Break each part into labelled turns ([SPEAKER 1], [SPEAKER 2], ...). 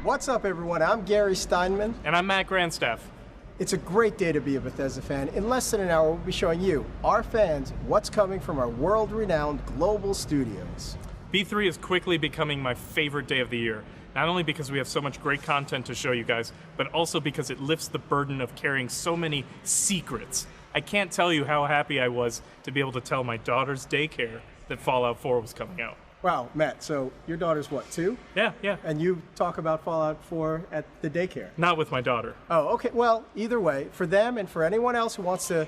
[SPEAKER 1] What's up, everyone? I'm Gary Steinman.
[SPEAKER 2] And I'm Matt Grandstaff.
[SPEAKER 1] It's a great day to be a Bethesda fan. In less than an hour, we'll be showing you, our fans, what's coming from our world-renowned global studios.
[SPEAKER 2] E3 is quickly becoming my favorite day of the year, not only because we have so much great content to show you guys, but also because it lifts the burden of carrying so many secrets. I can't tell you how happy I was to be able to tell my daughter's daycare that Fallout 4 was coming out.
[SPEAKER 1] Wow, Matt, so your daughter's what, 2?
[SPEAKER 2] Yeah.
[SPEAKER 1] And you talk about Fallout 4 at the daycare?
[SPEAKER 2] Not with my daughter.
[SPEAKER 1] Oh, okay. Well, either way, for them and for anyone else who wants to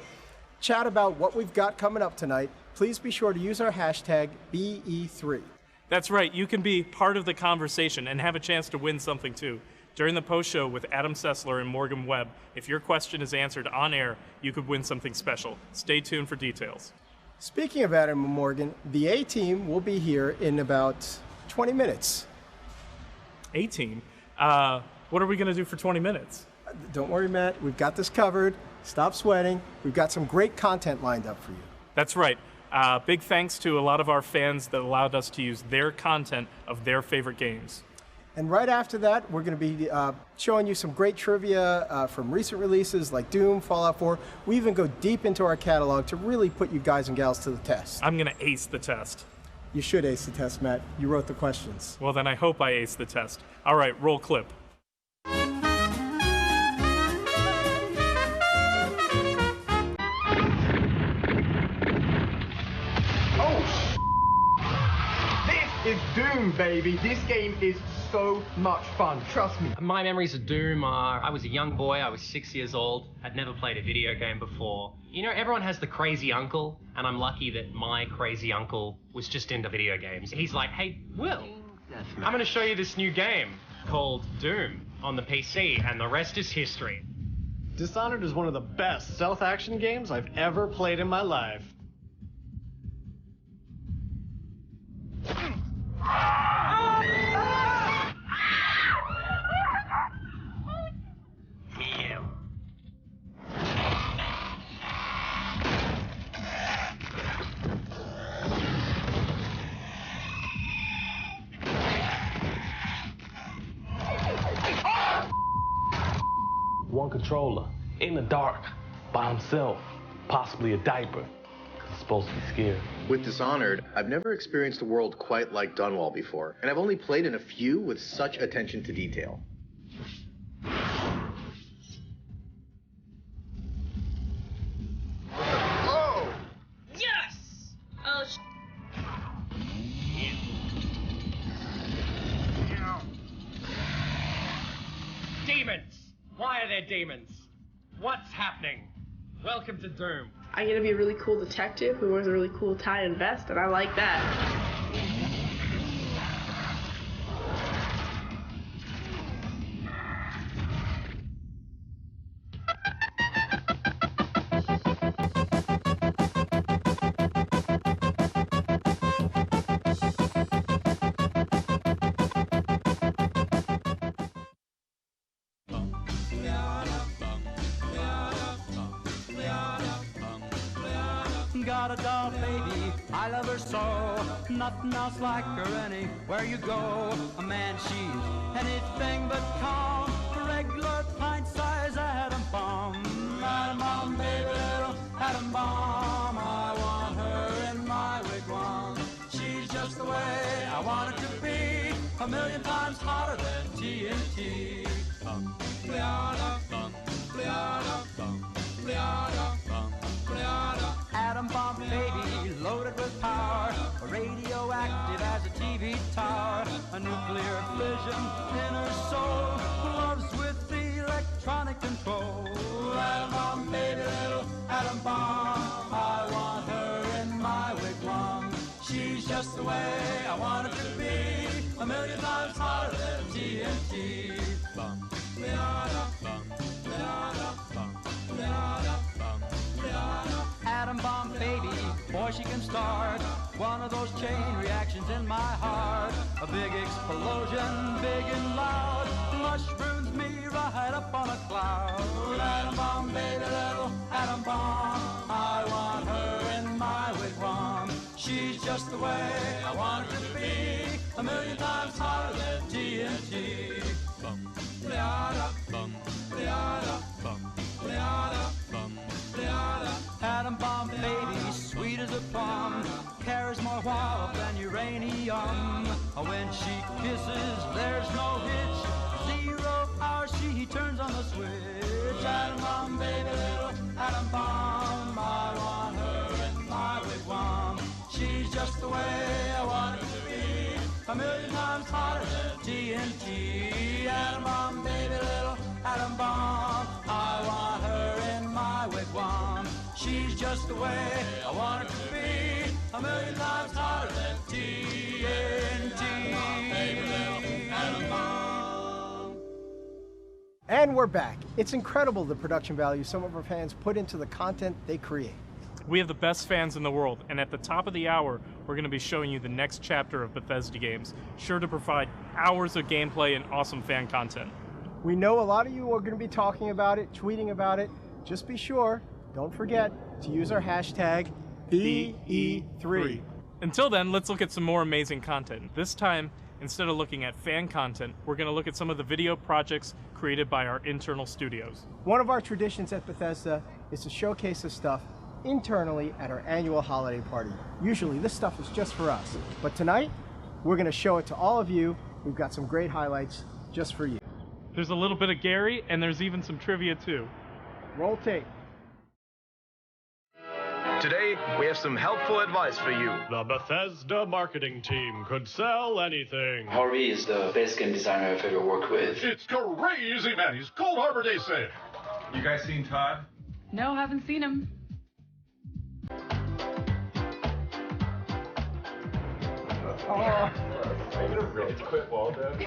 [SPEAKER 1] chat about what we've got coming up tonight, please be sure to use our hashtag BE3.
[SPEAKER 2] That's right, you can be part of the conversation and have a chance to win something too. During the post-show with Adam Sessler and Morgan Webb, if your question is answered on air, you could win something special. Stay tuned for details.
[SPEAKER 1] Speaking of Adam and Morgan, the A-Team will be here in about 20 minutes.
[SPEAKER 2] A-Team? What are we going to do for 20 minutes?
[SPEAKER 1] Don't worry, Matt. We've got this covered. Stop sweating. We've got some great content lined up for you.
[SPEAKER 2] That's right. Big thanks to a lot of our fans that allowed us to use their content of their favorite games.
[SPEAKER 1] And right after that, we're going to be showing you some great trivia from recent releases like Doom, Fallout 4. We even go deep into our catalog to really put you guys and gals to the test.
[SPEAKER 2] I'm going to ace the test.
[SPEAKER 1] You should ace the test, Matt. You wrote the questions.
[SPEAKER 2] Well, then I hope I ace the test. All right, roll clip.
[SPEAKER 3] This is Doom, baby. This game is so much fun, trust me.
[SPEAKER 4] My memories of Doom are, I was a young boy, I was 6 years old, I'd never played a video game before. You know, everyone has the crazy uncle, and I'm lucky that my crazy uncle was just into video games. He's like, hey, Will, I'm gonna show you this new game called Doom on the PC, and the rest is history.
[SPEAKER 5] Dishonored is one of the best stealth action games I've ever played in my life.
[SPEAKER 6] One controller, in the dark, by himself, possibly a diaper, 'cause he's supposed to be scared.
[SPEAKER 7] With Dishonored, I've never experienced a world quite like Dunwall before, and I've only played in a few with such attention to detail.
[SPEAKER 3] Oh!
[SPEAKER 8] Yes! Oh,
[SPEAKER 4] Demons! Why are there demons? What's happening? Welcome to Doom.
[SPEAKER 8] I'm gonna be a really cool detective who wears a really cool tie and vest, and I like that.
[SPEAKER 9] Got a doll baby, I love her so. Nothing else like her anywhere you go. A man, she's anything but calm. A regular pint-sized atom bomb. Atom bomb, baby, little atom bomb. I want her in my wigwam. She's just the way I want her to be. A million times hotter than TNT. Atom bomb baby, loaded with power, radioactive as a TV tower, a nuclear fission in her soul, loves with the electronic control. Atom bomb baby, little atom bomb, I want her in my wigwam. She's just the way I want her to be, a million times hotter than TNT. Atom bomb baby, boy she can start one of those chain reactions in my heart. A big explosion, big and loud, mushrooms me right up on a cloud. Atom bomb baby, little atom bomb, I want her in my wigwam. She's just the way I want her to be, a million times hotter than TNT. just the way I want it to be. A million times hotter than TNT.
[SPEAKER 1] And we're back. It's incredible the production value some of our fans put into the content they create.
[SPEAKER 2] We have the best fans in the world, and at the top of the hour, we're going to be showing you the next chapter of Bethesda games, sure to provide hours of gameplay and awesome fan content.
[SPEAKER 1] We know a lot of you are going to be talking about it, tweeting about it. Just be sure, don't forget to use our hashtag BE3.
[SPEAKER 2] Until then, let's look at some more amazing content. This time, instead of looking at fan content, we're going to look at some of the video projects created by our internal studios.
[SPEAKER 1] One of our traditions at Bethesda is to showcase this stuff internally at our annual holiday party. Usually this stuff is just for us, but tonight we're going to show it to all of you. We've got some great highlights just for you.
[SPEAKER 2] There's a little bit of Gary, and there's even some trivia too.
[SPEAKER 1] Roll tape.
[SPEAKER 10] Today, we have some helpful advice for you.
[SPEAKER 5] The Bethesda marketing team could sell anything.
[SPEAKER 11] Harvey is the best game designer I've ever worked with.
[SPEAKER 12] It's crazy, man. He's Cold Harbor Day sale.
[SPEAKER 13] You guys seen Todd?
[SPEAKER 8] No, haven't seen him.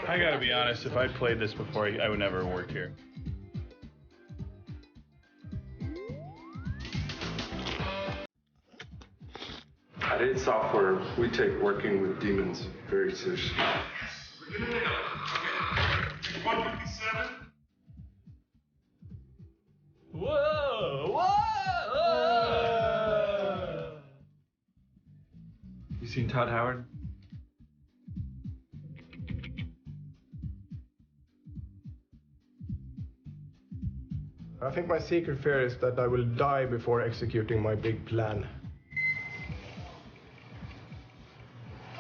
[SPEAKER 13] I gotta be honest, if I'd played this before, I would never have worked here.
[SPEAKER 14] At id Software, we take working with demons very seriously.
[SPEAKER 13] 157?
[SPEAKER 5] Whoa! Whoa!
[SPEAKER 13] You seen Todd Howard?
[SPEAKER 15] I think my secret fear is that I will die before executing my big plan.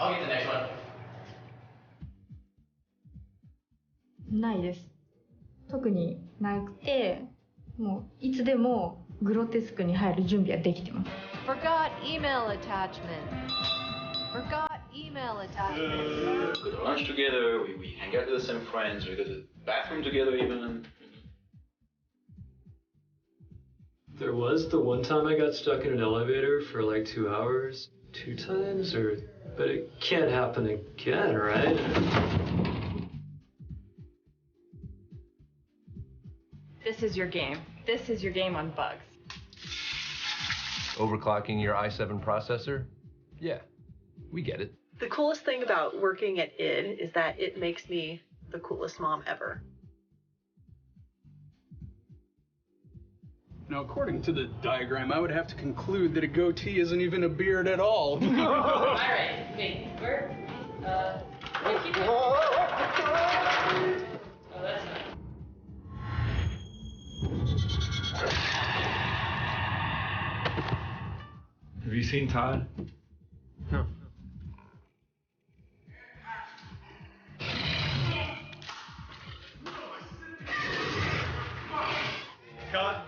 [SPEAKER 4] I'll get the next one.
[SPEAKER 16] ないです。特になくて、もういつでもグロテスクに入る準備はできてます。
[SPEAKER 17] Forgot email attachment. Forgot email attachment.
[SPEAKER 11] We go to lunch together, we hang out with the same friends, we go to the bathroom together even.
[SPEAKER 18] There was the one time I got stuck in an elevator for like 2 hours. 2 times, or... But it can't happen again, right?
[SPEAKER 8] This is your game. This is your game on bugs.
[SPEAKER 19] Overclocking your i7 processor? Yeah, we get it.
[SPEAKER 20] The coolest thing about working at id is that it makes me the coolest mom ever.
[SPEAKER 21] Now, according to the diagram, I would have to conclude that a goatee isn't even a beard at all.
[SPEAKER 8] All right, wait, where? Keep it. Oh, that's not.
[SPEAKER 13] Have you seen Todd?
[SPEAKER 18] No.
[SPEAKER 5] Cut.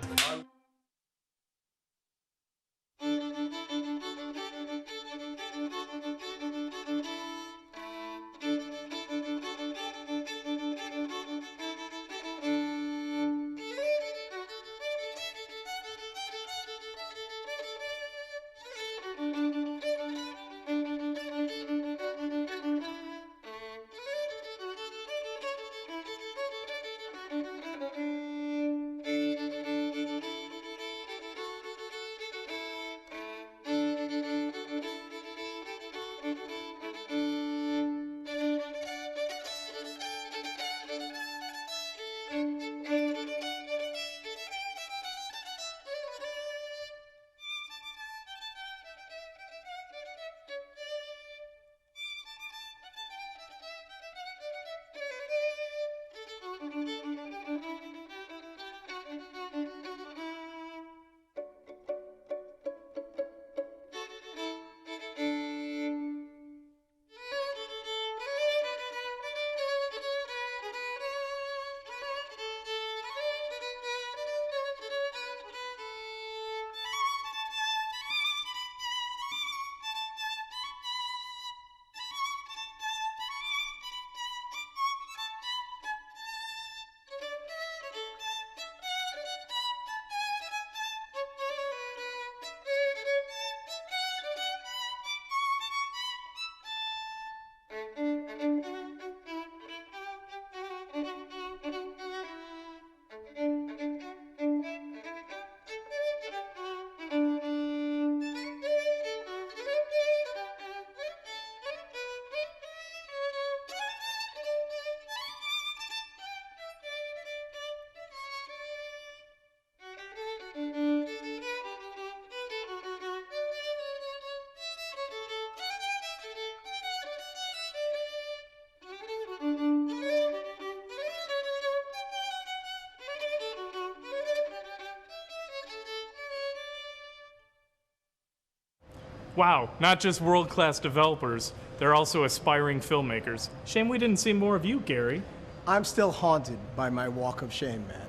[SPEAKER 2] Wow, not just world-class developers, they're also aspiring filmmakers. Shame we didn't see more of you, Gary.
[SPEAKER 1] I'm still haunted by my walk of shame, Matt.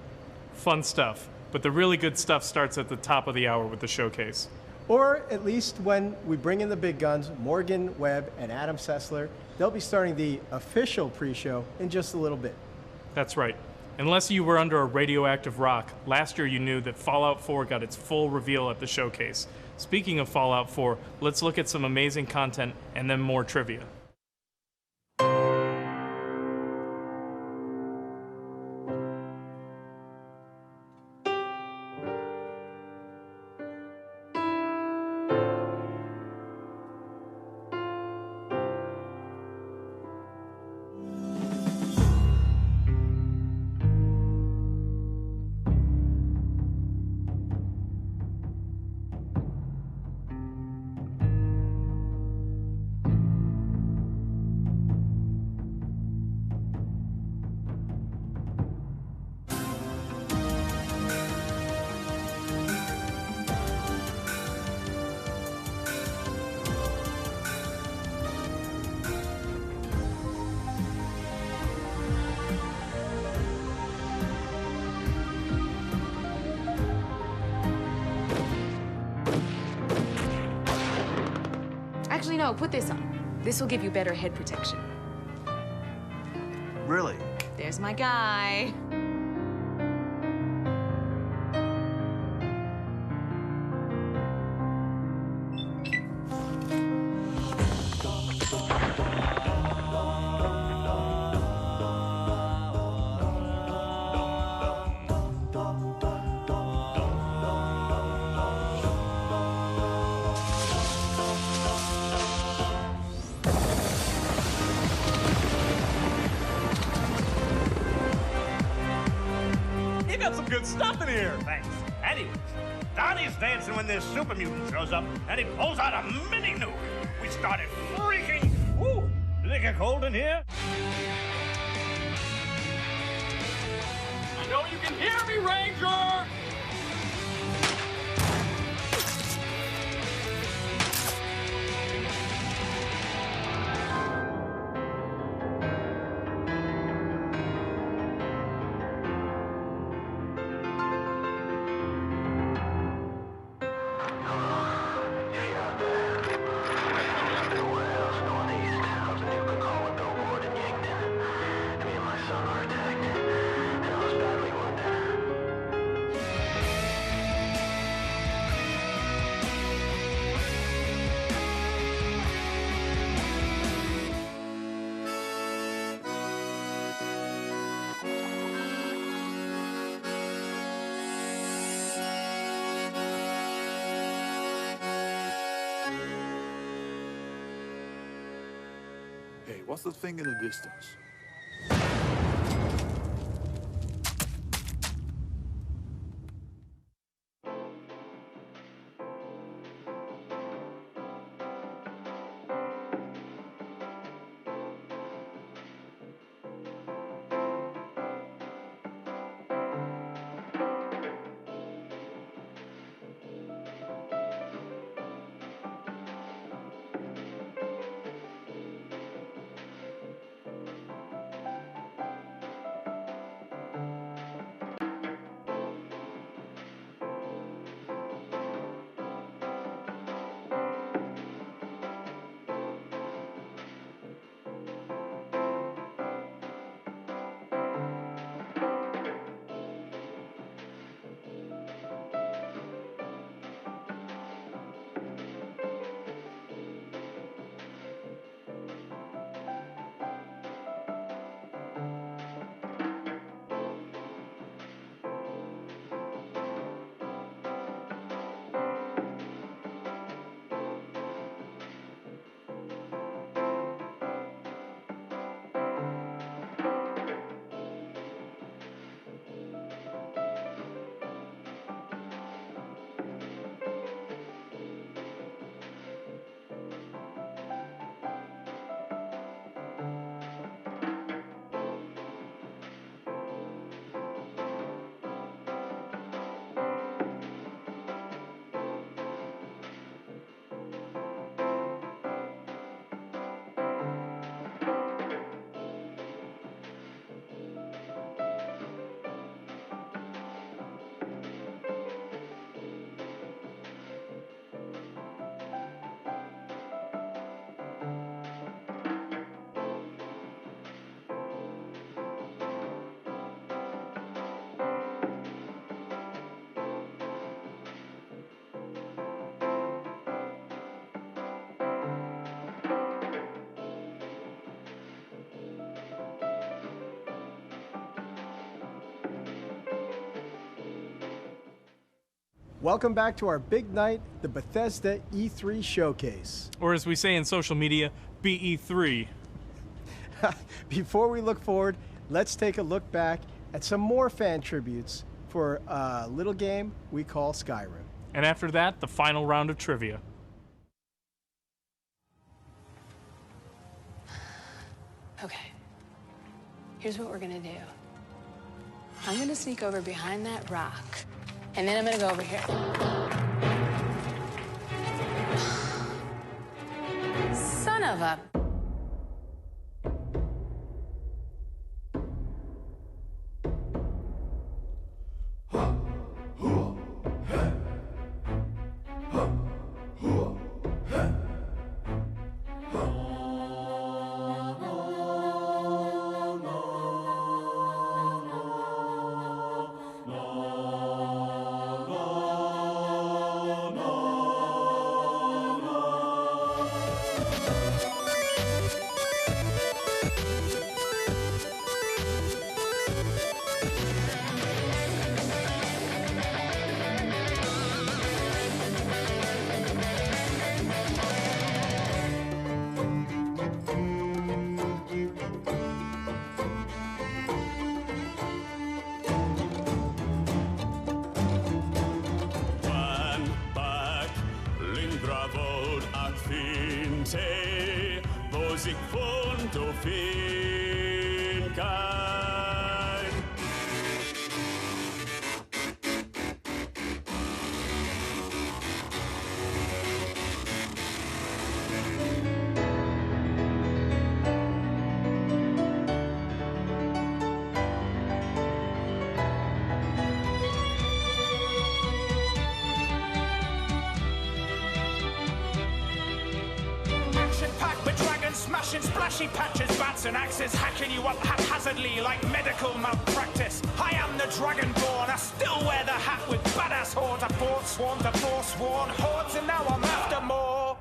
[SPEAKER 2] Fun stuff, but the really good stuff starts at the top of the hour with the showcase.
[SPEAKER 1] Or at least when we bring in the big guns, Morgan Webb and Adam Sessler, they'll be starting the official pre-show in just a little bit.
[SPEAKER 2] That's right. Unless you were under a radioactive rock, last year you knew that Fallout 4 got its full reveal at the showcase. Speaking of Fallout 4, let's look at some amazing content and then more trivia.
[SPEAKER 6] Actually, no, put this on. This will give you better head protection.
[SPEAKER 22] Really?
[SPEAKER 6] There's my guy.
[SPEAKER 23] You got some good stuff in here. Thanks. Anyways, Donnie's dancing when this super mutant shows up, and he pulls out a mini nuke. We started freaking. Woo! Do they get cold in here?
[SPEAKER 9] I know you can hear me, Ranger!
[SPEAKER 12] Hey, what's the thing in the distance?
[SPEAKER 1] Welcome back to our big night, the Bethesda E3 Showcase.
[SPEAKER 2] Or as we say in social media, BE3.
[SPEAKER 1] Before we look forward, let's take a look back at some more fan tributes for a little game we call Skyrim.
[SPEAKER 2] And after that, the final round of trivia.
[SPEAKER 6] Okay. Here's what we're gonna do. I'm gonna sneak over behind that rock, and then I'm gonna go over here. Son of a...
[SPEAKER 3] Ik vond of vind kan.
[SPEAKER 23] Smashing splashy patches, bats and axes, hacking you up haphazardly like medical malpractice. I am the Dragonborn, I still wear the hat with badass hordes. I forsworn to forsworn hordes, and now I'm after more.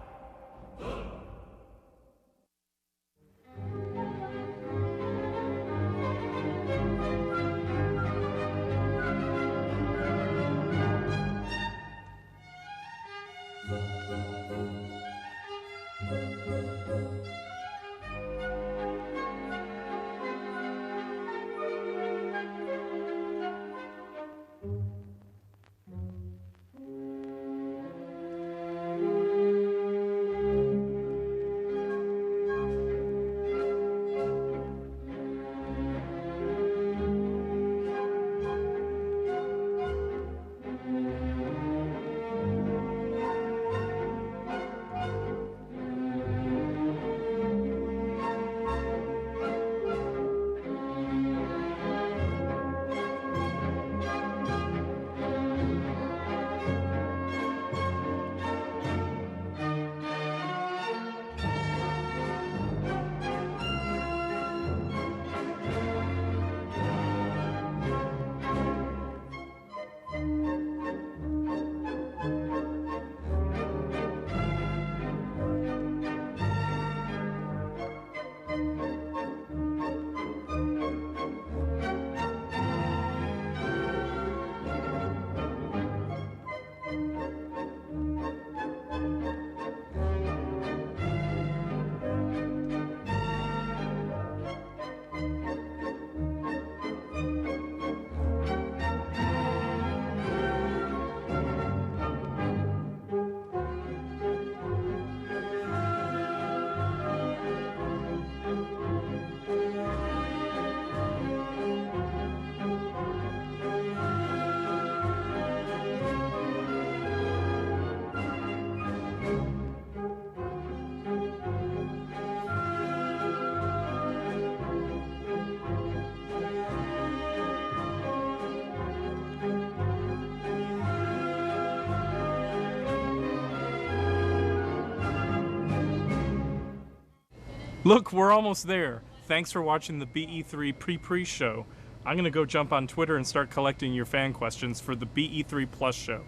[SPEAKER 2] Look, we're almost there. Thanks for watching the BE3 pre-pre show. I'm gonna go jump on Twitter and start collecting your fan questions for the BE3 Plus show.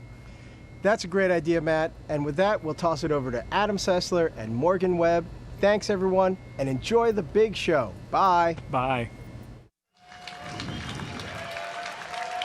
[SPEAKER 1] That's a great idea, Matt. And with that, we'll toss it over to Adam Sessler and Morgan Webb. Thanks, everyone, and enjoy the big show. Bye.
[SPEAKER 2] Bye.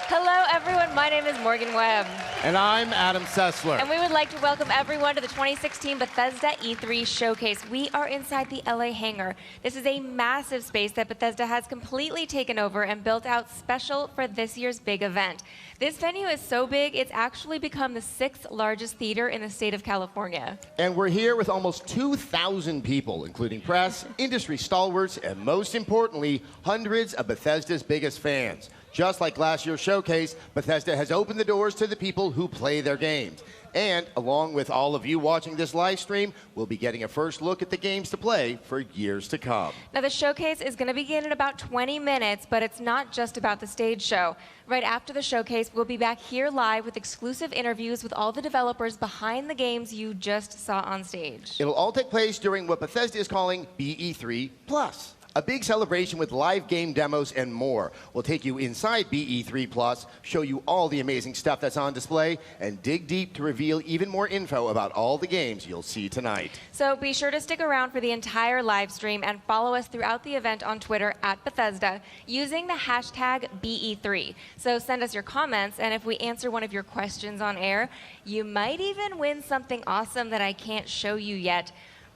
[SPEAKER 7] Hello, everyone. My name is Morgan Webb. And I'm Adam Sessler.
[SPEAKER 10] And we would like to welcome everyone to the 2016 Bethesda E3 Showcase. We are inside the LA hangar. This is a massive space that Bethesda has completely taken over and built out special for this year's big event. This venue is so big, it's actually become the 6th largest theater in the state of California.
[SPEAKER 7] And we're here with almost 2,000 people, including press, industry stalwarts, and most importantly, hundreds of Bethesda's biggest fans. Just like last year's showcase, Bethesda has opened the doors to the people who play their games. And along with all of you watching this live stream, we'll be getting a first look at the games to play for years to come.
[SPEAKER 10] Now, the showcase is going to begin in about 20 minutes, but it's not just about the stage show. Right after the showcase, we'll be back here live with exclusive interviews with all the developers behind the games you just saw on stage.
[SPEAKER 7] It'll all take place during what Bethesda is calling BE3 Plus. A big celebration with live game demos and more. We'll take you inside BE3 Plus, show you all the amazing stuff that's on display, and dig deep to reveal even more info about all the games you'll see tonight.
[SPEAKER 10] So be sure to stick around for the entire live stream and follow us throughout the event on Twitter @Bethesda using the hashtag BE3. So send us your comments, and if we answer one of your questions on air, you might even win something awesome that I can't show you yet.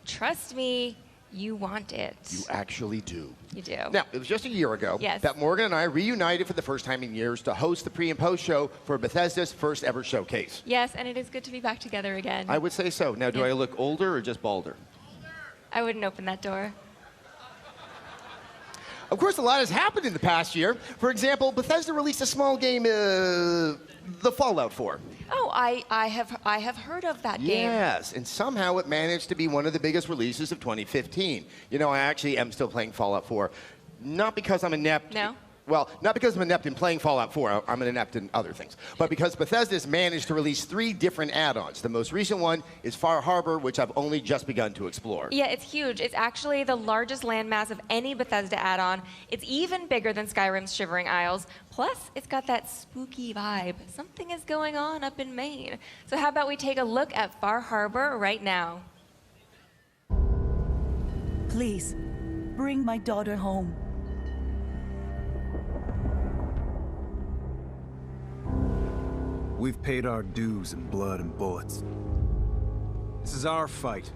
[SPEAKER 10] Trust me, you want it.
[SPEAKER 7] You actually do.
[SPEAKER 10] You do.
[SPEAKER 7] Now, it was just a year ago that Morgan and I reunited for the first time in years to host the pre and post show for Bethesda's first ever showcase.
[SPEAKER 10] Yes, and it is good to be back together again.
[SPEAKER 7] I would say so. Now, do I look older or just balder?
[SPEAKER 10] I wouldn't open that door.
[SPEAKER 7] Of course, a lot has happened in the past year. For example, Bethesda released a small game, the Fallout 4.
[SPEAKER 10] Oh, I have heard of that game.
[SPEAKER 7] Yes, and somehow it managed to be one of the biggest releases of 2015. You know, I actually am still playing Fallout 4. Not because I'm inept.
[SPEAKER 10] No?
[SPEAKER 7] Well, not because I'm inept in playing Fallout 4. I'm an inept in other things. But because Bethesda's managed to release 3 different add-ons. The most recent one is Far Harbor, which I've only just begun to explore.
[SPEAKER 10] Yeah, it's huge. It's actually the largest landmass of any Bethesda add-on. It's even bigger than Skyrim's Shivering Isles. Plus, it's got that spooky vibe. Something is going on up in Maine. So how about we take a look at Far Harbor right now?
[SPEAKER 22] Please, bring my daughter home.
[SPEAKER 24] We've paid our dues in blood and bullets. This is our fight.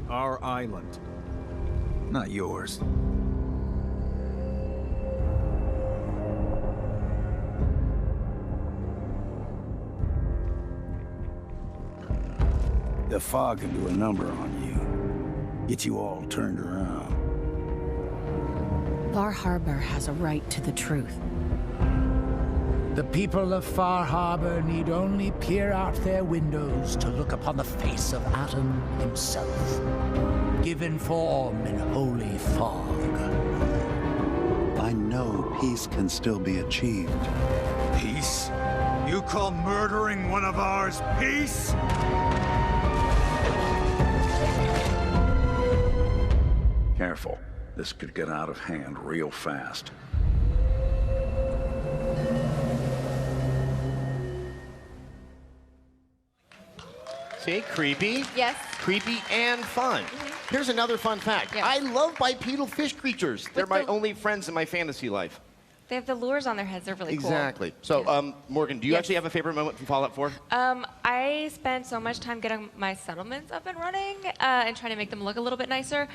[SPEAKER 24] Our island. Not yours. The fog can do a number on you. Get you all turned around.
[SPEAKER 25] Far Harbor has a right to the truth.
[SPEAKER 26] The people of Far Harbor need only peer out their windows to look upon the face of Adam himself, given form in holy fog.
[SPEAKER 27] I know peace can still be achieved.
[SPEAKER 24] Peace? You call murdering one of ours peace?
[SPEAKER 28] Careful. This could get out of hand real fast.
[SPEAKER 7] See, creepy.
[SPEAKER 10] Yes.
[SPEAKER 7] Creepy and fun. Here's another fun fact. I love bipedal fish creatures. They're my only friends in my fantasy life.
[SPEAKER 10] They have the lures on their heads. They're really cool.
[SPEAKER 7] Exactly. So, Morgan, do you actually have a favorite moment from Fallout 4?
[SPEAKER 10] I spent so much time getting my settlements up and running and trying to make them look a little bit nicer.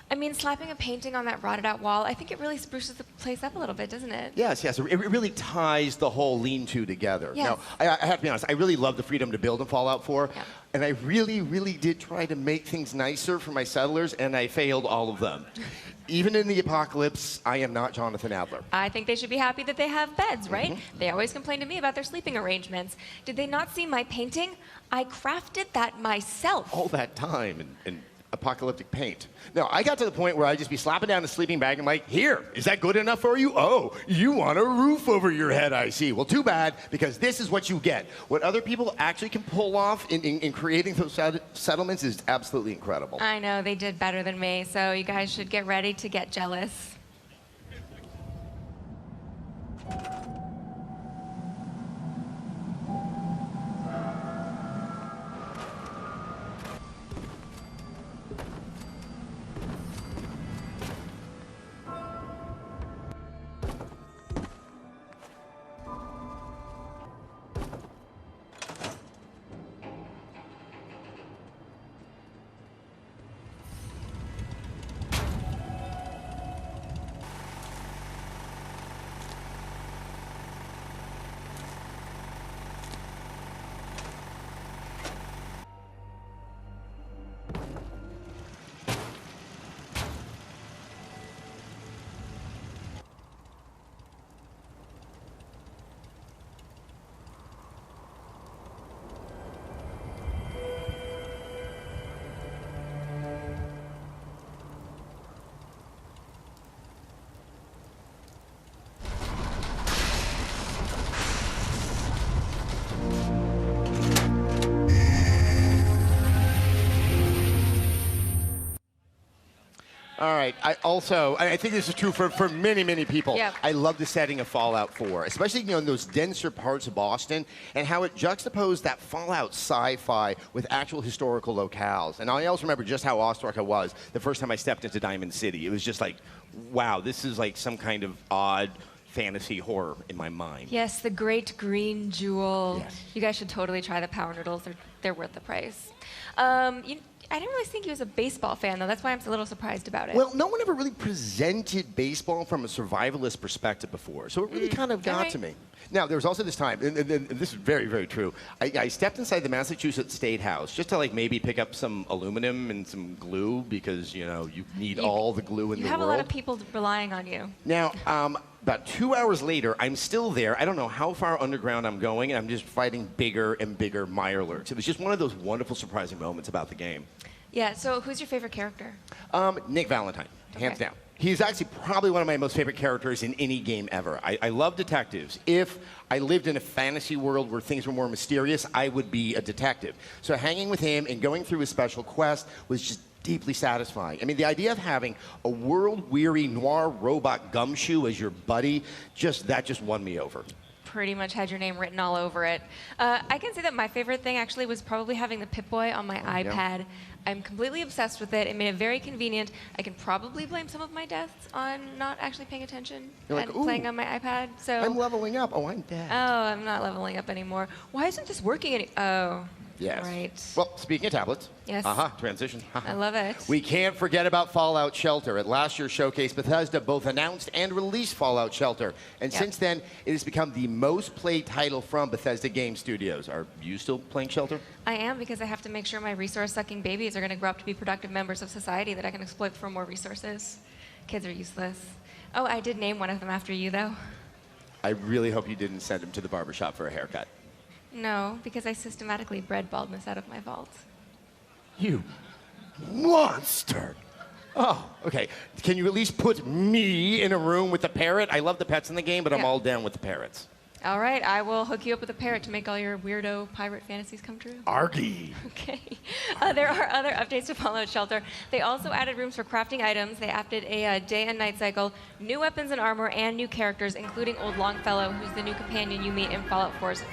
[SPEAKER 10] I mean, slapping a painting on that rotted out wall, I think it really spruces the place up a little bit, doesn't it?
[SPEAKER 7] Yes, yes. It really ties the whole lean-to together.
[SPEAKER 10] Yes.
[SPEAKER 7] Now, I have to be honest, I really love the freedom to build in Fallout 4. Yeah. And I really, really did try to make things nicer for my settlers, and I failed all of them. Even in the apocalypse, I am not Jonathan Adler.
[SPEAKER 10] I think they should be happy that they have beds, right? They always complain to me about their sleeping arrangements. Did they not see my painting? I crafted that myself.
[SPEAKER 7] All that time and apocalyptic paint. Now, I got to the point where I'd just be slapping down a sleeping bag and like, here, is that good enough for you? Oh, you want a roof over your head, I see. Well, too bad, because this is what you get. What other people actually can pull off in creating those settlements is absolutely incredible.
[SPEAKER 10] I know, they did better than me, so you guys should get ready to get jealous.
[SPEAKER 7] right. I think this is true for many, many people.
[SPEAKER 10] Yep.
[SPEAKER 7] I love the setting of Fallout 4, especially in those denser parts of Boston, and how it juxtaposed that Fallout sci-fi with actual historical locales. And I also remember just how awestruck I was the first time I stepped into Diamond City. It was just like, wow, this is like some kind of odd fantasy horror in my mind.
[SPEAKER 10] Yes, the great green jewel. Yes. You guys should totally try the Power Noodles. They're worth the price. I didn't really think he was a baseball fan, though. That's why I'm a little surprised about it.
[SPEAKER 7] Well, no one ever really presented baseball from a survivalist perspective before, so it really kind of got to me. Now, there was also this time, and this is very, very true. I stepped inside the Massachusetts State House just to maybe pick up some aluminum and some glue because, you need all the glue in the world.
[SPEAKER 10] You have a lot of people relying on you.
[SPEAKER 7] Now, about 2 hours later, I'm still there. I don't know how far underground I'm going, and I'm just fighting bigger and bigger Mirelurks. It was just one of those wonderful, surprising moments about the game.
[SPEAKER 10] Yeah, so who's your favorite character?
[SPEAKER 7] Nick Valentine, hands down. He's actually probably one of my most favorite characters in any game ever. I love detectives. If I lived in a fantasy world where things were more mysterious, I would be a detective. So hanging with him and going through his special quest was just deeply satisfying. I mean, the idea of having a world-weary noir robot Gumshoe as your buddy, that just won me over.
[SPEAKER 10] Pretty much had your name written all over it. I can say that my favorite thing actually was probably having the Pip-Boy on my iPad. Yeah. I'm completely obsessed with it. It made it very convenient. I can probably blame some of my deaths on not actually paying attention and playing on my iPad. So
[SPEAKER 7] I'm leveling up. Oh, I'm dead.
[SPEAKER 10] Oh, I'm not leveling up anymore. Why isn't this working Oh.
[SPEAKER 7] Yes.
[SPEAKER 10] Right.
[SPEAKER 7] Well, speaking of tablets.
[SPEAKER 10] Yes.
[SPEAKER 7] Transition.
[SPEAKER 10] I love it.
[SPEAKER 7] We can't forget about Fallout Shelter. At last year's showcase, Bethesda both announced and released Fallout Shelter. And since then, it has become the most played title from Bethesda Game Studios. Are you still playing Shelter?
[SPEAKER 10] I am, because I have to make sure my resource-sucking babies are going to grow up to be productive members of society that I can exploit for more resources. Kids are useless. Oh, I did name one of them after you, though.
[SPEAKER 7] I really hope you didn't send him to the barbershop for a haircut.
[SPEAKER 10] No, because I systematically bred baldness out of my vault.
[SPEAKER 7] You monster! Oh, okay. Can you at least put me in a room with the parrot? I love the pets in the game, but I'm all down with the parrots.
[SPEAKER 10] All right, I will hook you up with a parrot to make all your weirdo pirate fantasies come true.
[SPEAKER 7] Argy.
[SPEAKER 10] Okay. There are other updates to Fallout Shelter. They also added rooms for crafting items. They added a day and night cycle, new weapons and armor, and new characters, including Old Longfellow, who's the new companion you meet in Fallout 4's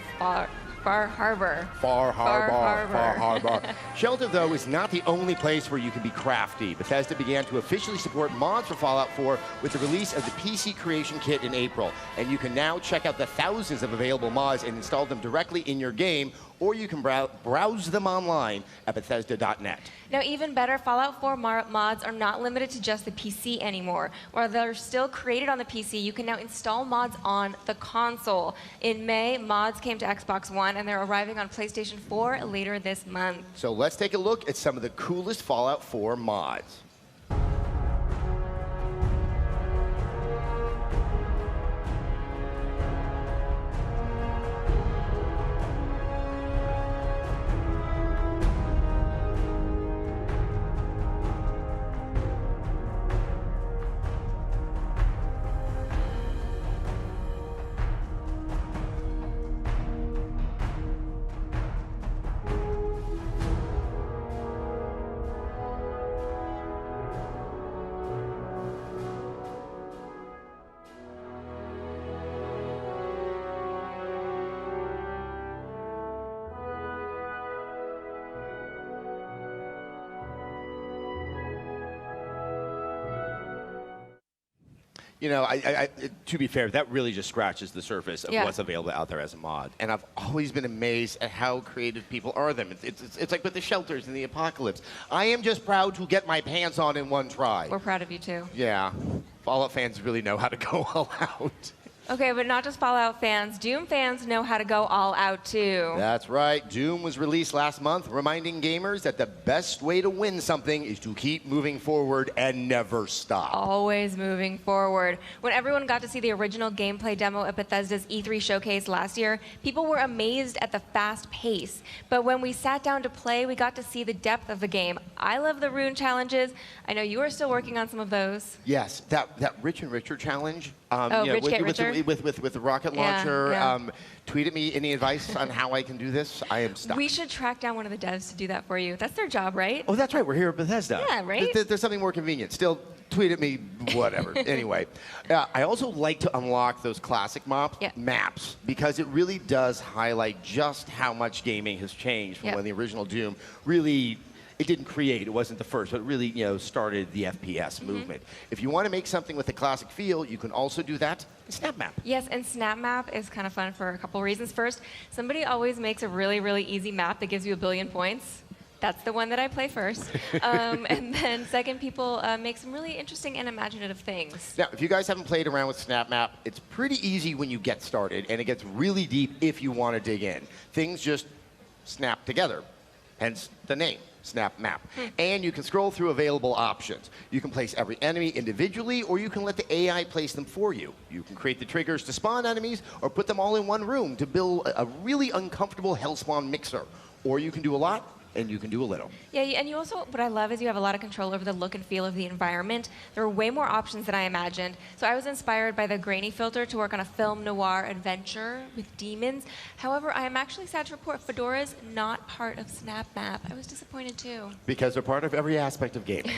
[SPEAKER 10] Far Harbor.
[SPEAKER 7] Far Harbor. Shelter, though, is not the only place where you can be crafty. Bethesda began to officially support mods for Fallout 4 with the release of the PC Creation Kit in April. And you can now check out the thousands of available mods and install them directly in your game, or you can browse them online at Bethesda.net.
[SPEAKER 10] Now, even better, Fallout 4 mods are not limited to just the PC anymore. While they're still created on the PC, you can now install mods on the console. In May, mods came to Xbox One, and they're arriving on PlayStation 4 later this month.
[SPEAKER 7] So let's take a look at some of the coolest Fallout 4 mods. You know, to be fair, that really just scratches the surface of what's available out there as a mod. And I've always been amazed at how creative people are them. It's like with the shelters in the apocalypse. I am just proud to get my pants on in one try.
[SPEAKER 10] We're proud of you, too.
[SPEAKER 7] Yeah. Fallout fans really know how to go all out.
[SPEAKER 10] Okay, but not just Fallout fans. Doom fans know how to go all out, too.
[SPEAKER 7] That's right. Doom was released last month, reminding gamers that the best way to win something is to keep moving forward and never stop.
[SPEAKER 10] Always moving forward. When everyone got to see the original gameplay demo at Bethesda's E3 Showcase last year, people were amazed at the fast pace. But when we sat down to play, we got to see the depth of the game. I love the rune challenges. I know you are still working on some of those.
[SPEAKER 7] Yes, that Rich and Richer challenge.
[SPEAKER 10] Rich get richer?
[SPEAKER 7] With the rocket launcher. Tweet at me any advice on how I can do this. I am stuck.
[SPEAKER 10] We should track down one of the devs to do that for you. That's their job, right?
[SPEAKER 7] Oh, that's right. We're here at Bethesda.
[SPEAKER 10] Yeah, right?
[SPEAKER 7] There's something more convenient. Still, tweet at me, whatever. Anyway, I also like to unlock those classic maps because it really does highlight just how much gaming has changed from when the original Doom really, it didn't create, it wasn't the first, but it really, started the FPS movement. If you want to make something with a classic feel, you can also do that in Snap Map.
[SPEAKER 10] Yes, and Snap Map is kind of fun for a couple reasons. First, somebody always makes a really, really easy map that gives you 1 billion points. That's the one that I play first. And then second, people make some really interesting and imaginative things.
[SPEAKER 7] Now, if you guys haven't played around with Snap Map, it's pretty easy when you get started, and it gets really deep if you want to dig in. Things just snap together, hence the name. Snap Map. And you can scroll through available options. You can place every enemy individually, or you can let the AI place them for you. You can create the triggers to spawn enemies, or put them all in one room to build a really uncomfortable hellspawn mixer. Or you can do a lot, and you can do a little.
[SPEAKER 10] Yeah, and you also, what I love is you have a lot of control over the look and feel of the environment. There are way more options than I imagined. So I was inspired by the grainy filter to work on a film noir adventure with demons. However, I am actually sad to report Fedora's not part of Snap Map. I was disappointed too.
[SPEAKER 7] Because they're part of every aspect of gaming.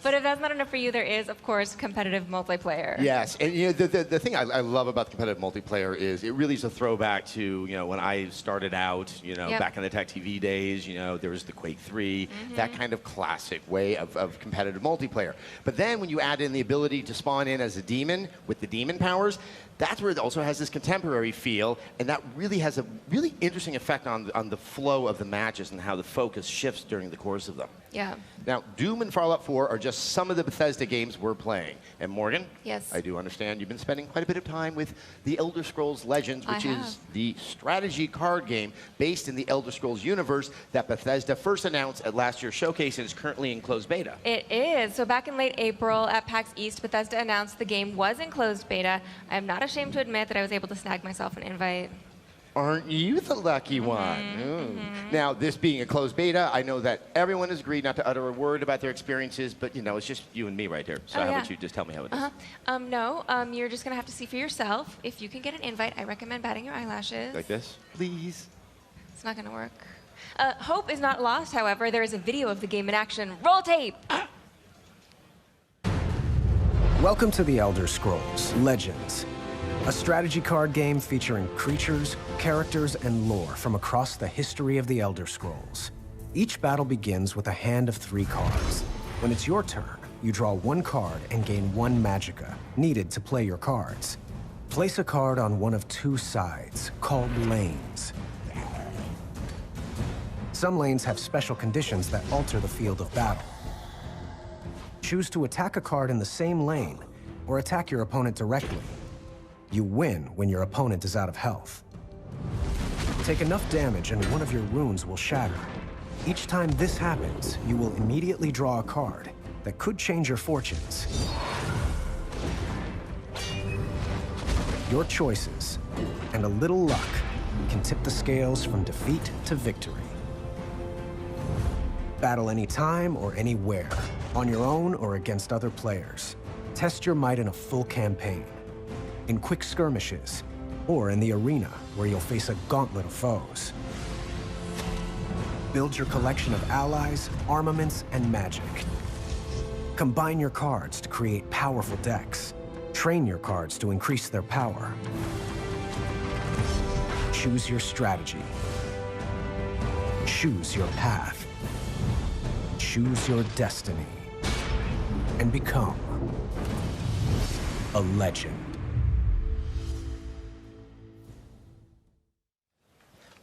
[SPEAKER 10] But if that's not enough for you, there is, of course, competitive multiplayer.
[SPEAKER 7] Yes, and the thing I love about the competitive multiplayer is it really is a throwback to when I started out, back in the Tech TV days. There was the Quake 3, that kind of classic way of competitive multiplayer. But then when you add in the ability to spawn in as a demon with the demon powers, that's where it also has this contemporary feel, and that really has a really interesting effect on the flow of the matches and how the focus shifts during the course of them.
[SPEAKER 10] Yeah.
[SPEAKER 7] Now, Doom and Fallout 4 are just some of the Bethesda games we're playing. And Morgan,
[SPEAKER 10] yes,
[SPEAKER 7] I do understand you've been spending quite a bit of time with the Elder Scrolls Legends, which is the strategy card game based in the Elder Scrolls universe that Bethesda first announced at last year's showcase and is currently in closed beta.
[SPEAKER 10] It is. So back in late April at PAX East, Bethesda announced the game was in closed beta. I am not ashamed to admit that I was able to snag myself an invite.
[SPEAKER 7] Aren't you the lucky one? Now, this being a closed beta, I know that everyone has agreed not to utter a word about their experiences, but it's just you and me right here. So how about you just tell me how it is?
[SPEAKER 10] No, you're just gonna have to see for yourself. If you can get an invite, I recommend batting your eyelashes.
[SPEAKER 7] Like this, please.
[SPEAKER 10] It's not gonna work. Hope is not lost, however. There is a video of the game in action. Roll tape!
[SPEAKER 4] Welcome to the Elder Scrolls Legends, a strategy card game featuring creatures, characters, and lore from across the history of the Elder Scrolls. Each battle begins with a hand of 3 cards. When it's your turn, you draw 1 card and gain 1 magicka, needed to play your cards. Place a card on one of 2 sides, called lanes. Some lanes have special conditions that alter the field of battle. Choose to attack a card in the same lane, or attack your opponent directly. You win when your opponent is out of health. Take enough damage and one of your runes will shatter. Each time this happens, you will immediately draw a card that could change your fortunes. Your choices and a little luck can tip the scales from defeat to victory. Battle anytime or anywhere, on your own or against other players. Test your might in a full campaign, in quick skirmishes, or in the arena where you'll face a gauntlet of foes. Build your collection of allies, armaments, and magic. Combine your cards to create powerful decks. Train your cards to increase their power. Choose your strategy. Choose your path. Choose your destiny. And become a legend.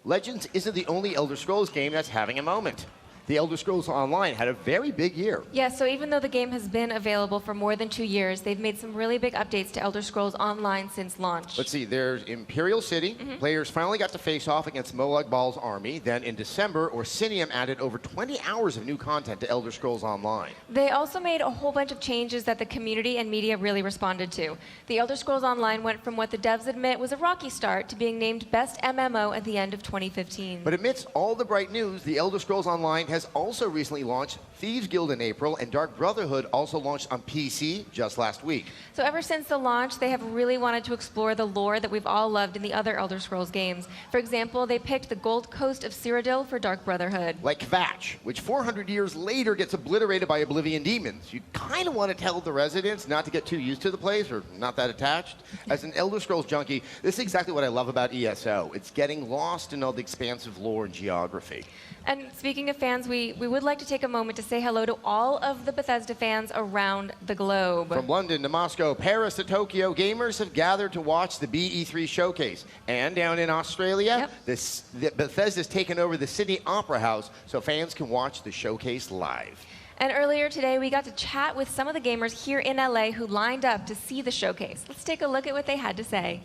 [SPEAKER 7] Legends isn't the only Elder Scrolls game that's having a moment. The Elder Scrolls Online had a very big year.
[SPEAKER 10] Yeah, so even though the game has been available for more than 2 years, they've made some really big updates to Elder Scrolls Online since launch.
[SPEAKER 7] Let's see, there's Imperial City. Players finally got to face off against Molag Bal's army. Then in December, Orsinium added over 20 hours of new content to Elder Scrolls Online.
[SPEAKER 10] They also made a whole bunch of changes that the community and media really responded to. The Elder Scrolls Online went from what the devs admit was a rocky start to being named Best MMO at the end of 2015.
[SPEAKER 7] But amidst all the bright news, the Elder Scrolls Online has has also recently launched Thieves Guild in April, and Dark Brotherhood also launched on PC just last week.
[SPEAKER 10] So ever since the launch, they have really wanted to explore the lore that we've all loved in the other Elder Scrolls games. For example, they picked the Gold Coast of Cyrodiil for Dark Brotherhood.
[SPEAKER 7] Like Kvatch, which 400 years later gets obliterated by Oblivion demons. You kind of want to tell the residents not to get too used to the place or not that attached. As an Elder Scrolls junkie, this is exactly what I love about ESO. It's getting lost in all the expansive lore and geography.
[SPEAKER 10] And speaking of fans, we would like to take a moment to say hello to all of the Bethesda fans around the globe.
[SPEAKER 7] From London to Moscow, Paris to Tokyo, gamers have gathered to watch the E3 Showcase. And down in Australia, Bethesda's taken over the Sydney Opera House so fans can watch the showcase live.
[SPEAKER 10] And earlier today, we got to chat with some of the gamers here in LA who lined up to see the showcase. Let's take a look at what they had to say.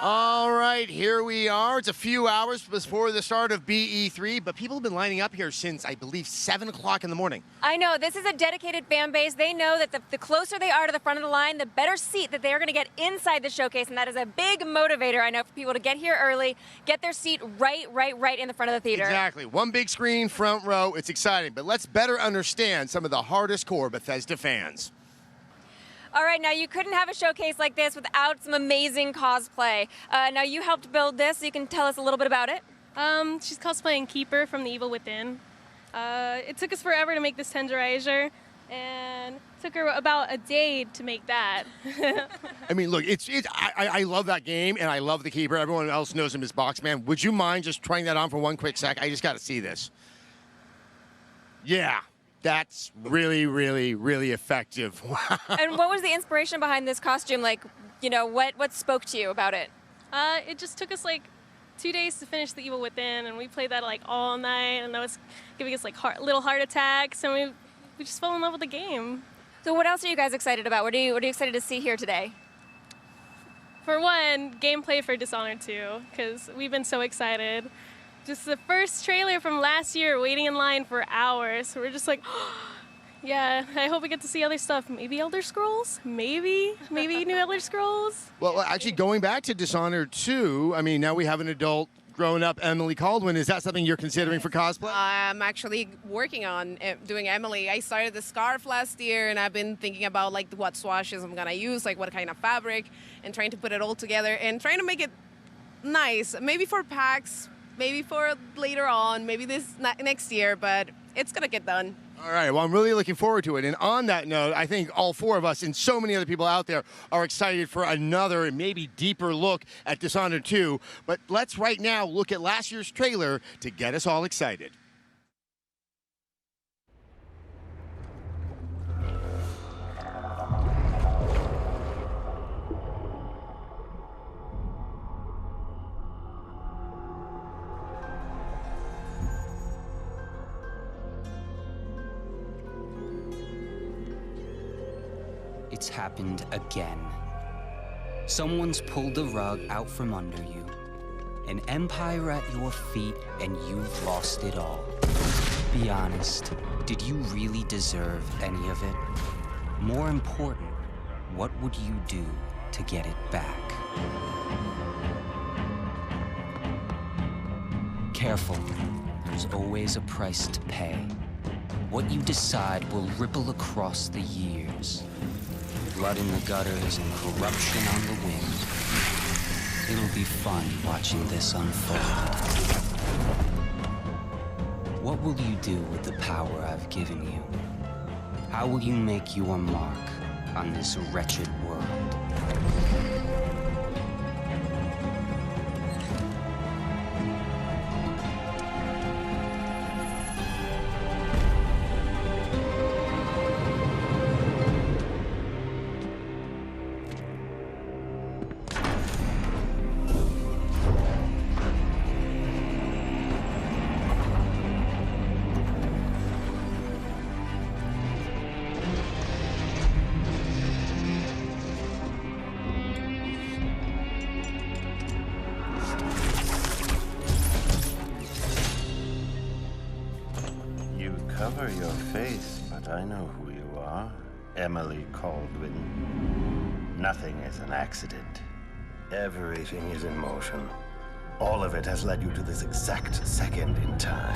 [SPEAKER 7] All right, here we are. It's a few hours before the start of BE3, but people have been lining up here since, I believe, 7 o'clock in the morning.
[SPEAKER 11] I know. This is a dedicated fan base. They know that the closer they are to the front of the line, the better seat that they are going to get inside the showcase, and that is a big motivator, I know, for people to get here early, get their seat right in the front of the theater.
[SPEAKER 7] Exactly. One big screen, front row. It's exciting, but let's better understand some of the hardest core Bethesda fans.
[SPEAKER 11] All right, now you couldn't have a showcase like this without some amazing cosplay. Now you helped build this, so you can tell us a little bit about it.
[SPEAKER 8] She's cosplaying Keeper from The Evil Within. It took us forever to make this tenderizer, and it took her about a day to make that.
[SPEAKER 7] I mean, look, I love that game, and I love the Keeper. Everyone else knows him as Boxman. Would you mind just trying that on for one quick sec? I just got to see this. Yeah. That's really, really, really effective. Wow.
[SPEAKER 11] And what was the inspiration behind this costume? Like, you know, what spoke to you about it?
[SPEAKER 8] It just took us like 2 days to finish The Evil Within, and we played that like all night, and that was giving us like little heart attacks, and we just fell in love with the game.
[SPEAKER 11] So what else are you guys excited about? What are you excited to see here today?
[SPEAKER 8] For one, gameplay for Dishonored 2, because we've been so excited. Just the first trailer from last year, waiting in line for hours. So we're just like, oh, yeah, I hope we get to see other stuff. Maybe Elder Scrolls? Maybe new Elder Scrolls?
[SPEAKER 7] Well, actually, going back to Dishonored 2, I mean, now we have an adult grown-up Emily Caldwin. Is that something you're considering for cosplay?
[SPEAKER 14] I'm actually working on doing Emily. I started the scarf last year, and I've been thinking about like what swashes I'm gonna use, like what kind of fabric, and trying to put it all together and trying to make it nice. Maybe for PAX, maybe for later on, maybe next year, but it's gonna get done.
[SPEAKER 7] All right, well, I'm really looking forward to it. And on that note, I think all four of us and so many other people out there are excited for another and maybe deeper look at Dishonored 2. But let's right now look at last year's trailer to get us all excited.
[SPEAKER 15] It's happened again. Someone's pulled the rug out from under you, an empire at your feet, and you've lost it all. Be honest, did you really deserve any of it? More important, what would you do to get it back? Careful, there's always a price to pay. What you decide will ripple across the years. Blood in the gutters and corruption on the wind. It'll be fun watching this unfold. What will you do with the power I've given you? How will you make your mark on this wretched world?
[SPEAKER 16] Cover your face, but I know who you are. Emily Caldwin. Nothing is an accident. Everything is in motion. All of it has led you to this exact second in time.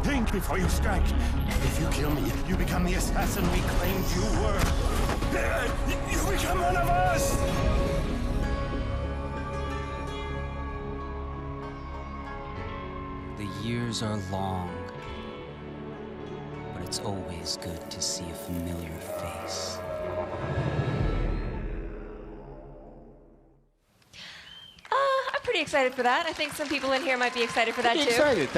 [SPEAKER 3] Think before you strike. If you kill me, you become the assassin we claimed you were. You become one of us!
[SPEAKER 15] The years are long, but it's always good to see a familiar face.
[SPEAKER 10] I'm pretty excited for that. I think some people in here might be excited for that
[SPEAKER 7] Pretty
[SPEAKER 10] too.
[SPEAKER 7] excited.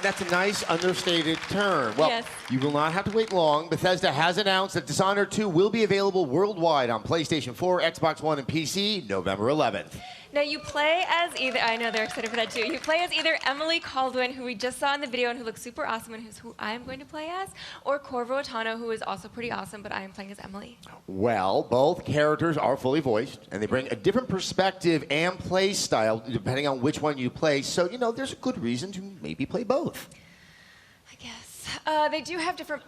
[SPEAKER 7] That's a nice understated term. Well,
[SPEAKER 10] Yes.
[SPEAKER 7] you will not have to wait long. Bethesda has announced that Dishonored 2 will be available worldwide on PlayStation 4, Xbox One, and PC November 11th.
[SPEAKER 10] Now you play as either, I know they're excited for that too. You play as either Emily Caldwin, who we just saw in the video and who looks super awesome and who I am going to play as, or Corvo Attano, who is also pretty awesome, but I am playing as Emily.
[SPEAKER 7] Well, both characters are fully voiced, and they bring a different perspective and play style depending on which one you play. So, there's a good reason to maybe play both.
[SPEAKER 10] They do have different,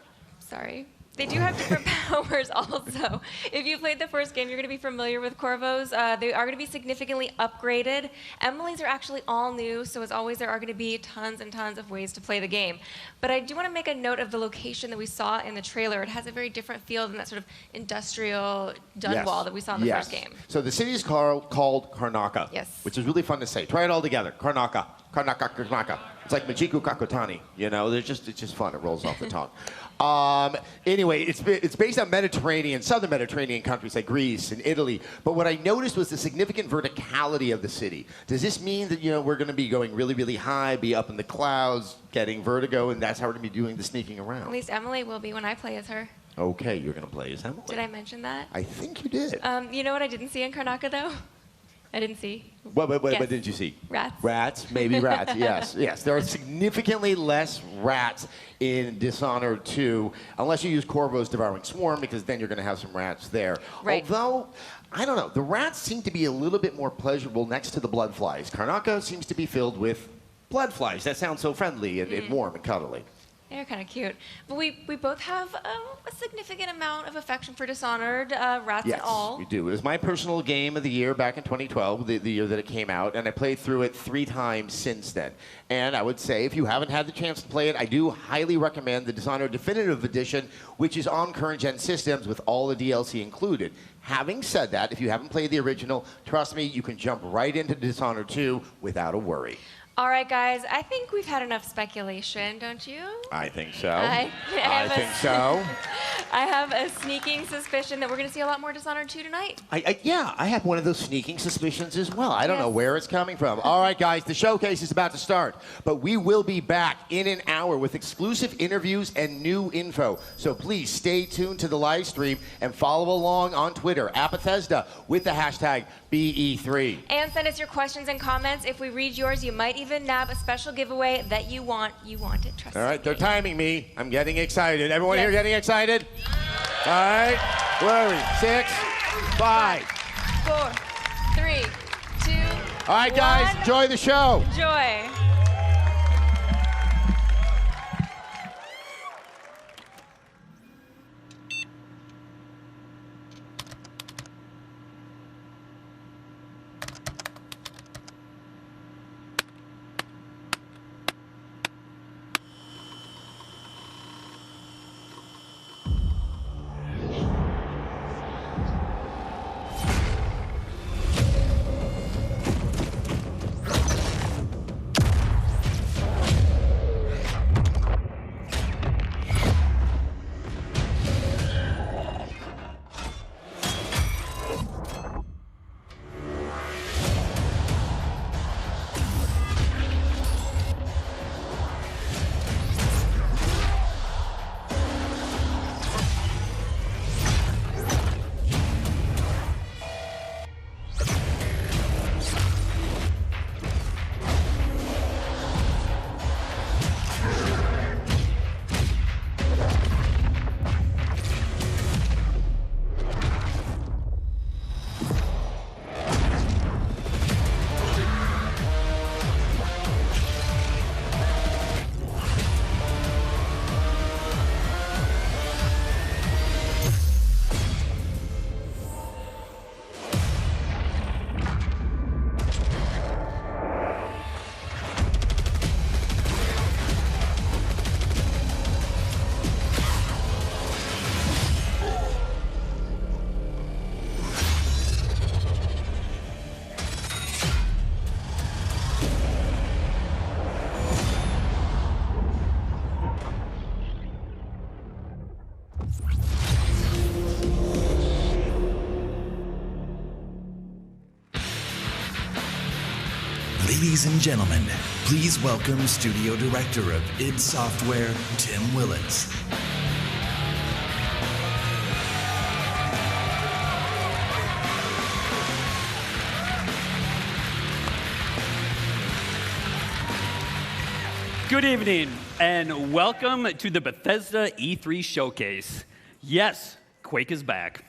[SPEAKER 10] They do have different powers also. If you played the first game, you're going to be familiar with Corvos. They are going to be significantly upgraded. Emily's are actually all new, so as always, there are going to be tons and tons of ways to play the game. But I do want to make a note of the location that we saw in the trailer. It has a very different feel than that sort of industrial dun wall that we saw in the first game.
[SPEAKER 7] So the city is called Karnaca, which is really fun to say. Try it all together. Karnaca, Karnaca, Karnaca. It's like Majiku Kakotani, it's just fun. It rolls off the tongue. Anyway, it's based on southern Mediterranean countries like Greece and Italy. But what I noticed was the significant verticality of the city. Does this mean that we're going to be going really, really high, be up in the clouds, getting vertigo, and that's how we're going to be doing the sneaking around?
[SPEAKER 10] At least Emily will be when I play as her.
[SPEAKER 7] Okay, you're going to play as Emily.
[SPEAKER 10] Did I mention that?
[SPEAKER 7] I think you did.
[SPEAKER 10] You know what I didn't see in Karnaca, though? I didn't see.
[SPEAKER 7] What did you see?
[SPEAKER 10] Rats.
[SPEAKER 7] Rats, maybe rats. Yes. There are significantly less rats in Dishonored 2, unless you use Corvo's Devouring Swarm, because then you're going to have some rats there.
[SPEAKER 10] Right.
[SPEAKER 7] Although, I don't know, the rats seem to be a little bit more pleasurable next to the blood flies. Karnaca seems to be filled with blood flies. That sounds so friendly and warm and cuddly.
[SPEAKER 10] They're kind of cute. But we both have a significant amount of affection for Dishonored, rats and all.
[SPEAKER 7] Yes, we do. It was my personal game of the year back in 2012, the year that it came out, and I played through it 3 times since then. And I would say, if you haven't had the chance to play it, I do highly recommend the Dishonored Definitive Edition, which is on current-gen systems with all the DLC included. Having said that, if you haven't played the original, trust me, you can jump right into Dishonored 2 without a worry.
[SPEAKER 10] All right, guys, I think we've had enough speculation, don't you?
[SPEAKER 7] I think so.
[SPEAKER 10] I
[SPEAKER 7] think so.
[SPEAKER 10] I have a sneaking suspicion that we're going to see a lot more Dishonored 2 tonight.
[SPEAKER 7] I have one of those sneaking suspicions as well. I don't know where it's coming from. All right, guys, the showcase is about to start, but we will be back in an hour with exclusive interviews and new info. So please stay tuned to the live stream and follow along on Twitter at Bethesda with the hashtag BE3.
[SPEAKER 10] And send us your questions and comments. If we read yours, you might even nab a special giveaway that you want. You want it, trust me.
[SPEAKER 7] All right, they're timing me. I'm getting excited. Everyone here getting excited? All right, where are we? 6, 5,
[SPEAKER 10] 4, 3, 2,
[SPEAKER 7] all right, guys, enjoy the show.
[SPEAKER 10] Enjoy.
[SPEAKER 5] Ladies and gentlemen, please welcome Studio Director of id Software, Tim Willits.
[SPEAKER 9] Good evening, and welcome to the Bethesda E3 Showcase. Yes, Quake is back.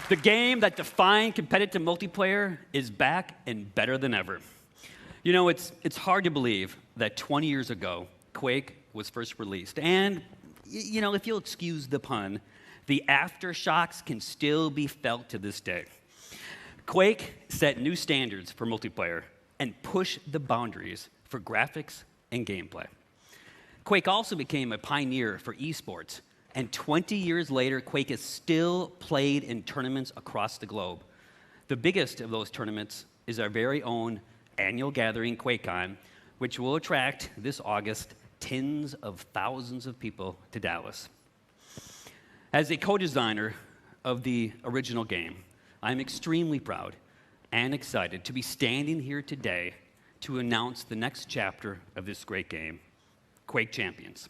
[SPEAKER 9] The game that defined competitive multiplayer is back and better than ever. You know, it's hard to believe that 20 years ago, Quake was first released. And, you know, if you'll excuse the pun, the aftershocks can still be felt to this day. Quake set new standards for multiplayer and pushed the boundaries for graphics and gameplay. Quake also became a pioneer for esports. And 20 years later, Quake is still played in tournaments across the globe. The biggest of those tournaments is our very own annual gathering, QuakeCon, which will attract this August tens of thousands of people to Dallas. As a co-designer of the original game, I'm extremely proud and excited to be standing here today to announce the next chapter of this great game, Quake Champions.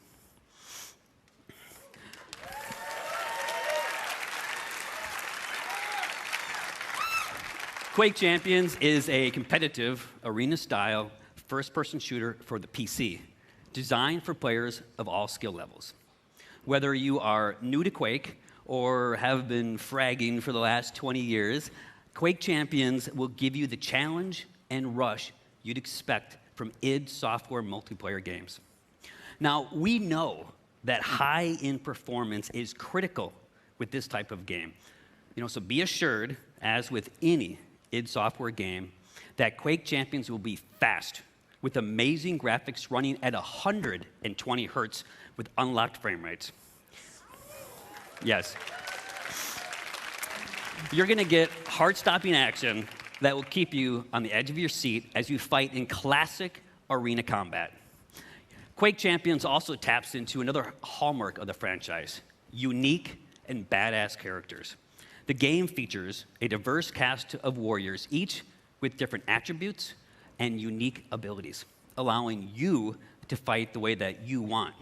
[SPEAKER 9] Quake Champions is a competitive, arena-style, first-person shooter for the PC, designed for players of all skill levels. Whether you are new to Quake or have been fragging for the last 20 years, Quake Champions will give you the challenge and rush you'd expect from id Software multiplayer games. Now, we know that high-end performance is critical with this type of game. You know, so be assured, as with any id Software game, that Quake Champions will be fast, with amazing graphics running at 120 hertz with unlocked frame rates. Yes. You're going to get heart-stopping action that will keep you on the edge of your seat as you fight in classic arena combat. Quake Champions also taps into another hallmark of the franchise: unique and badass characters. The game features a diverse cast of warriors, each with different attributes and unique abilities, allowing you to fight the way that you want.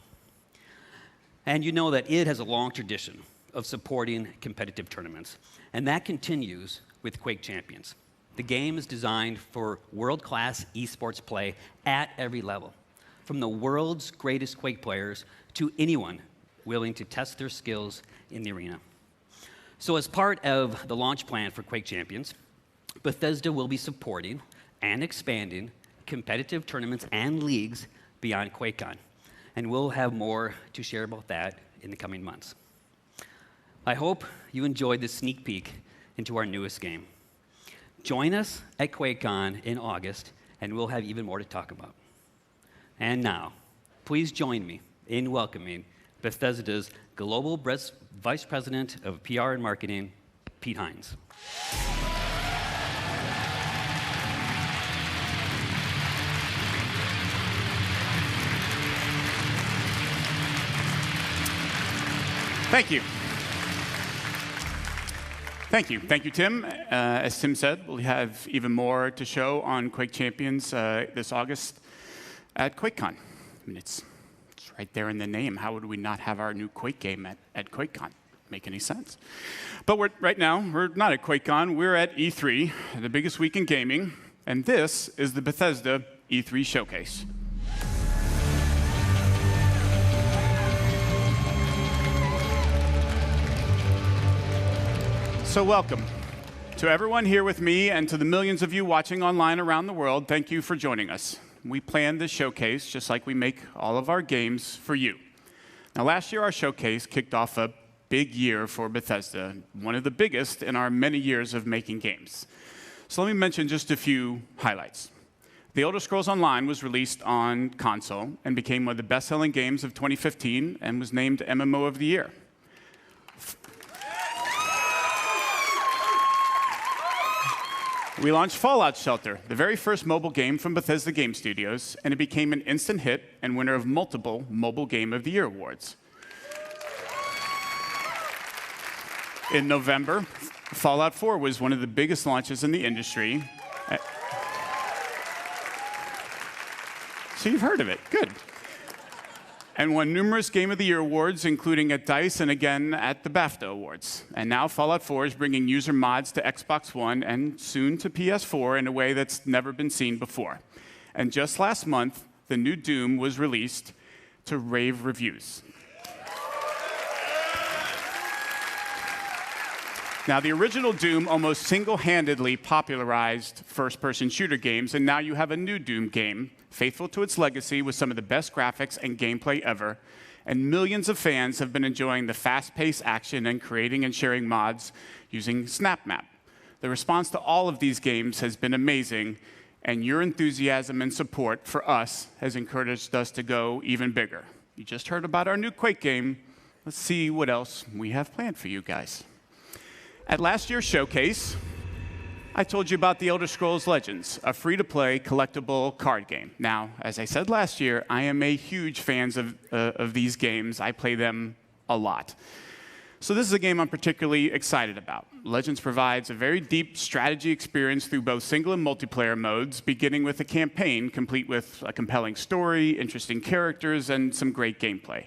[SPEAKER 9] And you know that id has a long tradition of supporting competitive tournaments, and that continues with Quake Champions. The game is designed for world-class esports play at every level, from the world's greatest Quake players to anyone willing to test their skills in the arena. So as part of the launch plan for Quake Champions, Bethesda will be supporting and expanding competitive tournaments and leagues beyond QuakeCon, and we'll have more to share about that in the coming months. I hope you enjoyed this sneak peek into our newest game. Join us at QuakeCon in August, and we'll have even more to talk about. And now, please join me in welcoming Bethesda's Global Vice President of PR and Marketing, Pete Hines.
[SPEAKER 13] Thank you. Thank you, Tim. As Tim said, we'll have even more to show on Quake Champions this August at QuakeCon. I mean, it's right there in the name. How would we not have our new Quake game at QuakeCon? Make any sense? But right now, we're not at QuakeCon. We're at E3, the biggest week in gaming, and this is the Bethesda E3 Showcase. So welcome to everyone here with me and to the millions of you watching online around the world. Thank you for joining us. We planned this showcase just like we make all of our games for you. Now, last year, our showcase kicked off a big year for Bethesda, one of the biggest in our many years of making games. So let me mention just a few highlights. The Elder Scrolls Online was released on console and became one of the best-selling games of 2015 and was named MMO of the Year. We launched Fallout Shelter, the very first mobile game from Bethesda Game Studios, and it became an instant hit and winner of multiple Mobile Game of the Year awards. In November, Fallout 4 was one of the biggest launches in the industry. So you've heard of it. Good. And won numerous Game of the Year awards, including at DICE and again at the BAFTA Awards. And now Fallout 4 is bringing user mods to Xbox One and soon to PS4 in a way that's never been seen before. And just last month, the new Doom was released to rave reviews. Now, the original Doom almost single-handedly popularized first-person shooter games, and now you have a new Doom game, faithful to its legacy with some of the best graphics and gameplay ever, and millions of fans have been enjoying the fast-paced action and creating and sharing mods using SnapMap. The response to all of these games has been amazing, and your enthusiasm and support for us has encouraged us to go even bigger. You just heard about our new Quake game. Let's see what else we have planned for you guys. At last year's showcase, I told you about The Elder Scrolls Legends, a free-to-play collectible card game. Now, as I said last year, I am a huge fan of these games. I play them a lot. So this is a game I'm particularly excited about. Legends provides a very deep strategy experience through both single and multiplayer modes, beginning with a campaign complete with a compelling story, interesting characters, and some great gameplay.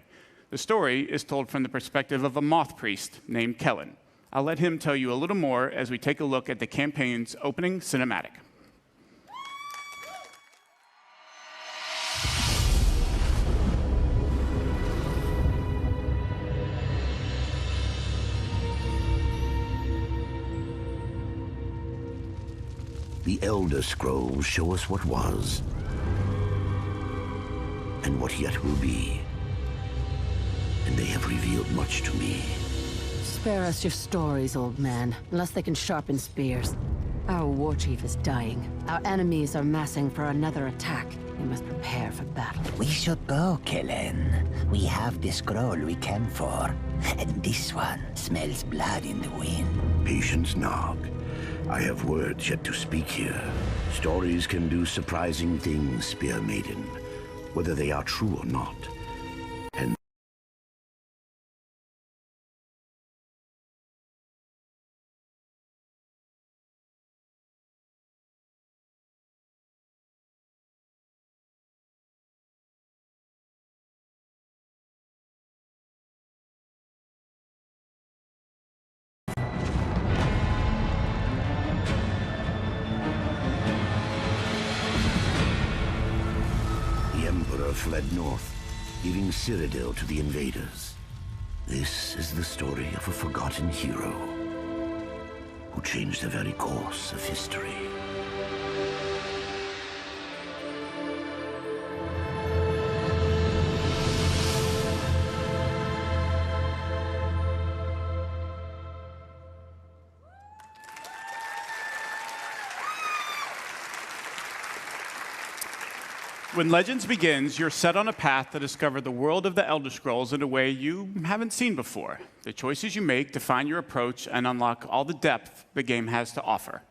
[SPEAKER 13] The story is told from the perspective of a moth priest named Kellen. I'll let him tell you a little more as we take a look at the campaign's opening cinematic.
[SPEAKER 6] The Elder Scrolls show us what was, and what yet will be. And they have revealed much to me.
[SPEAKER 25] Spare us your stories, old man, unless they can sharpen spears. Our war chief is dying. Our enemies are massing for another attack. We must prepare for battle.
[SPEAKER 12] We should go, Kellen. We have the scroll we came for. And this one smells blood in the wind.
[SPEAKER 6] Patience, Nog. I have words yet to speak here. Stories can do surprising things, Spear Maiden, whether they are true or not. And fled north, leaving Cyrodiil to the invaders. This is the story of a forgotten hero who changed the very course of history.
[SPEAKER 13] When Legends begins, you're set on a path to discover the world of the Elder Scrolls in a way you haven't seen before. The choices you make define your approach and unlock all the depth the game has to offer.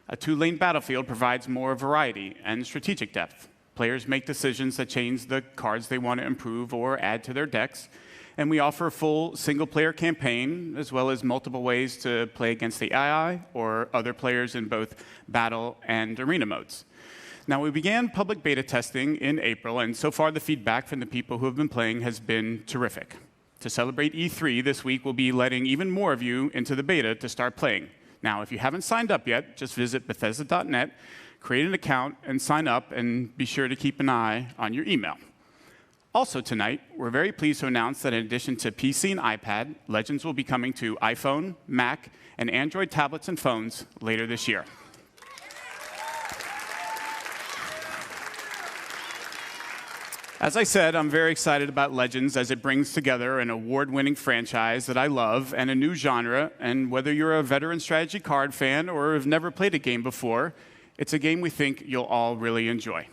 [SPEAKER 13] A two-lane battlefield provides more variety and strategic depth. Players make decisions that change the cards they want to improve or add to their decks. And we offer a full single-player campaign, as well as multiple ways to play against the AI or other players in both battle and arena modes. Now, we began public beta testing in April, and so far the feedback from the people who have been playing has been terrific. To celebrate E3 this week, we'll be letting even more of you into the beta to start playing. Now, if you haven't signed up yet, just visit Bethesda.net, create an account, and sign up, and be sure to keep an eye on your email. Also tonight, we're very pleased to announce that in addition to PC and iPad, Legends will be coming to iPhone, Mac, and Android tablets and phones later this year. As I said, I'm very excited about Legends as it brings together an award-winning franchise that I love and a new genre. And whether you're a veteran strategy card fan or have never played a game before, it's a game we think you'll all really enjoy.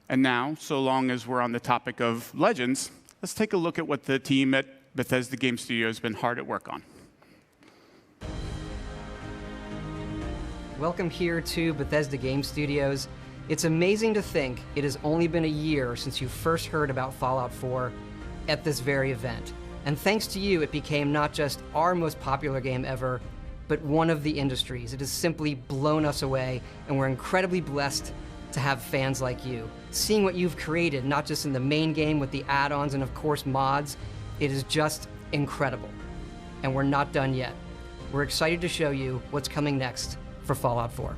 [SPEAKER 13] And now, so long as we're on the topic of Legends, let's take a look at what the team at Bethesda Game Studios has been hard at work on.
[SPEAKER 17] Welcome here to Bethesda Game Studios. It's amazing to think it has only been a year since you first heard about Fallout 4 at this very event. And thanks to you, it became not just our most popular game ever, but one of the industries. It has simply blown us away, and we're incredibly blessed to have fans like you. Seeing what you've created, not just in the main game with the add-ons and of course mods, it is just incredible. And we're not done yet. We're excited to show you what's coming next for Fallout 4.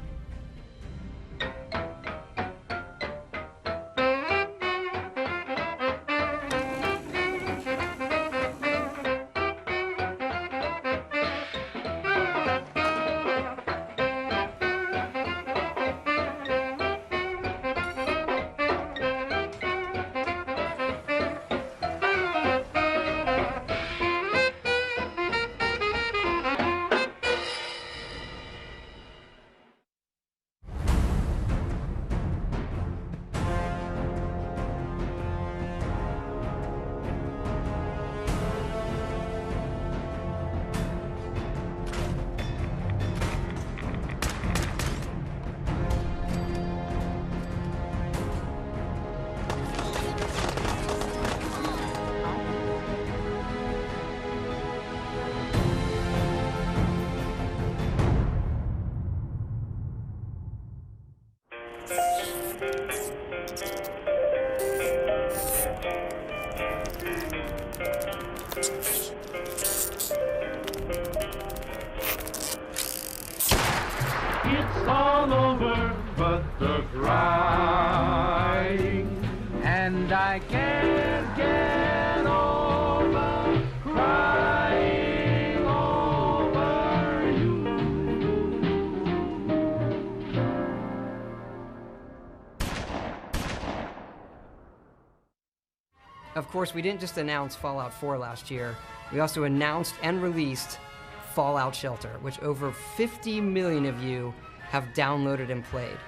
[SPEAKER 1] It's all over, but the crying, and I can't get over crying over you.
[SPEAKER 17] Of course, we didn't just announce Fallout 4 last year, we also announced and released Fallout Shelter, which over 50 million of you have downloaded and played.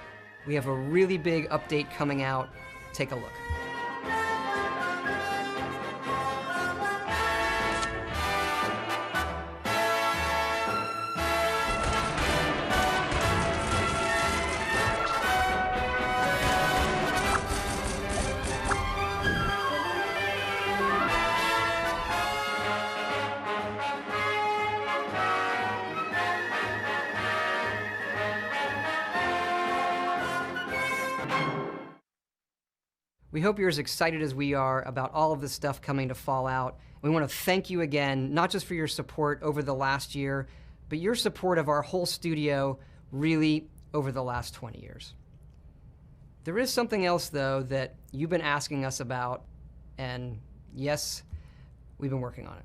[SPEAKER 17] We have a really big update coming out. Take a look. We hope you're as excited as we are about all of this stuff coming to Fallout. We want to thank you again, not just for your support over the last year, but your support of our whole studio really over the last 20 years. There is something else, though, that you've been asking us about, and yes, we've been working on it.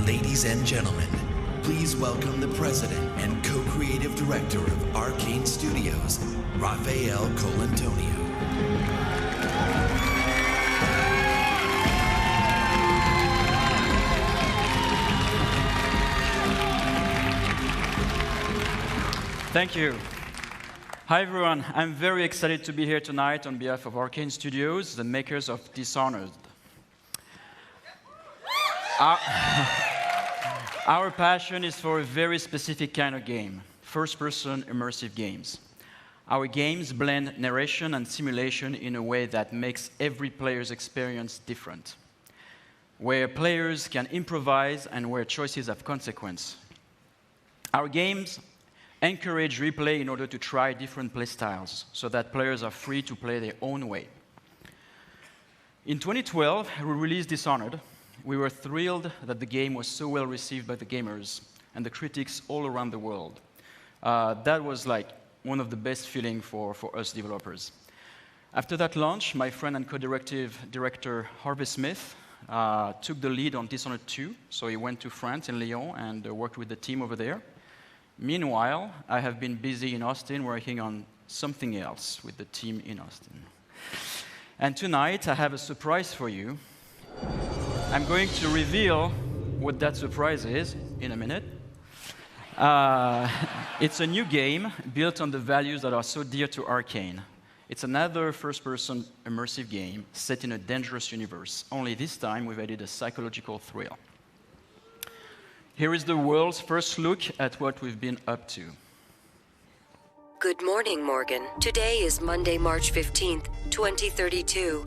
[SPEAKER 5] Ladies and gentlemen, please welcome the president and co-creative director of Arcane Studios, Rafael Colantonio.
[SPEAKER 2] Thank you. Hi everyone, I'm very excited to be here tonight on behalf of Arcane Studios, the makers of Dishonored. Our passion is for a very specific kind of game, first-person immersive games. Our games blend narration and simulation in a way that makes every player's experience different, where players can improvise and where choices have consequence. Our games encourage replay in order to try different playstyles so that players are free to play their own way. In 2012, we released Dishonored. We were thrilled that the game was so well received by the gamers and the critics all around the world. That was like one of the best feelings for us developers. After that launch, my friend and co-director Harvey Smith took the lead on Dishonored 2, so he went to France and Lyon and worked with the team over there. Meanwhile, I have been busy in Austin working on something else with the team in Austin. And tonight, I have a surprise for you. I'm going to reveal what that surprise is in a minute. It's a new game built on the values that are so dear to Arcane. It's another first-person immersive game set in a dangerous universe, only this time we've added a psychological thrill. Here is the world's first look at what we've been up to.
[SPEAKER 18] Good morning, Morgan. Today is Monday, March 15th, 2032.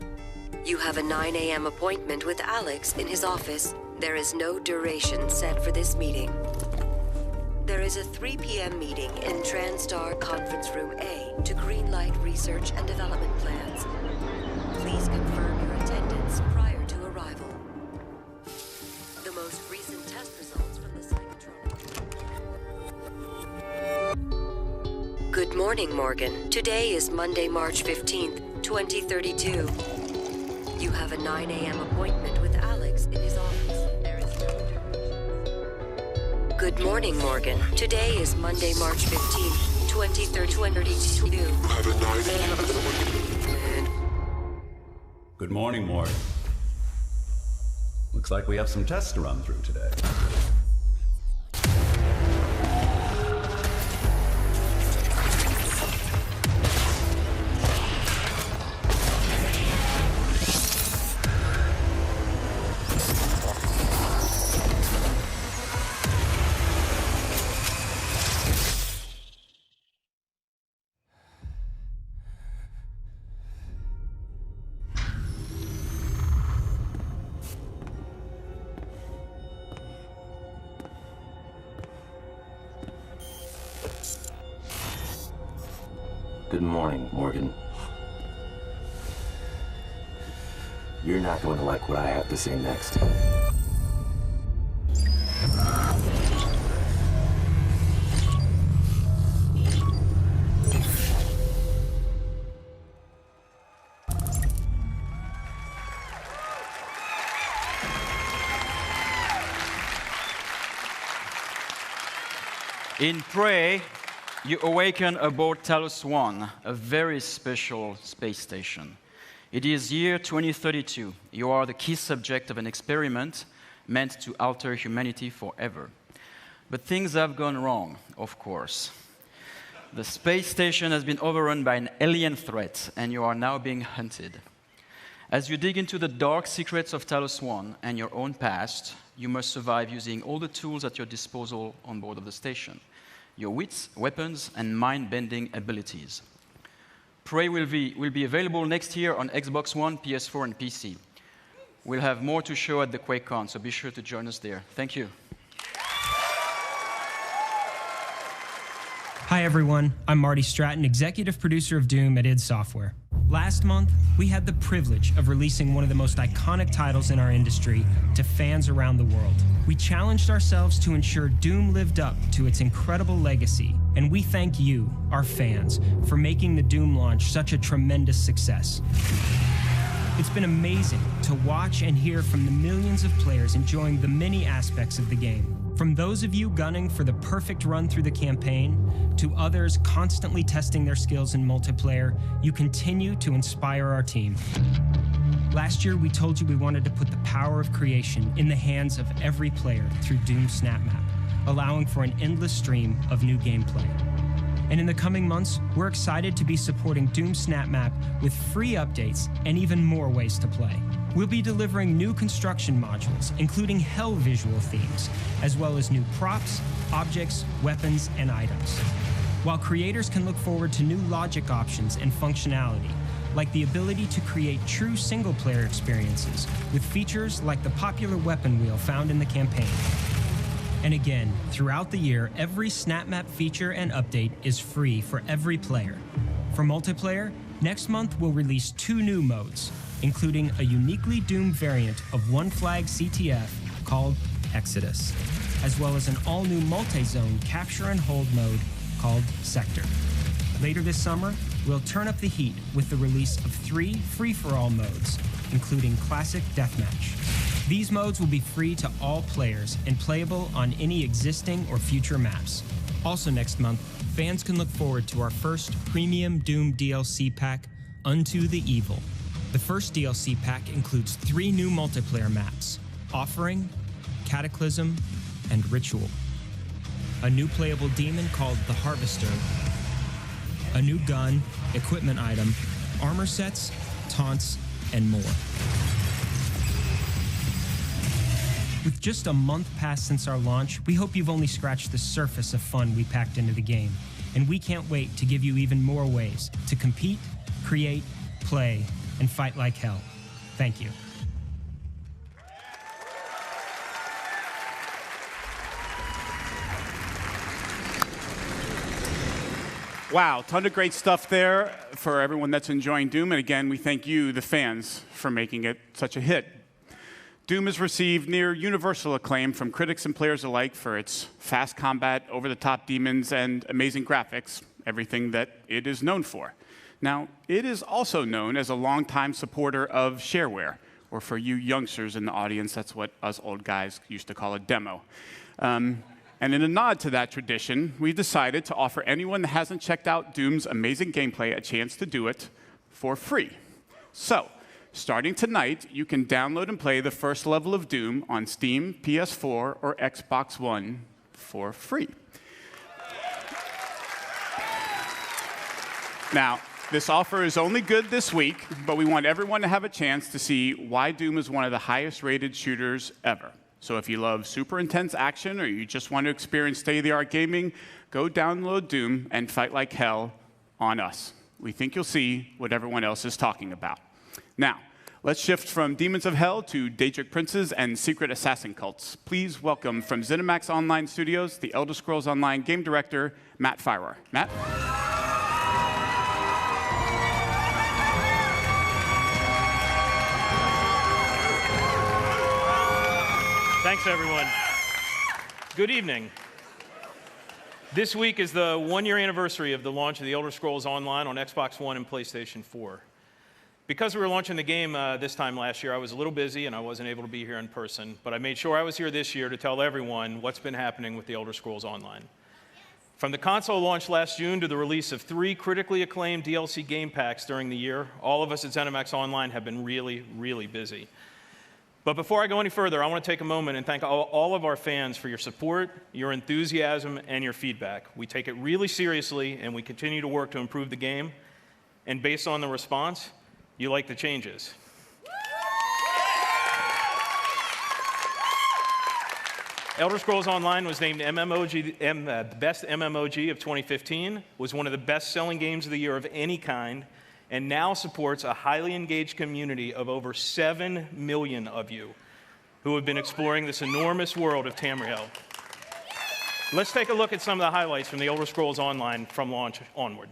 [SPEAKER 18] You have a 9 a.m. appointment with Alex in his office. There is no duration set for this meeting. There is a 3 p.m. meeting in TranStar Conference Room A to greenlight research and development plans. Please confirm your attendance prior to arrival. The most recent test results from the Psychotronic. Good morning, Morgan. Today is Monday, March 15th, 2032. You have a 9 a.m. appointment with Alex in his office. Good morning, Morgan. Today is Monday, March 15th, 2032.
[SPEAKER 19] Have a 9 a.m. appointment.
[SPEAKER 20] Good morning, Morgan. Looks like we have some tests to run through today.
[SPEAKER 6] Good morning, Morgan. You're not going to like what I have to say next.
[SPEAKER 2] In Prey, you awaken aboard Talos 1, a very special space station. It is year 2032. You are the key subject of an experiment meant to alter humanity forever. But things have gone wrong, of course. The space station has been overrun by an alien threat, and you are now being hunted. As you dig into the dark secrets of Talos 1 and your own past, you must survive using all the tools at your disposal on board of the station. Your wits, weapons, and mind-bending abilities. Prey will be available next year on Xbox One, PS4, and PC. We'll have more to show at the QuakeCon, so be sure to join us there. Thank you.
[SPEAKER 21] Hi everyone, I'm Marty Stratton, executive producer of Doom at id Software. Last month, we had the privilege of releasing one of the most iconic titles in our industry to fans around the world. We challenged ourselves to ensure Doom lived up to its incredible legacy, and we thank you, our fans, for making the Doom launch such a tremendous success. It's been amazing to watch and hear from the millions of players enjoying the many aspects of the game. From those of you gunning for the perfect run through the campaign, to others constantly testing their skills in multiplayer, you continue to inspire our team. Last year, we told you we wanted to put the power of creation in the hands of every player through Doom SnapMap, allowing for an endless stream of new gameplay. And in the coming months, we're excited to be supporting Doom SnapMap with free updates and even more ways to play. We'll be delivering new construction modules, including hell visual themes, as well as new props, objects, weapons, and items. While creators can look forward to new logic options and functionality, like the ability to create true single-player experiences with features like the popular weapon wheel found in the campaign. And again, throughout the year, every SnapMap feature and update is free for every player. For multiplayer, next month we'll release 2 new modes, including a uniquely Doom variant of One Flag CTF called Exodus, as well as an all-new multi-zone capture and hold mode called Sector. Later this summer, we'll turn up the heat with the release of 3 free-for-all modes, including Classic Deathmatch. These modes will be free to all players and playable on any existing or future maps. Also next month, fans can look forward to our first premium Doom DLC pack, Unto the Evil. The first DLC pack includes 3 new multiplayer maps, Offering, Cataclysm, and Ritual. A new playable demon called the Harvester, a new gun, equipment item, armor sets, taunts, and more. With just a month past since our launch, we hope you've only scratched the surface of fun we packed into the game, and we can't wait to give you even more ways to compete, create, play, and fight like hell. Thank you.
[SPEAKER 13] Wow, ton of great stuff there for everyone that's enjoying Doom. And again, we thank you, the fans, for making it such a hit. Doom has received near universal acclaim from critics and players alike for its fast combat, over-the-top demons, and amazing graphics, everything that it is known for. Now, it is also known as a longtime supporter of shareware, or for you youngsters in the audience, that's what us old guys used to call a demo. And in a nod to that tradition, we decided to offer anyone that hasn't checked out Doom's amazing gameplay a chance to do it for free. So, starting tonight, you can download and play the first level of Doom on Steam, PS4, or Xbox One for free. Now, this offer is only good this week, but we want everyone to have a chance to see why Doom is one of the highest-rated shooters ever. So if you love super intense action or you just want to experience state-of-the-art gaming, go download Doom and fight like hell on us. We think you'll see what everyone else is talking about. Now, let's shift from Demons of Hell to Daedric Princes and Secret Assassin cults. Please welcome from ZeniMax Online Studios, the Elder Scrolls Online game director, Matt Firer. Matt?
[SPEAKER 4] Thanks, everyone. Good evening. This week is the one-year anniversary of the launch of the Elder Scrolls Online on Xbox One and PlayStation 4. Because we were launching the game this time last year, I was a little busy and I wasn't able to be here in person, but I made sure I was here this year to tell everyone what's been happening with the Elder Scrolls Online. From the console launch last June to the release of 3 critically acclaimed DLC game packs during the year, all of us at ZeniMax Online have been really, really busy. But before I go any further, I want to take a moment and thank all of our fans for your support, your enthusiasm, and your feedback. We take it really seriously, and we continue to work to improve the game. And based on the response, you like the changes. Elder Scrolls Online was named Best MMOG of 2015, was one of the best-selling games of the year of any kind, and now supports a highly engaged community of over 7 million of you who have been exploring this enormous world of Tamriel. Let's take a look at some of the highlights from the Elder Scrolls Online from launch onward.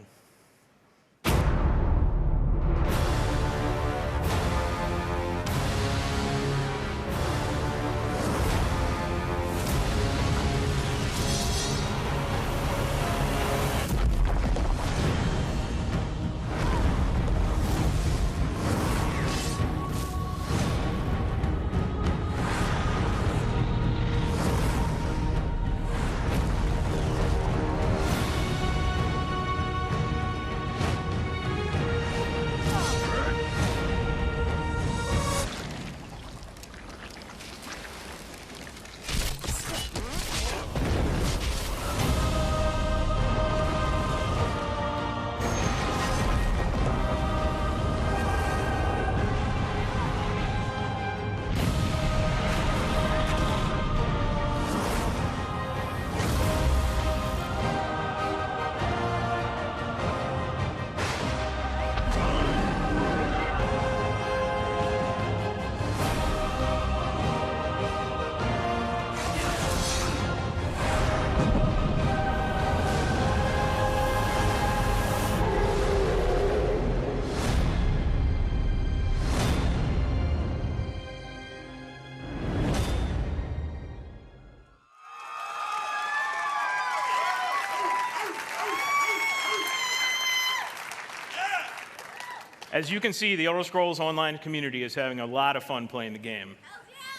[SPEAKER 4] As you can see, the Elder Scrolls Online community is having a lot of fun playing the game.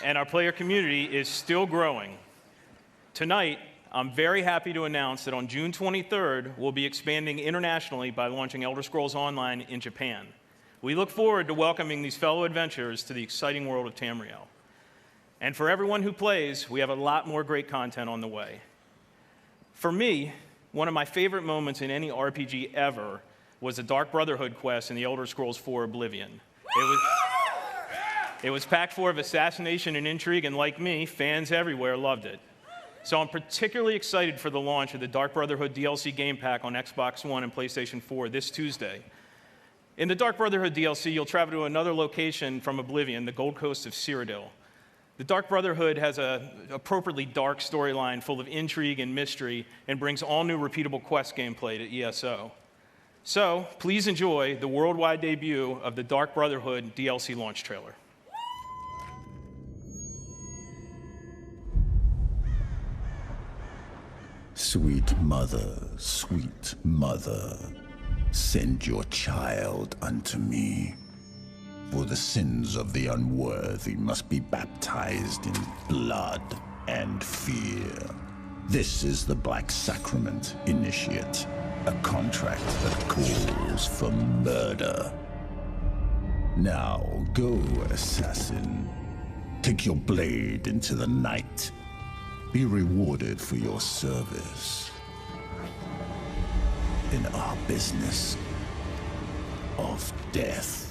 [SPEAKER 4] And our player community is still growing. Tonight, I'm very happy to announce that on June 23rd, we'll be expanding internationally by launching Elder Scrolls Online in Japan. We look forward to welcoming these fellow adventurers to the exciting world of Tamriel. And for everyone who plays, we have a lot more great content on the way. For me, one of my favorite moments in any RPG ever was the Dark Brotherhood quest in the Elder Scrolls IV Oblivion. It was packed full of assassination and intrigue, and like me, fans everywhere loved it. So I'm particularly excited for the launch of the Dark Brotherhood DLC game pack on Xbox One and PlayStation 4 this Tuesday. In the Dark Brotherhood DLC, you'll travel to another location from Oblivion, the Gold Coast of Cyrodiil. The Dark Brotherhood has an appropriately dark storyline full of intrigue and mystery and brings all new repeatable quest gameplay to ESO. So please enjoy the worldwide debut of the Dark Brotherhood DLC launch trailer.
[SPEAKER 8] Sweet mother, send your child unto me. For the sins of the unworthy must be baptized in blood and fear. This is the Black Sacrament, Initiate, a contract that calls for murder. Now go, assassin. Take your blade into the night. Be rewarded for your service in our business of death.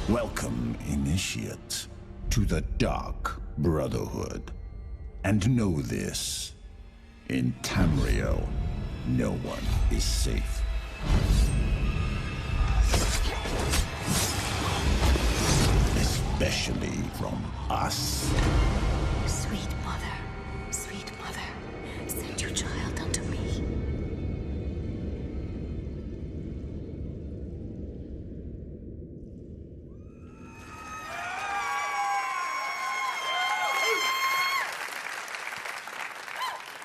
[SPEAKER 8] Welcome, Initiate, to the Dark Brotherhood. And know this, in Tamriel, no one is safe. Especially from us.
[SPEAKER 11] Sweet mother, send your child unto me.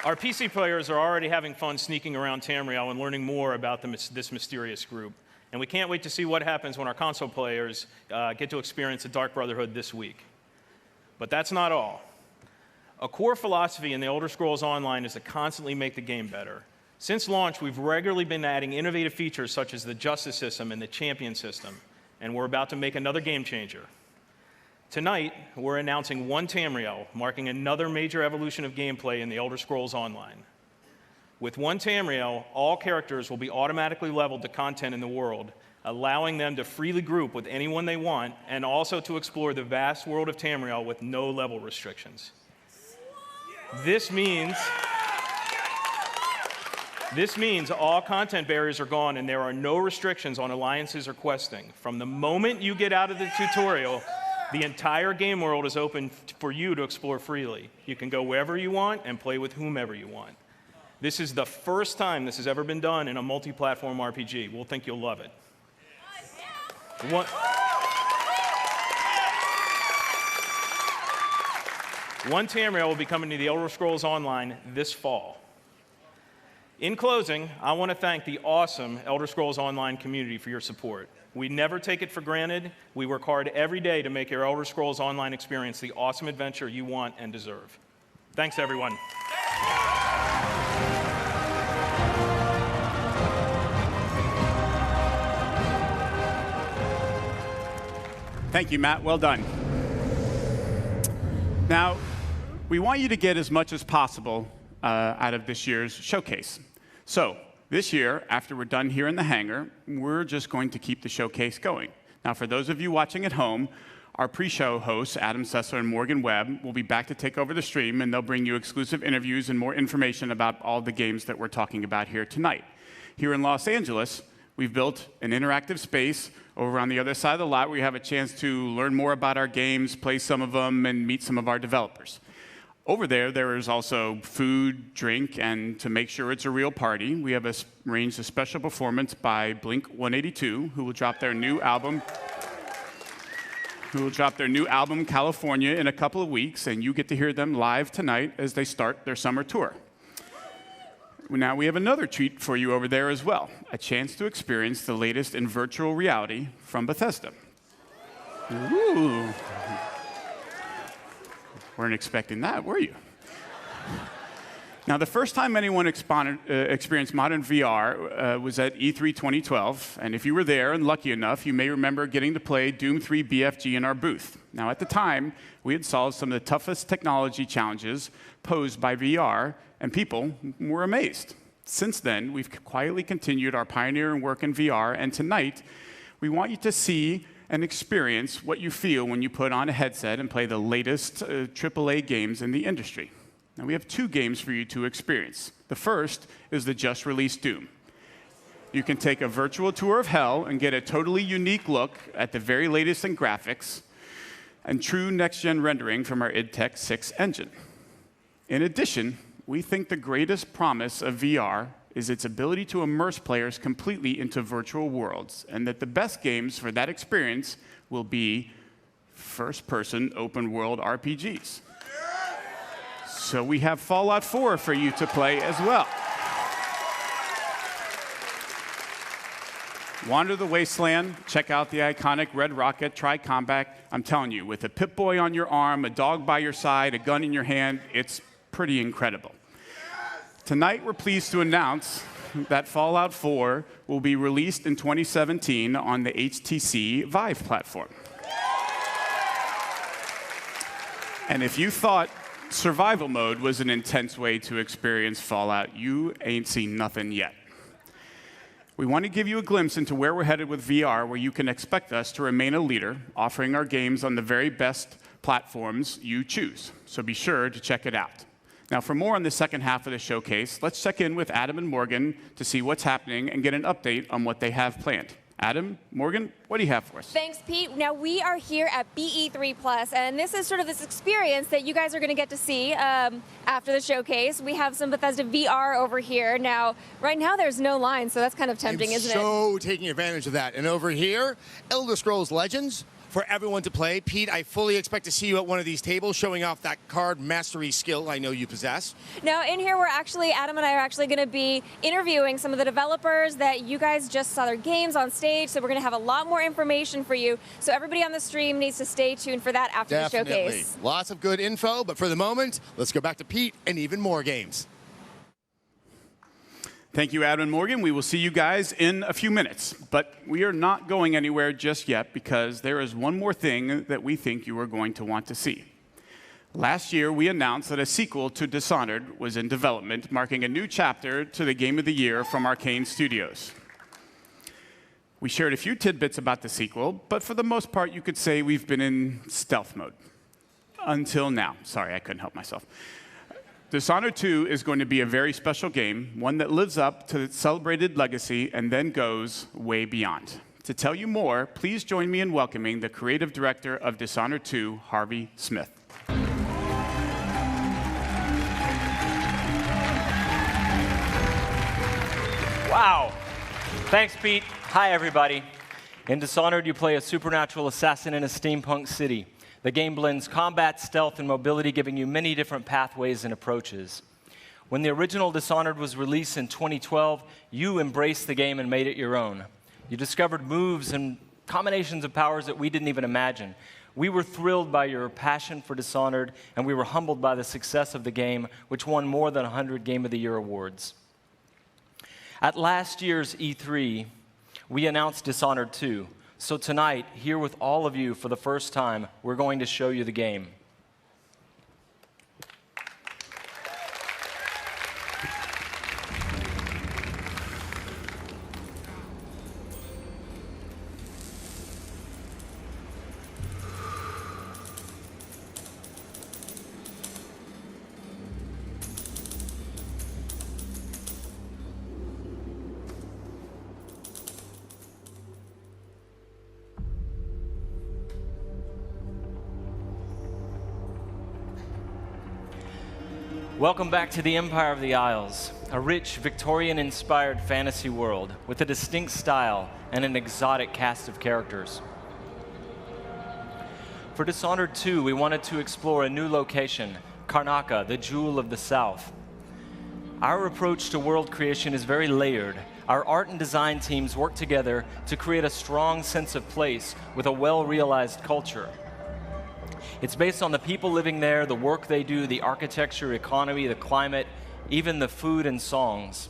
[SPEAKER 4] Our PC players are already having fun sneaking around Tamriel and learning more about this mysterious group. And we can't wait to see what happens when our console players get to experience the Dark Brotherhood this week. But that's not all. A core philosophy in the Elder Scrolls Online is to constantly make the game better. Since launch, we've regularly been adding innovative features such as the Justice system and the Champion system, and we're about to make another game changer. Tonight, we're announcing One Tamriel, marking another major evolution of gameplay in the Elder Scrolls Online. With One Tamriel, all characters will be automatically leveled to content in the world, allowing them to freely group with anyone they want, and also to explore the vast world of Tamriel with no level restrictions. This means all content barriers are gone and there are no restrictions on alliances or questing. From the moment you get out of the tutorial, the entire game world is open for you to explore freely. You can go wherever you want and play with whomever you want. This is the first time this has ever been done in a multi-platform RPG. We'll think you'll love it. One Tamriel will be coming to the Elder Scrolls Online this fall. In closing, I want to thank the awesome Elder Scrolls Online community for your support. We never take it for granted. We work hard every day to make your Elder Scrolls Online experience the awesome adventure you want and deserve. Thanks, everyone.
[SPEAKER 13] Thank you, Matt. Well done. Now, we want you to get as much as possible out of this year's showcase. So, this year, after we're done here in the hangar, we're just going to keep the showcase going. Now, for those of you watching at home, our pre-show hosts, Adam Sessler and Morgan Webb, will be back to take over the stream, and they'll bring you exclusive interviews and more information about all the games that we're talking about here tonight. Here in Los Angeles, we've built an interactive space over on the other side of the lot where you have a chance to learn more about our games, play some of them, and meet some of our developers. Over there is also food, drink, and to make sure it's a real party, we have arranged a special performance by Blink-182, who will drop their new album, California, in a couple of weeks, and you get to hear them live tonight as they start their summer tour. Now we have another treat for you over there as well, a chance to experience the latest in virtual reality from Bethesda. Ooh. Weren't expecting that, were you? Now, the first time anyone experienced modern VR was at E3 2012, and if you were there and lucky enough, you may remember getting to play Doom 3 BFG in our booth. Now, at the time, we had solved some of the toughest technology challenges posed by VR, and people were amazed. Since then, we've quietly continued our pioneering work in VR, and tonight, we want you to see and experience what you feel when you put on a headset and play the latest AAA games in the industry. Now, we have two games for you to experience. The first is the just-released Doom. You can take a virtual tour of hell and get a totally unique look at the very latest in graphics and true next-gen rendering from our id Tech 6 engine. In addition, we think the greatest promise of VR is its ability to immerse players completely into virtual worlds, and that the best games for that experience will be first-person open-world RPGs. So we have Fallout 4 for you to play as well. Wander the Wasteland, check out the iconic Red Rocket Tri-Combat. I'm telling you, with a Pip-Boy on your arm, a dog by your side, a gun in your hand, it's pretty incredible. Tonight, we're pleased to announce that Fallout 4 will be released in 2017 on the HTC Vive platform. And if you thought survival mode was an intense way to experience Fallout, you ain't seen nothing yet. We want to give you a glimpse into where we're headed with VR, where you can expect us to remain a leader, offering our games on the very best platforms you choose. So be sure to check it out. Now, for more on the second half of the showcase, let's check in with Adam and Morgan to see what's happening and get an update on what they have planned. Adam, Morgan, what do you have for us?
[SPEAKER 14] Thanks, Pete. Now, we are here at BE3+, and this is sort of this experience that you guys are going to get to see after the showcase. We have some Bethesda VR over here. Now, right now, there's no line, so that's kind of tempting, isn't it?
[SPEAKER 7] So taking advantage of that. And over here, Elder Scrolls Legends, for everyone to play. Pete, I fully expect to see you at one of these tables showing off that card mastery skill I know you possess.
[SPEAKER 14] Now, in here, Adam and I are actually going to be interviewing some of the developers that you guys just saw their games on stage, so we're going to have a lot more information for you. So everybody on the stream needs to stay tuned for that after the showcase.
[SPEAKER 7] Lots of good info, but for the moment, let's go back to Pete and even more games.
[SPEAKER 13] Thank you, Adam and Morgan. We will see you guys in a few minutes. But we are not going anywhere just yet because there is one more thing that we think you are going to want to see. Last year, we announced that a sequel to Dishonored was in development, marking a new chapter to the Game of the Year from Arcane Studios. We shared a few tidbits about the sequel, but for the most part, you could say we've been in stealth mode. Until now. Sorry, I couldn't help myself. Dishonored 2 is going to be a very special game, one that lives up to its celebrated legacy and then goes way beyond. To tell you more, please join me in welcoming the creative director of Dishonored 2, Harvey Smith.
[SPEAKER 16] Wow. Thanks, Pete. Hi, everybody. In Dishonored, you play a supernatural assassin in a steampunk city. The game blends combat, stealth, and mobility, giving you many different pathways and approaches. When the original Dishonored was released in 2012, you embraced the game and made it your own. You discovered moves and combinations of powers that we didn't even imagine. We were thrilled by your passion for Dishonored, and we were humbled by the success of the game, which won more than 100 Game of the Year awards. At last year's E3, we announced Dishonored 2. So tonight, here with all of you for the first time, we're going to show you the game. Welcome back to the Empire of the Isles, a rich, Victorian-inspired fantasy world with a distinct style and an exotic cast of characters. For Dishonored 2, we wanted to explore a new location, Karnaca, the Jewel of the South. Our approach to world creation is very layered. Our art and design teams work together to create a strong sense of place with a well-realized culture. It's based on the people living there, the work they do, the architecture, economy, the climate, even the food and songs.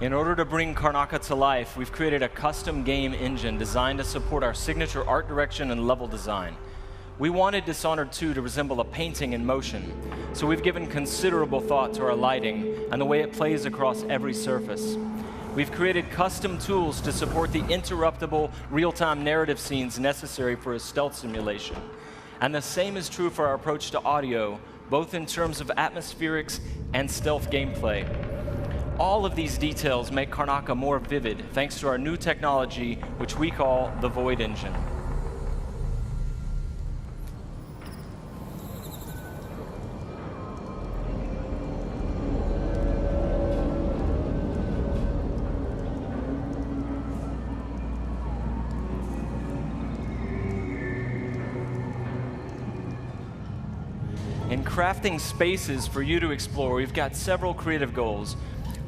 [SPEAKER 16] In order to bring Karnaca to life, we've created a custom game engine designed to support our signature art direction and level design. We wanted Dishonored 2 to resemble a painting in motion, so we've given considerable thought to our lighting and the way it plays across every surface. We've created custom tools to support the interruptible, real-time narrative scenes necessary for a stealth simulation. And the same is true for our approach to audio, both in terms of atmospherics and stealth gameplay. All of these details make Karnaca more vivid thanks to our new technology, which we call the Void Engine. In crafting spaces for you to explore, we've got several creative goals.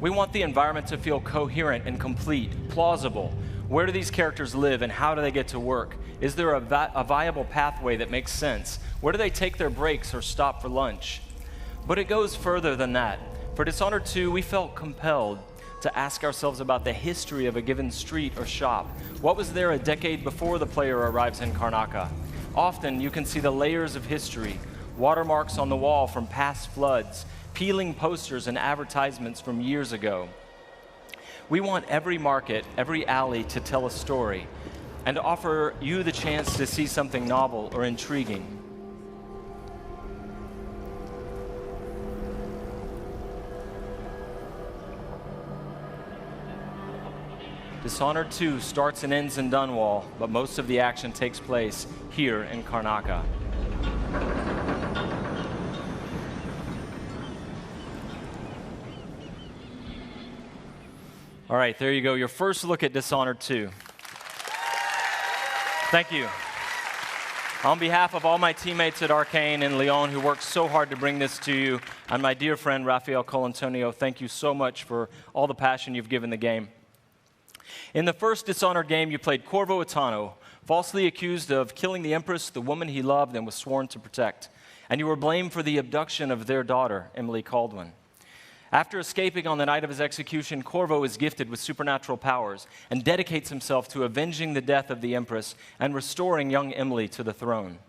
[SPEAKER 16] We want the environment to feel coherent and complete, plausible. Where do these characters live and how do they get to work? Is there a viable pathway that makes sense? Where do they take their breaks or stop for lunch? But it goes further than that. For Dishonored 2, we felt compelled to ask ourselves about the history of a given street or shop. What was there a decade before the player arrives in Karnaca? Often you can see the layers of history, watermarks on the wall from past floods, peeling posters and advertisements from years ago. We want every market, every alley to tell a story and to offer you the chance to see something novel or intriguing. Dishonored 2 starts and ends in Dunwall, but most of the action takes place here in Karnaca. All right, there you go, your first look at Dishonored 2. Thank you. On behalf of all my teammates at Arcane and Lyon who worked so hard to bring this to you, and my dear friend Raphael Colantonio, thank you so much for all the passion you've given the game. In the first Dishonored game, you played Corvo Attano, falsely accused of killing the Empress, the woman he loved and was sworn to protect. And you were blamed for the abduction of their daughter, Emily Caldwin. After escaping on the night of his execution, Corvo is gifted with supernatural powers and dedicates himself to avenging the death of the Empress and restoring young Emily to the throne.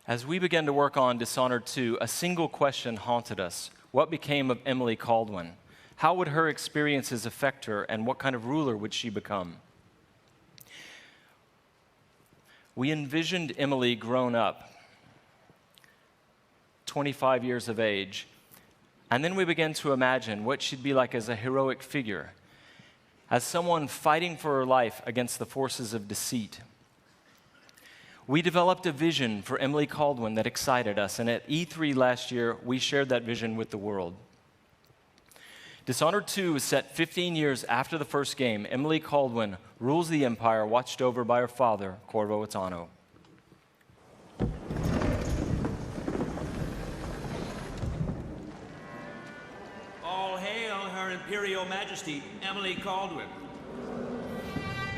[SPEAKER 16] As we began to work on Dishonored 2, a single question haunted us. What became of Emily Caldwin? How would her experiences affect her, and what kind of ruler would she become? We envisioned Emily grown up, 25 years of age, and then we began to imagine what she'd be like as a heroic figure, as someone fighting for her life against the forces of deceit. We developed a vision for Emily Caldwin that excited us, and at E3 last year, we shared that vision with the world. Dishonored 2 is set 15 years after the first game. Emily Caldwin rules the Empire, watched over by her father, Corvo Attano.
[SPEAKER 3] All hail Her Imperial Majesty, Emily Caldwin.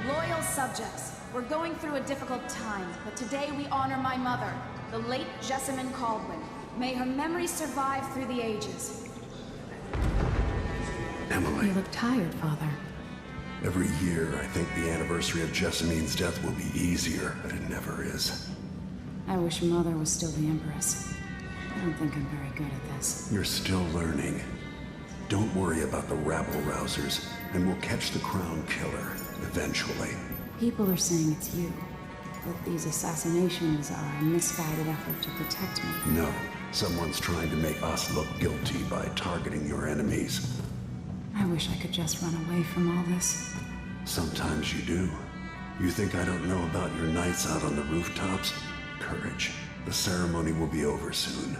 [SPEAKER 15] Loyal subjects, we're going through a difficult time, but today we honor my mother, the late Jessamine Caldwin. May her memory survive through the ages.
[SPEAKER 22] Emily.
[SPEAKER 15] You look tired, Father.
[SPEAKER 22] Every year, I think the anniversary of Jessamine's death will be easier, but it never is.
[SPEAKER 15] I wish Mother was still the Empress. I don't think I'm very good at this.
[SPEAKER 22] You're still learning. Don't worry about the rabble-rousers, and we'll catch the Crown Killer, eventually.
[SPEAKER 15] People are saying it's you, that these assassinations are a misguided effort to protect me.
[SPEAKER 22] No, someone's trying to make us look guilty by targeting your enemies.
[SPEAKER 15] I wish I could just run away from all this.
[SPEAKER 22] Sometimes you do. You think I don't know about your nights out on the rooftops? Courage. The ceremony will be over soon.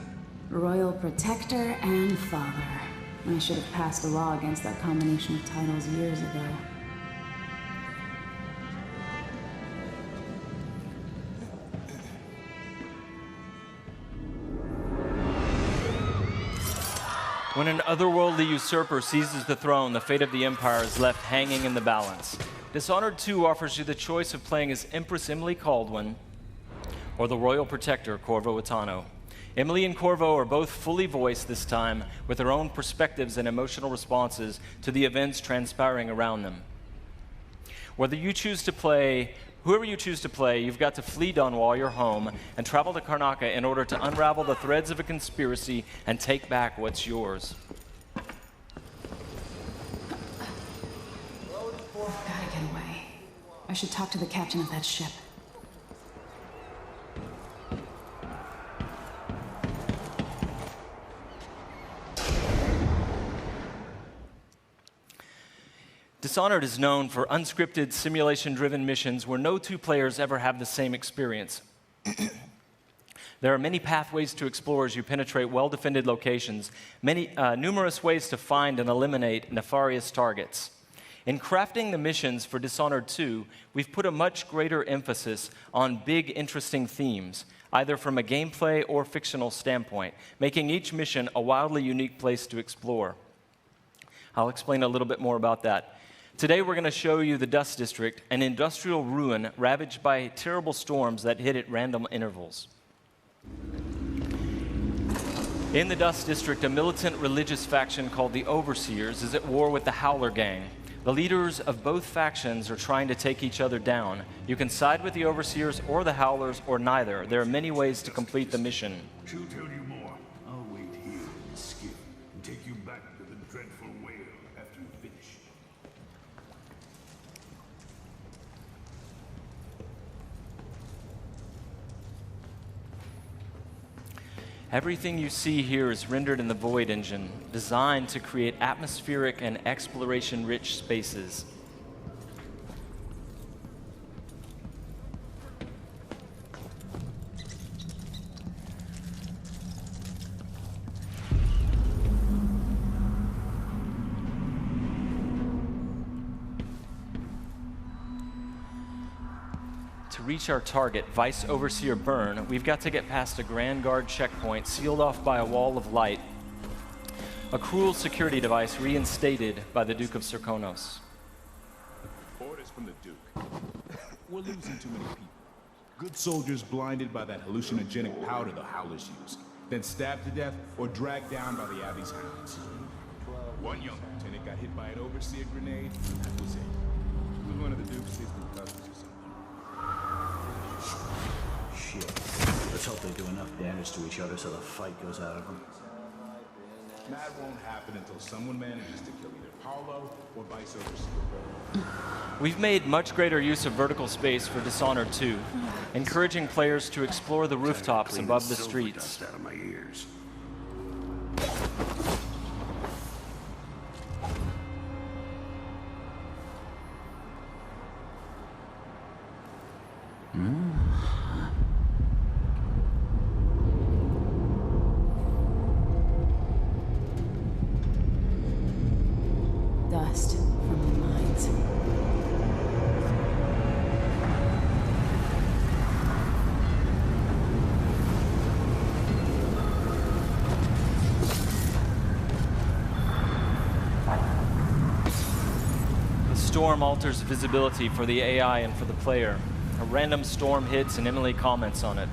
[SPEAKER 15] Royal Protector and Father. I should have passed a law against that combination of titles years ago.
[SPEAKER 16] When an otherworldly usurper seizes the throne, the fate of the Empire is left hanging in the balance. Dishonored 2 offers you the choice of playing as Empress Emily Kaldwin or the Royal Protector, Corvo Attano. Emily and Corvo are both fully voiced this time, with their own perspectives and emotional responses to the events transpiring around them. Whoever you choose to play, you've got to flee Dunwall, your home, and travel to Karnaca in order to unravel the threads of a conspiracy and take back what's yours.
[SPEAKER 15] Gotta get away. I should talk to the captain of that ship.
[SPEAKER 16] Dishonored is known for unscripted, simulation-driven missions where no 2 players ever have the same experience. There are many pathways to explore as you penetrate well-defended locations, numerous ways to find and eliminate nefarious targets. In crafting the missions for Dishonored 2, we've put a much greater emphasis on big, interesting themes, either from a gameplay or fictional standpoint, making each mission a wildly unique place to explore. I'll explain a little bit more about that. Today we're going to show you the Dust District, an industrial ruin ravaged by terrible storms that hit at random intervals. In the Dust District, a militant religious faction called the Overseers is at war with the Howler Gang. The leaders of both factions are trying to take each other down. You can side with the Overseers or the Howlers or neither. There are many ways to complete the mission.
[SPEAKER 9] She'll tell you more. I'll wait here in the skiff and take you back to the dreadful whale after you finish.
[SPEAKER 16] Everything you see here is rendered in the Void engine, designed to create atmospheric and exploration-rich spaces. To reach our target, Vice Overseer Byrne, we've got to get past a Grand Guard checkpoint sealed off by a wall of light, a cruel security device reinstated by the Duke of Serkonos.
[SPEAKER 10] Orders from the Duke. We're losing too many people. Good soldiers blinded by that hallucinogenic powder the Howlers use, then stabbed to death or dragged down by the Abbey's hounds. One young lieutenant got hit by an Overseer grenade, and that was it. It was one of the Duke's seasoned customers or something.
[SPEAKER 23] Shit. Let's hope they do enough damage to each other so the fight goes out of them.
[SPEAKER 10] That won't happen until someone manages to kill either Paulo or Vice Overseer.
[SPEAKER 16] We've made much greater use of vertical space for Dishonored 2, encouraging players to explore the rooftops above the streets.
[SPEAKER 9] Dust out of my ears.
[SPEAKER 15] Dust from the mines.
[SPEAKER 16] The storm alters visibility for the AI and for the player. A random storm hits and Emily comments on it.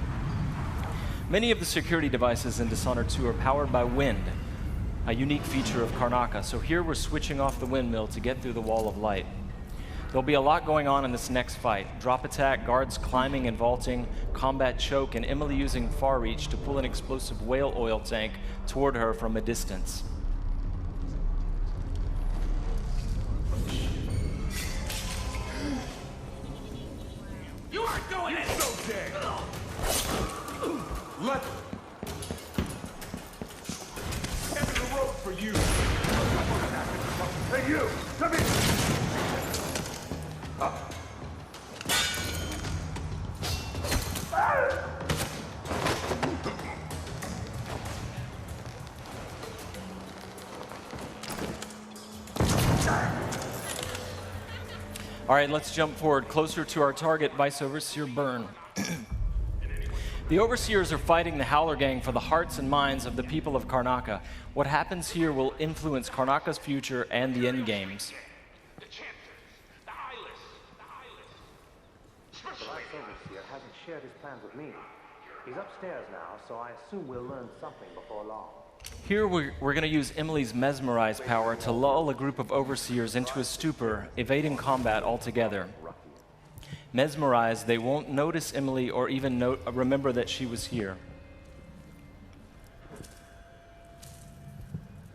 [SPEAKER 16] Many of the security devices in Dishonored 2 are powered by wind, a unique feature of Karnaca, so here we're switching off the windmill to get through the wall of light. There'll be a lot going on in this next fight. Drop attack, guards climbing and vaulting, combat choke, and Emily using far reach to pull an explosive whale oil tank toward her from a distance.
[SPEAKER 9] You aren't going in!
[SPEAKER 10] You're so dead! Let the rope for you!
[SPEAKER 9] Hey, you! Come here!
[SPEAKER 16] All right, let's jump forward closer to our target, Vice Overseer Byrne. The Overseers are fighting the Howler Gang for the hearts and minds of the people of Karnaca. What happens here will influence Karnaca's future and the endgames.
[SPEAKER 1] The Vice Overseer hasn't shared his plans with me. He's upstairs now, so I assume we'll learn something before long.
[SPEAKER 16] Here we're going to use Emily's Mesmerize power to lull a group of Overseers into a stupor, evading combat altogether. Mesmerized, they won't notice Emily or even remember that she was here.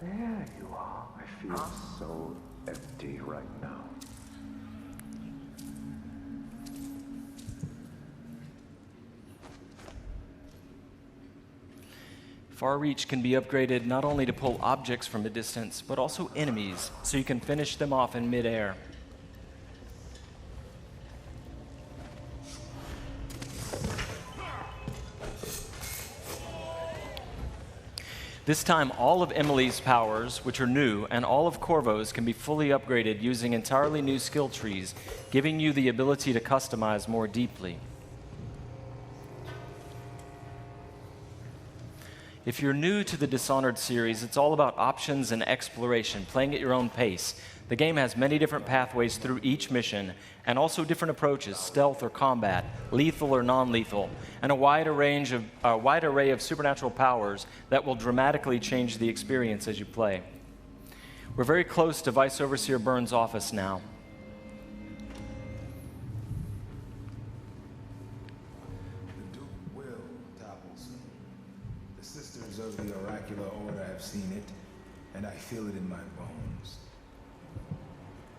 [SPEAKER 1] There you are. I feel so empty right now.
[SPEAKER 16] Far Reach can be upgraded not only to pull objects from a distance, but also enemies, so you can finish them off in midair. This time, all of Emily's powers, which are new, and all of Corvo's can be fully upgraded using entirely new skill trees, giving you the ability to customize more deeply. If you're new to the Dishonored series, it's all about options and exploration, playing at your own pace. The game has many different pathways through each mission, and also different approaches, stealth or combat, lethal or non-lethal, and a wide array of supernatural powers that will dramatically change the experience as you play. We're very close to Vice Overseer Byrne's office now.
[SPEAKER 9] Of the oracular order have seen it, and I feel it in my bones.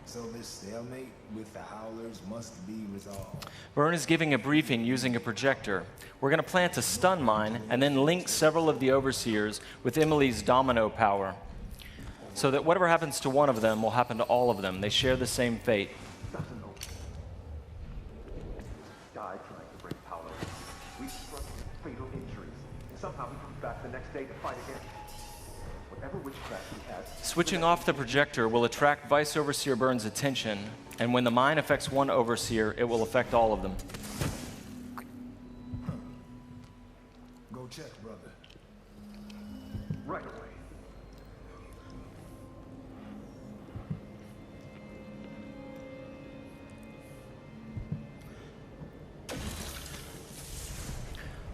[SPEAKER 9] So this stalemate with the Howlers must be resolved.
[SPEAKER 16] Byrne is giving a briefing using a projector. We're going to plant a stun mine and then link several of the Overseers with Emily's domino power, so that whatever happens to one of them will happen to all of them. They share the same fate.
[SPEAKER 1] Died trying to break power. We suffered fatal injuries, and somehow we come back the next day to fight again. Whatever witchcraft he has.
[SPEAKER 16] Switching off the projector will attract Vice Overseer Byrne's attention, and when the mine affects one Overseer, it will affect all of them.
[SPEAKER 9] Go check, brother.
[SPEAKER 1] Right away.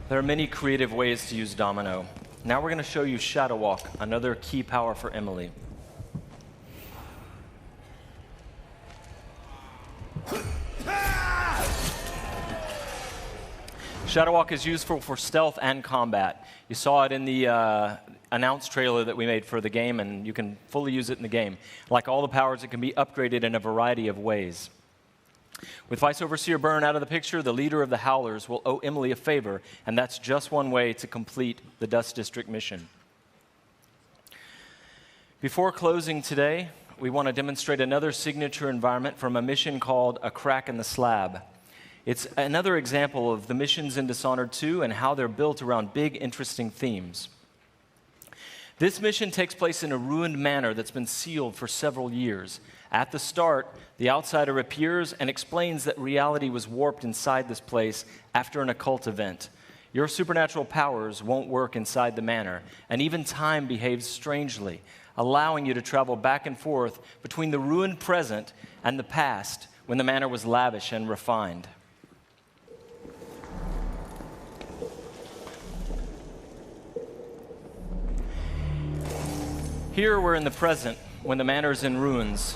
[SPEAKER 16] There are many creative ways to use Domino. Now we're going to show you Shadow Walk, another key power for Emily. Shadow Walk is useful for stealth and combat. You saw it in the announced trailer that we made for the game, and you can fully use it in the game. Like all the powers, it can be upgraded in a variety of ways. With Vice Overseer Byrne out of the picture, the leader of the Howlers will owe Emily a favor, and that's just one way to complete the Dust District mission. Before closing today, we want to demonstrate another signature environment from a mission called A Crack in the Slab. It's another example of the missions in Dishonored 2 and how they're built around big, interesting themes. This mission takes place in a ruined manor that's been sealed for several years. At the start, the outsider appears and explains that reality was warped inside this place after an occult event. Your supernatural powers won't work inside the manor, and even time behaves strangely, allowing you to travel back and forth between the ruined present and the past when the manor was lavish and refined. Here we're in the present when the manor is in ruins.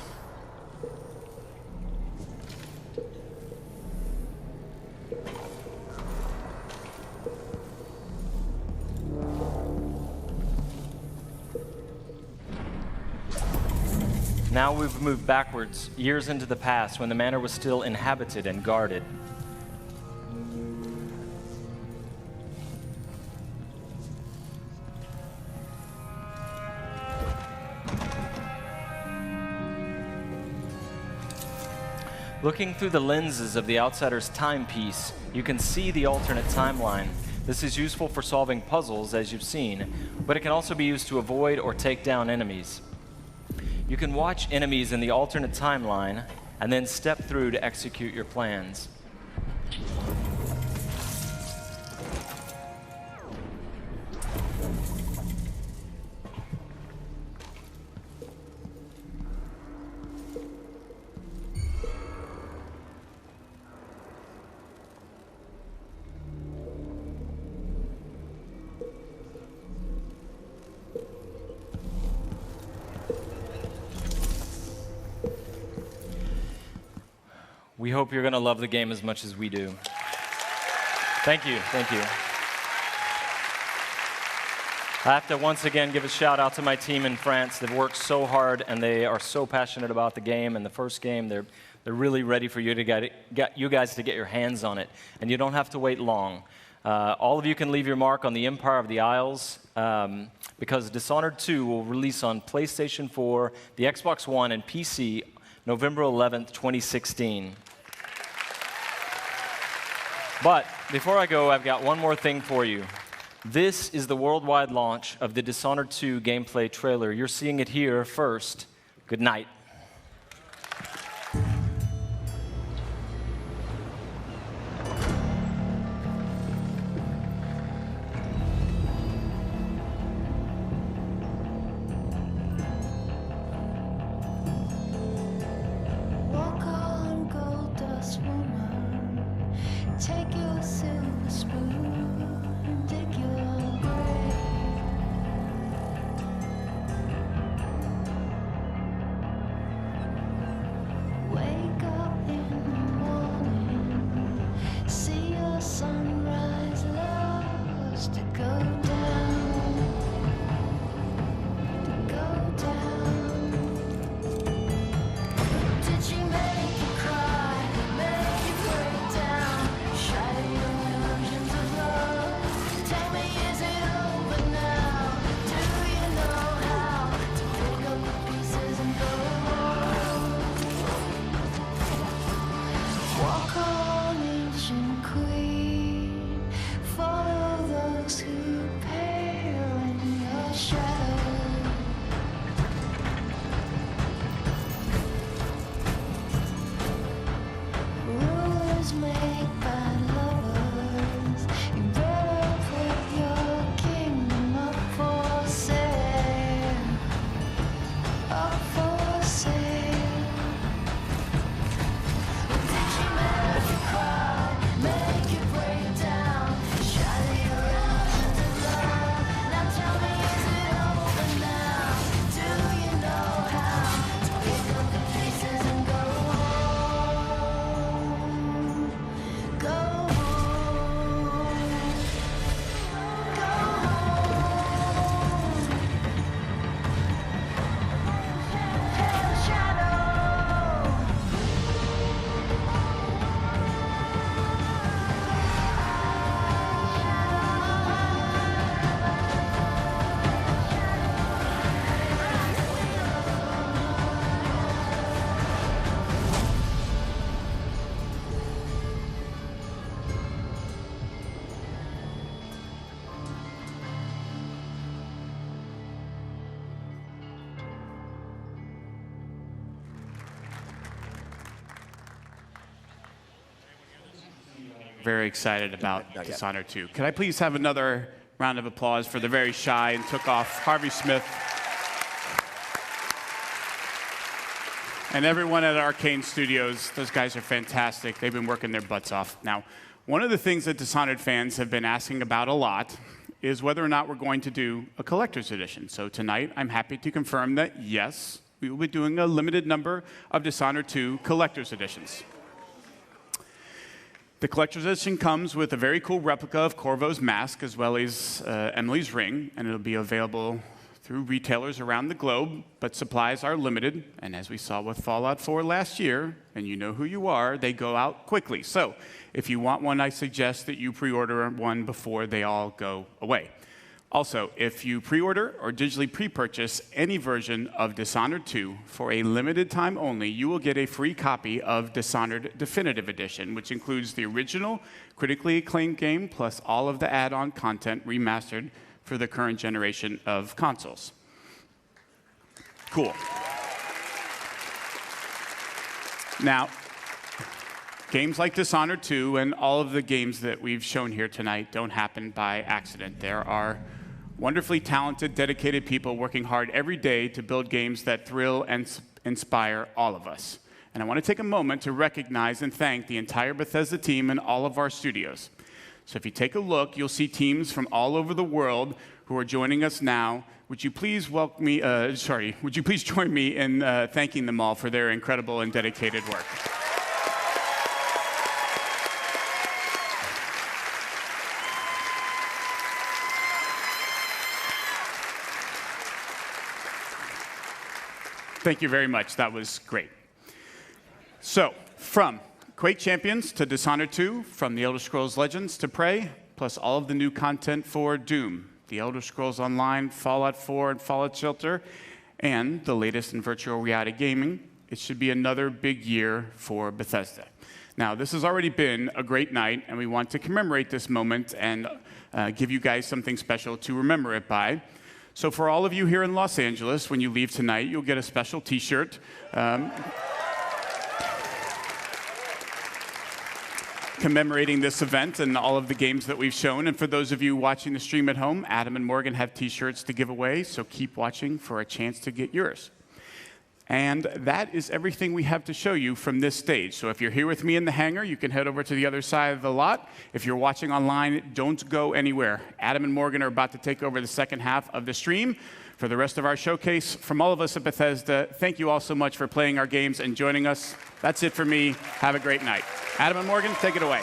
[SPEAKER 16] Now we've moved backwards, years into the past, when the manor was still inhabited and guarded. Looking through the lenses of the outsider's timepiece, you can see the alternate timeline. This is useful for solving puzzles, as you've seen, but it can also be used to avoid or take down enemies. You can watch enemies in the alternate timeline and then step through to execute your plans. We hope you're going to love the game as much as we do. Thank you. Thank you. I have to once again give a shout out to my team in France. They've worked so hard and they are so passionate about the game. And the first game, they're really ready for you to get you guys to get your hands on it. And you don't have to wait long. All of you can leave your mark on the Empire of the Isles because Dishonored 2 will release on PlayStation 4, the Xbox One, and PC November 11th, 2016. But before I go, I've got one more thing for you. This is the worldwide launch of the Dishonored 2 gameplay trailer. You're seeing it here first. Good night.
[SPEAKER 5] Walk on, gold dust woman. Take your silver spoon and dig your grave. Wake up in the morning, see your sunrise, lost to go down, to go down. Did she make you cry, make you break down, shatter your illusions of love? Tell me, is it over now? Do you know how to pick up the pieces and go home? Walk on, ancient queen, follow those who pale in your shadow. Rulers make bad lovers. You better put your kingdom up for sale. Up for sale. Did she make you cry? Make you break down? Shatter your illusions of love. Now tell me, is it over now? Do you know how to pick up the pieces and go home? Go home. Go home. Hell shadow.
[SPEAKER 13] Very excited about Dishonored 2. Could I please have another round of applause for the very shy and took off Harvey Smith and everyone at Arcane Studios. Those guys are fantastic. They've been working their butts off. Now, one of the things that Dishonored fans have been asking about a lot is whether or not we're going to do a collector's edition. So tonight, I'm happy to confirm that yes, we will be doing a limited number of Dishonored 2 collector's editions. The collector's edition comes with a very cool replica of Corvo's mask as well as Emily's ring, and it'll be available through retailers around the globe, but supplies are limited, and as we saw with Fallout 4 last year, and you know who you are, they go out quickly. So if you want one, I suggest that you pre-order one before they all go away. Also, if you pre-order or digitally pre-purchase any version of Dishonored 2 for a limited time only, you will get a free copy of Dishonored Definitive Edition, which includes the original critically acclaimed game plus all of the add-on content remastered for the current generation of consoles. Cool. Now, games like Dishonored 2 and all of the games that we've shown here tonight don't happen by accident. There are wonderfully talented, dedicated people working hard every day to build games that thrill and inspire all of us. And I want to take a moment to recognize and thank the entire Bethesda team and all of our studios. So if you take a look, you'll see teams from all over the world who are joining us now. Would you please welcome me, would you please join me in thanking them all for their incredible and dedicated work. Thank you very much. That was great. So, from Quake Champions to Dishonored 2, from The Elder Scrolls Legends to Prey, plus all of the new content for Doom, The Elder Scrolls Online, Fallout 4, and Fallout Shelter, and the latest in virtual reality gaming, it should be another big year for Bethesda. Now, this has already been a great night, and we want to commemorate this moment and give you guys something special to remember it by. So for all of you here in Los Angeles, when you leave tonight, you'll get a special T-shirt. Commemorating this event and all of the games that we've shown. And for those of you watching the stream at home, Adam and Morgan have T-shirts to give away, so keep watching for a chance to get yours. And that is everything we have to show you from this stage. So if you're here with me in the hangar, you can head over to the other side of the lot. If you're watching online, don't go anywhere. Adam and Morgan are about to take over the second half of the stream. For the rest of our showcase, from all of us at Bethesda, thank you all so much for playing our games and joining us. That's it for me. Have a great night. Adam and Morgan, take it away.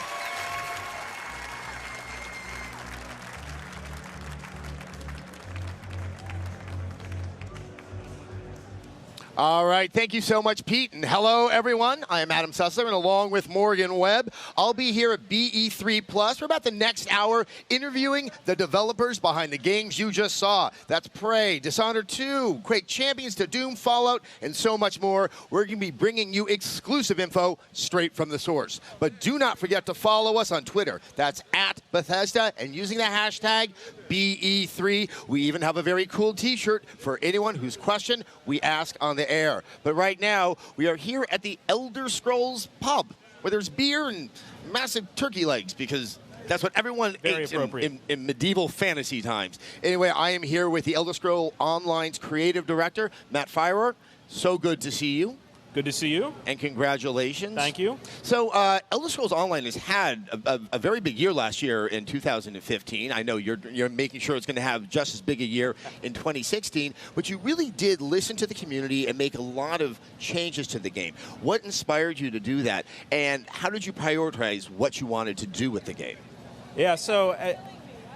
[SPEAKER 7] All right, thank you so much, Pete, and hello, everyone. I am Adam Sussler, and along with Morgan Webb, I'll be here at BE3 for about the next hour interviewing the developers behind the games you just saw. That's Prey, Dishonored 2, Quake Champions to Doom, Fallout, and so much more. We're going to be bringing you exclusive info straight from the source. But do not forget to follow us on Twitter. That's at Bethesda, and using the hashtag BE3. We even have a very cool T-shirt for anyone whose question we ask on the air. But right now, we are here at the Elder Scrolls pub, where there's beer and massive turkey legs, because that's what everyone ate in medieval fantasy times. Anyway, I am here with the Elder Scrolls Online's creative director, Matt Firework. So good to see you.
[SPEAKER 4] Good to see you.
[SPEAKER 7] And congratulations.
[SPEAKER 4] Thank you.
[SPEAKER 7] So Elder Scrolls Online has had a very big year last year in 2015. I know you're making sure it's going to have just as big a year in 2016, but you really did listen to the community and make a lot of changes to the game. What inspired you to do that, and how did you prioritize what you wanted to do with the game?
[SPEAKER 4] Yeah, so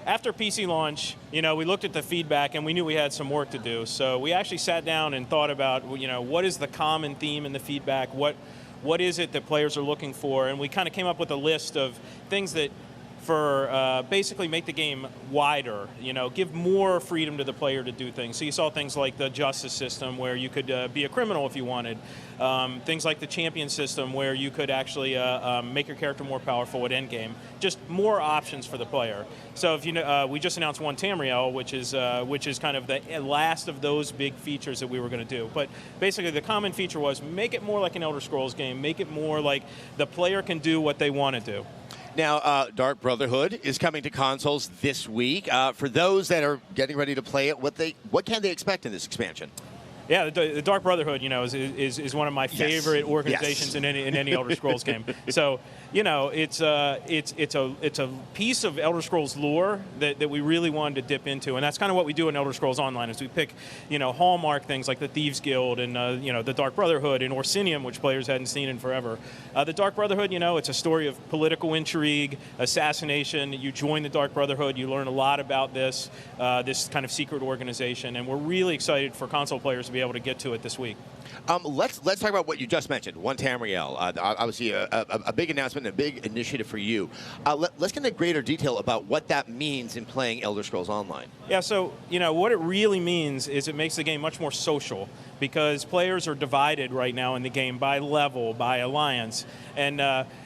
[SPEAKER 4] after PC launch, we looked at the feedback and we knew we had some work to do. So we actually sat down and thought about, what is the common theme in the feedback? What is it that players are looking for? And we kind of came up with a list of things that basically make the game wider, give more freedom to the player to do things. So you saw things like the justice system where you could be a criminal if you wanted. Things like the champion system where you could actually make your character more powerful at endgame. Just more options for the player. So if we just announced one Tamriel, which is kind of the last of those big features that we were going to do. But basically the common feature was make it more like an Elder Scrolls game, make it more like the player can do what they want to do.
[SPEAKER 7] Now, Dark Brotherhood is coming to consoles this week. For those that are getting ready to play it, what can they expect in this expansion?
[SPEAKER 4] Yeah, the Dark Brotherhood, is one of my favorite organizations in any Elder Scrolls game. So, it's a piece of Elder Scrolls lore that we really wanted to dip into, and that's kind of what we do in Elder Scrolls Online. Is we pick, hallmark things like the Thieves Guild and the Dark Brotherhood and Orsinium, which players hadn't seen in forever. The Dark Brotherhood, it's a story of political intrigue, assassination. You join the Dark Brotherhood, you learn a lot about this kind of secret organization, and we're really excited for console players to be able to get to it this week.
[SPEAKER 7] Let's talk about what you just mentioned, One Tamriel. Obviously, a big announcement, a big initiative for you. Let's get into greater detail about what that means in playing Elder Scrolls Online.
[SPEAKER 4] Yeah, so what it really means is it makes the game much more social. because players are divided right now in the game by level, by alliance. And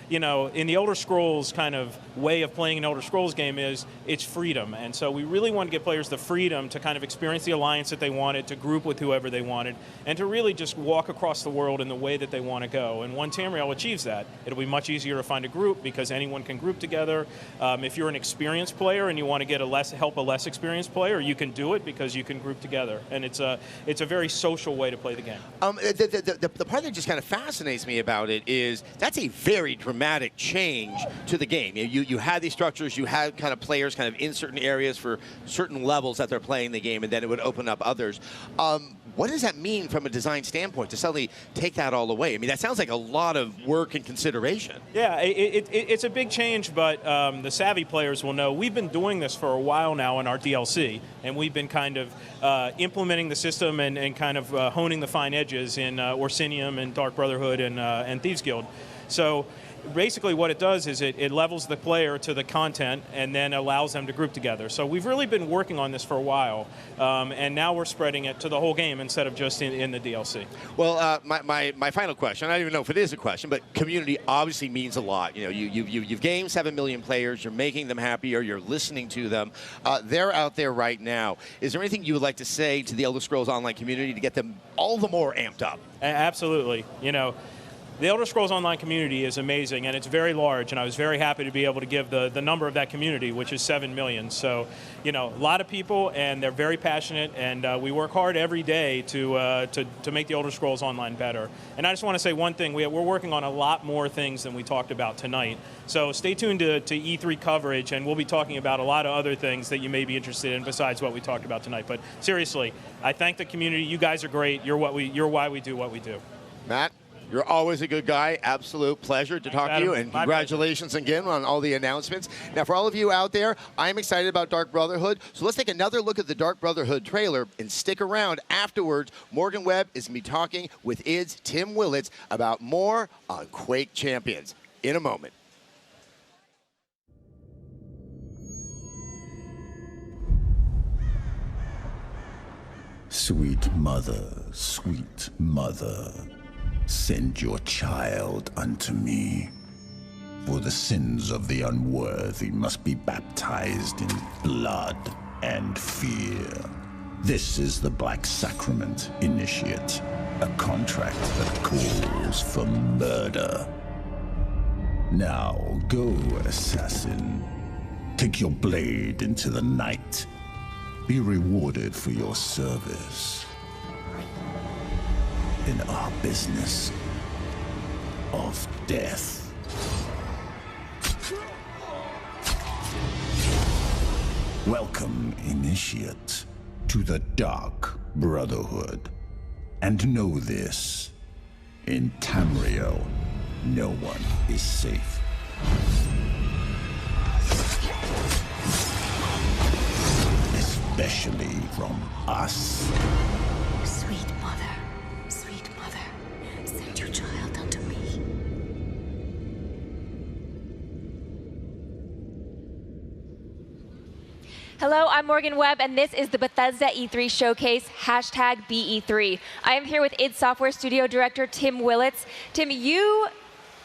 [SPEAKER 4] you know, in the Elder Scrolls kind of way of playing an Elder Scrolls game is it's freedom. And so we really want to give players the freedom to kind of experience the alliance that they wanted, to group with whoever they wanted, and to really just walk across the world in the way that they want to go. And when Tamriel achieves that, it'll be much easier to find a group because anyone can group together. If you're an experienced player and you want to get help a less experienced player, you can do it because you can group together. And it's a very social way to play the game.
[SPEAKER 7] The part that just kind of fascinates me about it is that's a very dramatic change to the game. You had these structures, you had kind of players kind of in certain areas for certain levels that they're playing the game, and then it would open up others. What does that mean from a design standpoint to suddenly take that all away? I mean, that sounds like a lot of work and consideration.
[SPEAKER 4] Yeah, it's a big change, but the savvy players will know we've been doing this for a while now in our DLC, and we've been kind of implementing the system and kind of honing the fine edges in Orsinium and Dark Brotherhood and Thieves Guild. So basically what it does is it levels the player to the content and then allows them to group together. So we've really been working on this for a while, and now we're spreading it to the whole game instead of just in the DLC.
[SPEAKER 7] Well, my final question, I don't even know if it is a question, but community obviously means a lot. You know, you've gamed 7 million players, you're making them happier, you're listening to them. They're out there right now. Is there anything you would like to say to the Elder Scrolls Online community to get them all the more amped up?
[SPEAKER 4] Absolutely. You know, the Elder Scrolls Online community is amazing, and it's very large, and I was very happy to be able to give the number of that community, which is 7 million. So, you know, a lot of people, and they're very passionate, and we work hard every day to make the Elder Scrolls Online better. And I just want to say one thing, we're working on a lot more things than we talked about tonight. So stay tuned to E3 coverage, and we'll be talking about a lot of other things that you may be interested in besides what we talked about tonight. But seriously, I thank the community. You guys are great. You're why we do what we do.
[SPEAKER 7] Matt? You're always a good guy. Absolute pleasure to talk to you, and congratulations again on all the announcements. Now, for all of you out there, I'm excited about Dark Brotherhood, so let's take another look at the Dark Brotherhood trailer and stick around. Afterwards, Morgan Webb is going to be talking with id's Tim Willits about more on Quake Champions in a moment.
[SPEAKER 8] Sweet mother, send your child unto me, for the sins of the unworthy must be baptized in blood and fear. This is the Black Sacrament, Initiate, a contract that calls for murder. Now go, assassin. Take your blade into the night. Be rewarded for your service in our business of death. Welcome, Initiate, to the Dark Brotherhood. And know this, in Tamriel, no one is safe. Especially from us.
[SPEAKER 11] Sweet mother, send your child unto me.
[SPEAKER 14] Hello, I'm Morgan Webb, and this is the Bethesda E3 Showcase, #BE3. I am here with id Software Studio Director Tim Willits. Tim, you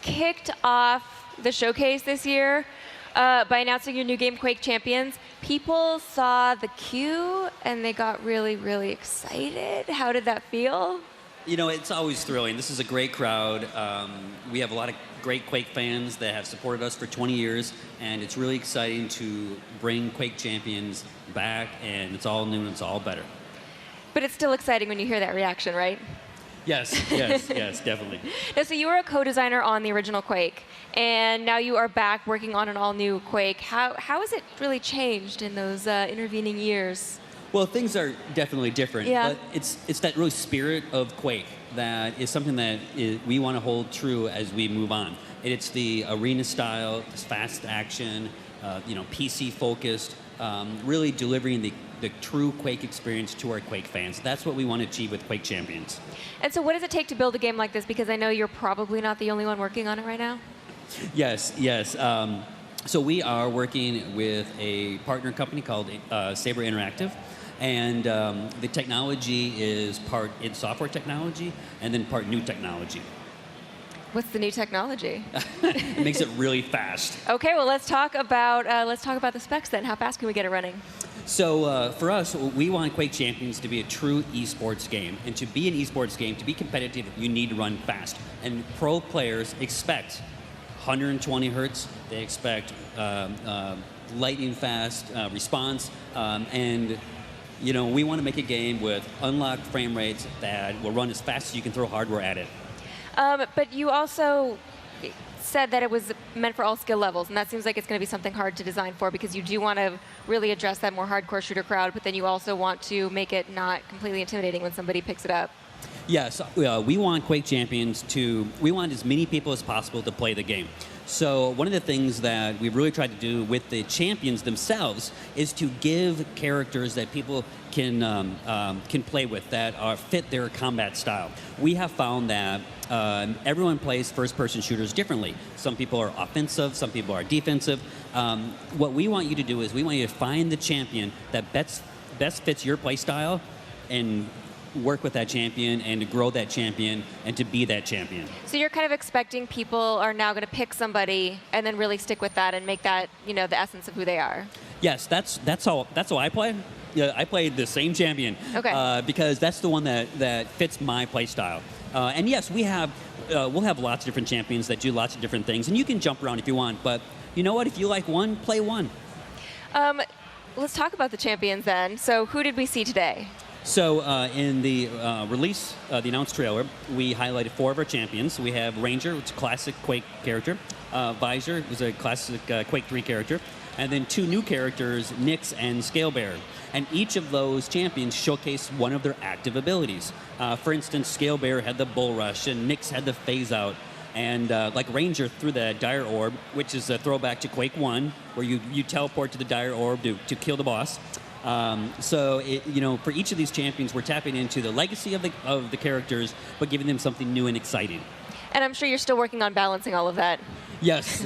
[SPEAKER 14] kicked off the showcase this year by announcing your new game, Quake Champions. People saw the queue, and they got really, really excited. How did that feel?
[SPEAKER 12] You know, it's always thrilling. This is a great crowd. We have a lot of great Quake fans that have supported us for 20 years, and it's really exciting to bring Quake Champions back, and it's all new and it's all better.
[SPEAKER 14] But it's still exciting when you hear that reaction, right?
[SPEAKER 12] Yes, definitely.
[SPEAKER 14] Now, so you were a co-designer on the original Quake, and now you are back working on an all-new Quake. How has it really changed in those intervening years?
[SPEAKER 12] Well, things are definitely different,
[SPEAKER 14] Yeah.
[SPEAKER 12] but it's that really spirit of Quake that is something that we want to hold true as we move on. It's the arena style, it's fast action, PC focused, really delivering the true Quake experience to our Quake fans. That's what we want to achieve with Quake Champions.
[SPEAKER 14] And so what does it take to build a game like this? Because I know you're probably not the only one working on it right now.
[SPEAKER 12] Yes. So we are working with a partner company called Saber Interactive. And the technology is part in software technology and then part new technology.
[SPEAKER 14] What's the new technology?
[SPEAKER 12] It makes it really fast.
[SPEAKER 14] Okay, well let's talk about the specs then. How fast can we get it running?
[SPEAKER 12] So for us, we want Quake Champions to be a true esports game. And to be an esports game, to be competitive, you need to run fast. And pro players expect 120 hertz. They expect lightning fast response. And we want to make a game with unlocked frame rates that will run as fast as you can throw hardware at it.
[SPEAKER 14] But you also said that it was meant for all skill levels, and that seems like it's going to be something hard to design for because you do want to really address that more hardcore shooter crowd, but then you also want to make it not completely intimidating when somebody picks it up.
[SPEAKER 12] Yes, we want Quake Champions we want as many people as possible to play the game. So one of the things that we've really tried to do with the champions themselves is to give characters that people can play with that fit their combat style. We have found that everyone plays first-person shooters differently. Some people are offensive, some people are defensive. What we want you to do is we want you to find the champion that best fits your play style and work with that champion and to grow that champion and to be that champion.
[SPEAKER 14] So you're kind of expecting people are now going to pick somebody and then really stick with that and make that, the essence of who they are.
[SPEAKER 12] Yes, that's how I play. Yeah, I played the same champion.
[SPEAKER 14] Okay.
[SPEAKER 12] Because that's the one that fits my play style. And yes, we'll have lots of different champions that do lots of different things, and you can jump around if you want. But you know what? If you like one, play one.
[SPEAKER 14] Let's talk about the champions then. So who did we see today?
[SPEAKER 12] So in the release, the announced trailer, we highlighted 4 of our champions. We have Ranger, which is a classic Quake character. Visor, who's a classic Quake 3 character. And then 2 new characters, Nyx and Scalebearer. And each of those champions showcase one of their active abilities. For instance, Scalebearer had the Bull Rush, and Nyx had the Phase Out. And like Ranger threw the Dire Orb, which is a throwback to Quake 1, where you teleport to the Dire Orb to kill the boss. So, for each of these champions, we're tapping into the legacy of the characters, but giving them something new and exciting.
[SPEAKER 14] And I'm sure you're still working on balancing all of that.
[SPEAKER 12] Yes,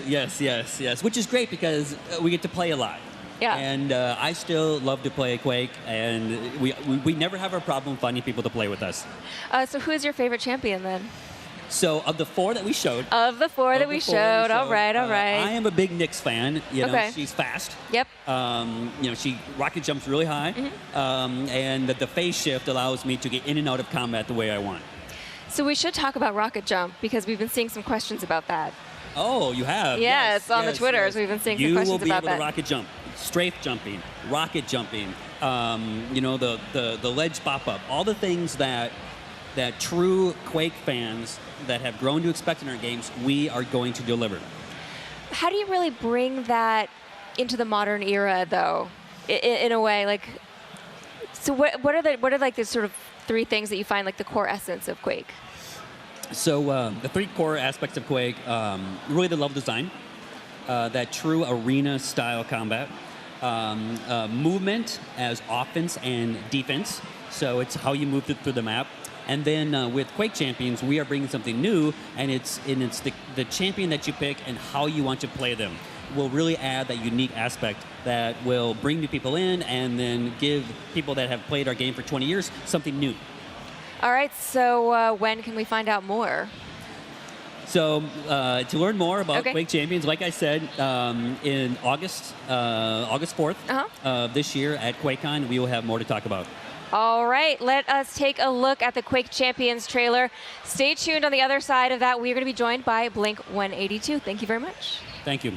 [SPEAKER 12] which is great because we get to play a lot.
[SPEAKER 14] Yeah.
[SPEAKER 12] And I still love to play Quake, and we never have a problem finding people to play with us.
[SPEAKER 14] So who is your favorite champion then?
[SPEAKER 12] So of the 4 that we showed.
[SPEAKER 14] All right.
[SPEAKER 12] I am a big Nyx fan.
[SPEAKER 14] Okay.
[SPEAKER 12] She's fast.
[SPEAKER 14] Yep.
[SPEAKER 12] She rocket jumps really high.
[SPEAKER 14] Mm-hmm.
[SPEAKER 12] And the phase shift allows me to get in and out of combat the way I want.
[SPEAKER 14] So we should talk about rocket jump because we've been seeing some questions about that.
[SPEAKER 12] Oh, you have?
[SPEAKER 14] Yes, on the Twitters, we've been seeing some questions about that.
[SPEAKER 12] You will be able to rocket jump, strafe jumping, rocket jumping, the ledge pop-up, all the things that true Quake fans that have grown to expect in our games, we are going to deliver.
[SPEAKER 14] How do you really bring that into the modern era, though, in a way? Like, so what are like the sort of 3 things that you find like the core essence of Quake?
[SPEAKER 12] So the 3 core aspects of Quake, really the level design, that true arena-style combat, movement as offense and defense, so it's how you move through the map. And then with Quake Champions, we are bringing something new, and it's the champion that you pick and how you want to play them will really add that unique aspect that will bring new people in and then give people that have played our game for 20 years something new.
[SPEAKER 14] All right, so when can we find out more?
[SPEAKER 12] So to learn more about Quake Champions, like I said, in August 4th of this year at QuakeCon, we will have more to talk about.
[SPEAKER 14] All right, let us take a look at the Quake Champions trailer. Stay tuned. On the other side of that, we're going to be joined by Blink 182. Thank you very much.
[SPEAKER 12] Thank you.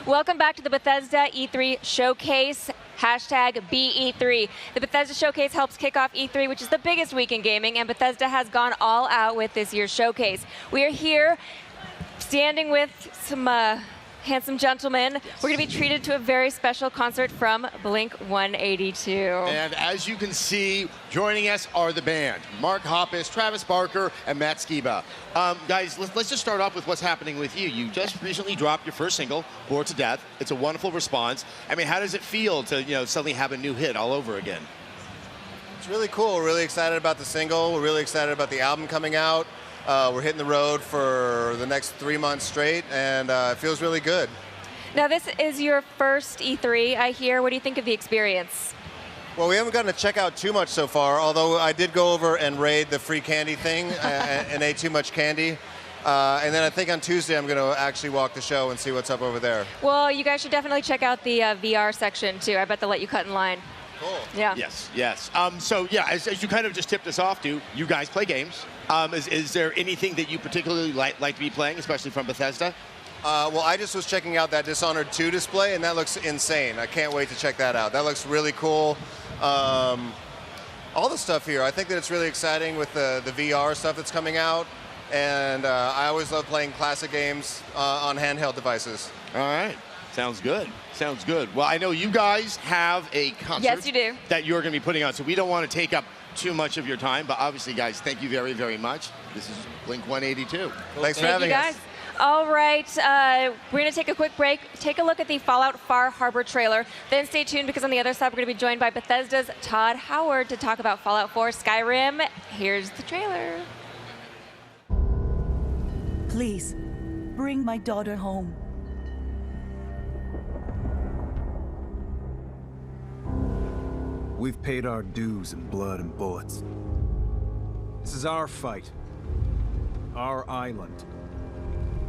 [SPEAKER 14] Welcome back to the Bethesda E3 Showcase. Hashtag BE3. The Bethesda Showcase helps kick off E3, which is the biggest week in gaming, and Bethesda has gone all out with this year's showcase. We are here standing with some handsome gentlemen. We're going to be treated to a very special concert from Blink-182.
[SPEAKER 7] And as you can see, joining us are the band, Mark Hoppus, Travis Barker, and Matt Skiba. Guys, let's just start off with what's happening with you. You just recently dropped your first single, Bored to Death. It's a wonderful response. I mean, how does it feel to suddenly have a new hit all over again?
[SPEAKER 17] It's really cool. We're really excited about the single. We're really excited about the album coming out. We're hitting the road for the next 3 months straight, and it feels really good.
[SPEAKER 14] Now, this is your first E3, I hear. What do you think of the experience?
[SPEAKER 17] Well, we haven't gotten to check out too much so far, although I did go over and raid the free candy thing and ate too much candy. And then I think on Tuesday I'm going to actually walk the show and see what's up over there.
[SPEAKER 14] Well, you guys should definitely check out the VR section, too. I bet they'll let you cut in line.
[SPEAKER 17] Cool.
[SPEAKER 14] Yeah.
[SPEAKER 7] Yes. So yeah, as you kind of just tipped us off to, you guys play games. Is there anything that you particularly like to be playing, especially from Bethesda?
[SPEAKER 17] Well, I just was checking out that Dishonored 2 display, and that looks insane. I can't wait to check that out. That looks really cool. All the stuff here, I think that it's really exciting with the VR stuff that's coming out. And I always love playing classic games on handheld devices.
[SPEAKER 7] All right. Sounds good. Sounds good. Well, I know you guys have a concert.
[SPEAKER 14] Yes, you do.
[SPEAKER 7] That you're going to be putting on, so we don't want to take up too much of your time, but obviously, guys, thank you very, very much. This is Blink-182.
[SPEAKER 17] Cool. Thanks for having us.
[SPEAKER 14] All right, we're going to take a quick break, take a look at the Fallout Far Harbor trailer, then stay tuned because on the other side we're going to be joined by Bethesda's Todd Howard to talk about Fallout 4 Skyrim. Here's the trailer.
[SPEAKER 18] Please, bring my daughter home.
[SPEAKER 9] We've paid our dues in blood and bullets. This is our fight. Our island.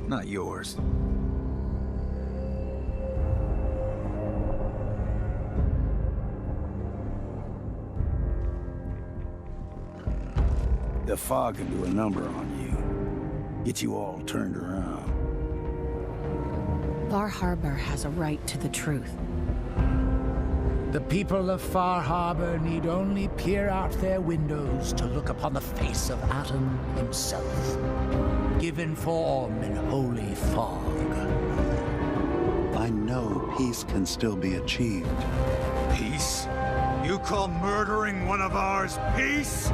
[SPEAKER 9] Not yours.
[SPEAKER 22] The fog can do a number on you. Get you all turned around.
[SPEAKER 19] Far Harbor has a right to the truth.
[SPEAKER 24] The people of Far Harbor need only peer out their windows to look upon the face of Atom himself, given form in holy fog.
[SPEAKER 22] I know peace can still be achieved.
[SPEAKER 25] Peace? You call murdering one of ours peace?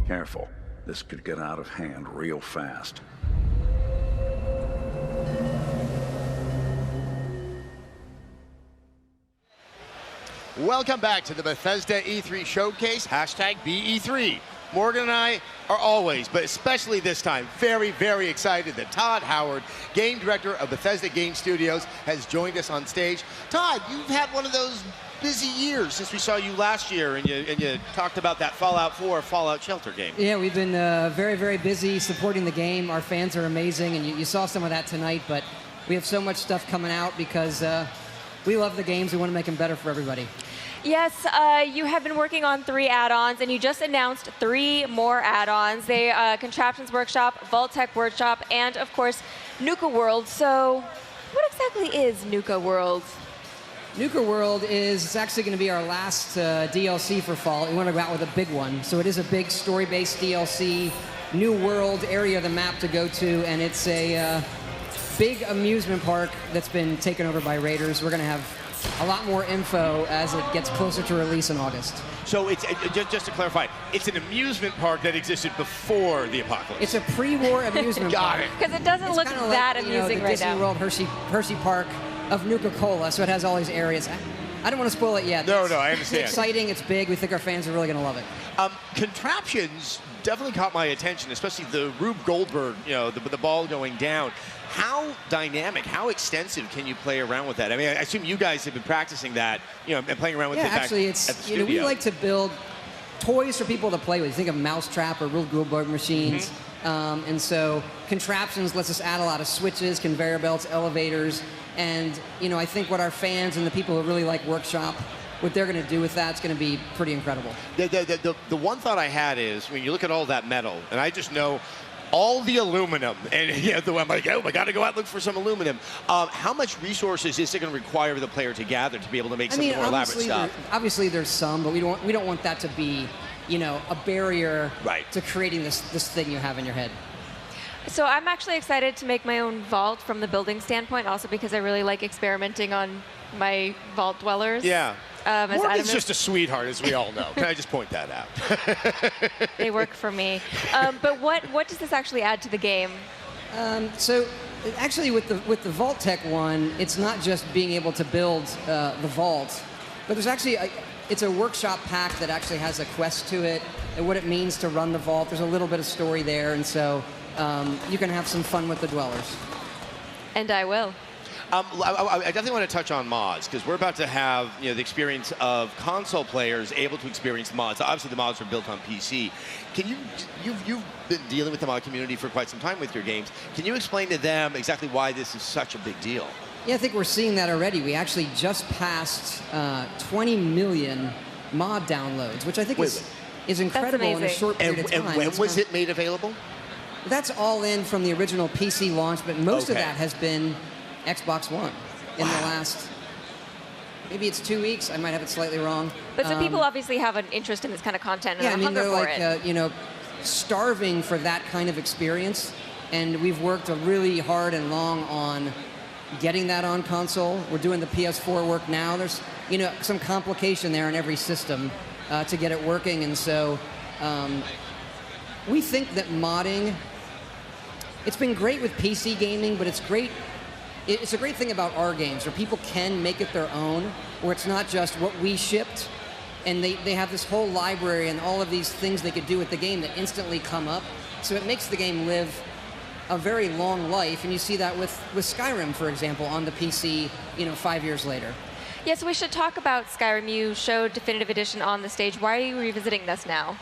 [SPEAKER 22] Careful. This could get out of hand real fast.
[SPEAKER 7] Welcome back to the Bethesda E3 Showcase, hashtag BE3. Morgan and I are always, but especially this time, very, very excited that Todd Howard, game director of Bethesda Game Studios, has joined us on stage. Todd, you've had one of those busy years since we saw you last year, and you talked about that Fallout 4 Fallout Shelter game.
[SPEAKER 26] Yeah, we've been very, very busy supporting the game. Our fans are amazing, and you saw some of that tonight, but we have so much stuff coming out because we love the games. We want to make them better for everybody.
[SPEAKER 14] Yes, you have been working on 3 add-ons, and you just announced 3 more add-ons. They Contraptions Workshop, Vault Tech Workshop, and of course, Nuka World. So, what exactly is Nuka World?
[SPEAKER 26] Nuka World is actually going to be our last DLC for fall. We want to go out with a big one. So it is a big story-based DLC, new world area of the map to go to, and it's a big amusement park that's been taken over by raiders. We're going to have a lot more info as it gets closer to release in August.
[SPEAKER 7] So it's just to clarify, it's an amusement park that existed before the apocalypse.
[SPEAKER 26] It's a pre-war amusement park.
[SPEAKER 7] Got it.
[SPEAKER 14] Because it doesn't look that amusing
[SPEAKER 26] the
[SPEAKER 14] right
[SPEAKER 26] Disney
[SPEAKER 14] now.
[SPEAKER 26] World Hershey Park of Nuka-Cola, so it has all these areas. I don't want to spoil it yet.
[SPEAKER 7] No, I understand.
[SPEAKER 26] It's exciting, it's big, we think our fans are really going to love it.
[SPEAKER 7] Contraptions definitely caught my attention, especially the Rube Goldberg, the ball going down. How dynamic, how extensive can you play around with that? I mean, I assume you guys have been practicing that, and playing around with it back
[SPEAKER 26] actually,
[SPEAKER 7] at the
[SPEAKER 26] it's
[SPEAKER 7] studio.
[SPEAKER 26] we like to build toys for people to play with. You think of Mousetrap or Rube Goldberg machines, and so Contraptions lets us add a lot of switches, conveyor belts, elevators, and I think what our fans and the people who really like Workshop, what they're going to do with that's going to be pretty incredible.
[SPEAKER 7] The one thought I had is, when you look at all that metal, and I just know all the aluminum, and I'm like, oh, I got to go out and look for some aluminum. How much resources is it going to require the player to gather to be able to make some of the more elaborate stuff?
[SPEAKER 26] Obviously, there's some, but we don't want that to be, a barrier to creating this thing you have in your head.
[SPEAKER 14] So I'm actually excited to make my own vault from the building standpoint, also because I really like experimenting on my vault dwellers.
[SPEAKER 7] Yeah. Morgan's
[SPEAKER 14] is
[SPEAKER 7] just a sweetheart, as we all know. Can I just point that out?
[SPEAKER 14] They work for me. But what does this actually add to the game?
[SPEAKER 26] So actually, with the Vault Tech one, it's not just being able to build the vault, but there's actually it's a workshop pack that actually has a quest to it and what it means to run the vault. There's a little bit of story there, and so you can have some fun with the dwellers.
[SPEAKER 14] And I will.
[SPEAKER 7] I definitely want to touch on mods, because we're about to have the experience of console players able to experience mods. Obviously, the mods are built on PC. You've been dealing with the mod community for quite some time with your games. Can you explain to them exactly why this is such a big deal?
[SPEAKER 26] Yeah, I think we're seeing that already. We actually just passed 20 million mod downloads, which I think is incredible in a short period of time.
[SPEAKER 7] And when was it made available?
[SPEAKER 26] That's all in from the original PC launch, but most of that has been Xbox One in the last, maybe it's 2 weeks. I might have it slightly wrong.
[SPEAKER 14] But so people obviously have an interest in this kind of content and
[SPEAKER 26] yeah,
[SPEAKER 14] a hunger
[SPEAKER 26] they're
[SPEAKER 14] for
[SPEAKER 26] like,
[SPEAKER 14] it.
[SPEAKER 26] Starving for that kind of experience. And we've worked really hard and long on getting that on console. We're doing the PS4 work now. There's, some complication there in every system to get it working. And so we think that modding, it's been great with PC gaming, but it's a great thing about our games, where people can make it their own, where it's not just what we shipped, and they have this whole library and all of these things they could do with the game that instantly come up. So it makes the game live a very long life, and you see that with Skyrim, for example, on the PC, 5 years later.
[SPEAKER 14] Yes, we should talk about Skyrim. You showed Definitive Edition on the stage. Why are you revisiting this now?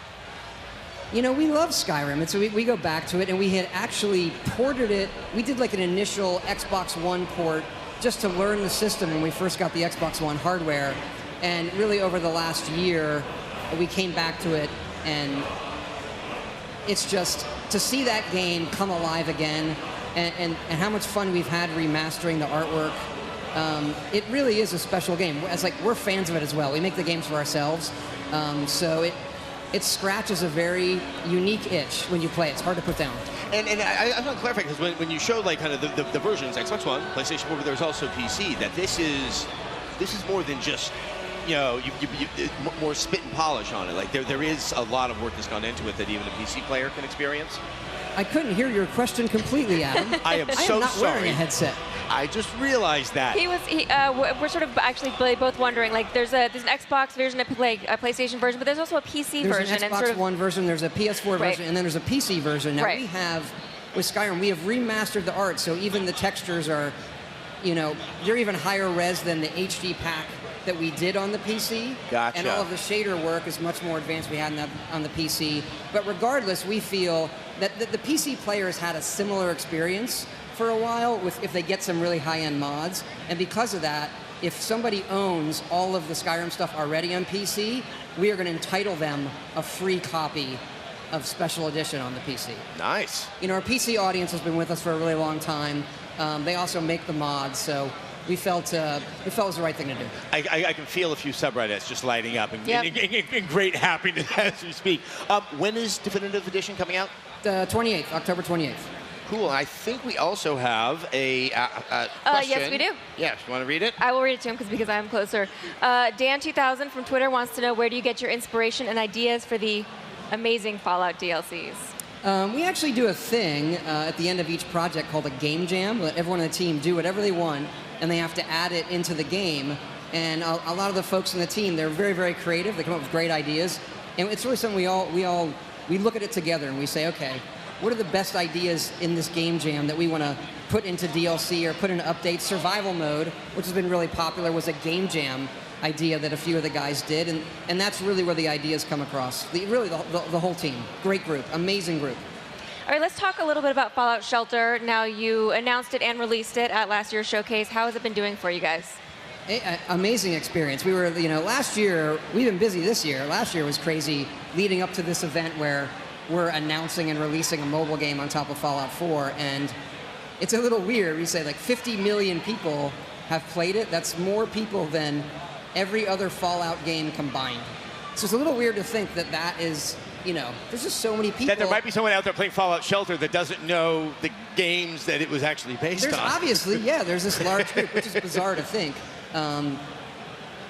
[SPEAKER 26] We love Skyrim, and so we go back to it, and we had actually ported it. We did like an initial Xbox One port just to learn the system when we first got the Xbox One hardware, and really over the last year, we came back to it, and it's just to see that game come alive again, and how much fun we've had remastering the artwork. It really is a special game. We're fans of it as well. We make the games for ourselves, so it scratches a very unique itch when you play it. It's hard to put down.
[SPEAKER 7] And I want to clarify, because when you showed kind of the versions, Xbox One, PlayStation 4, but there's also PC, that this is more than just more spit and polish on it. Like there is a lot of work that's gone into it that even a PC player can experience.
[SPEAKER 26] I couldn't hear your question completely, Adam.
[SPEAKER 7] I am so
[SPEAKER 26] I am not
[SPEAKER 7] sorry.
[SPEAKER 26] wearing a headset.
[SPEAKER 7] I just realized that.
[SPEAKER 14] We're sort of actually both wondering, there's an Xbox version, a PlayStation version, but there's also a PC version.
[SPEAKER 26] There's an Xbox One version, there's a PS4 version, and then there's a PC version. Now we have, with Skyrim, we have remastered the art, so even the textures are, they're even higher res than the HD pack that we did on the PC.
[SPEAKER 7] Gotcha.
[SPEAKER 26] And all of the shader work is much more advanced we had on the PC. But regardless, we feel that the PC players had a similar experience for a while if they get some really high-end mods. And because of that, if somebody owns all of the Skyrim stuff already on PC, we are going to entitle them a free copy of Special Edition on the PC.
[SPEAKER 7] Nice.
[SPEAKER 26] Our PC audience has been with us for a really long time. They also make the mods, so we felt it was the right thing to do.
[SPEAKER 7] I can feel a few subreddits just lighting up in great happiness as we speak. When is Definitive Edition coming out?
[SPEAKER 26] October 28th.
[SPEAKER 7] Cool. I think we also have a question.
[SPEAKER 14] Yes, we do.
[SPEAKER 7] Yes, you want to read it?
[SPEAKER 14] I will read it to him because I'm closer. Dan2000 from Twitter wants to know, where do you get your inspiration and ideas for the amazing Fallout DLCs?
[SPEAKER 26] We actually do a thing at the end of each project called a game jam. Let everyone on the team do whatever they want, and they have to add it into the game. And a lot of the folks in the team, they're very, very creative. They come up with great ideas, and it's really something we look at it together and we say, okay, what are the best ideas in this game jam that we want to put into DLC or put into updates? Survival mode, which has been really popular, was a game jam idea that a few of the guys did, and that's really where the ideas come across. The whole team. Great group. Amazing group.
[SPEAKER 14] All right, let's talk a little bit about Fallout Shelter. Now, you announced it and released it at last year's showcase. How has it been doing for you guys?
[SPEAKER 26] Amazing experience. We were, last year, we've been busy this year. Last year was crazy leading up to this event where we're announcing and releasing a mobile game on top of Fallout 4, and it's a little weird. We say like 50 million people have played it. That's more people than every other Fallout game combined. So it's a little weird to think that that is, you know, there's just so many people.
[SPEAKER 7] That there might be someone out there playing Fallout Shelter that doesn't know the games that it was actually based
[SPEAKER 26] There's
[SPEAKER 7] on.
[SPEAKER 26] obviously, yeah, there's this large group, which is bizarre to think.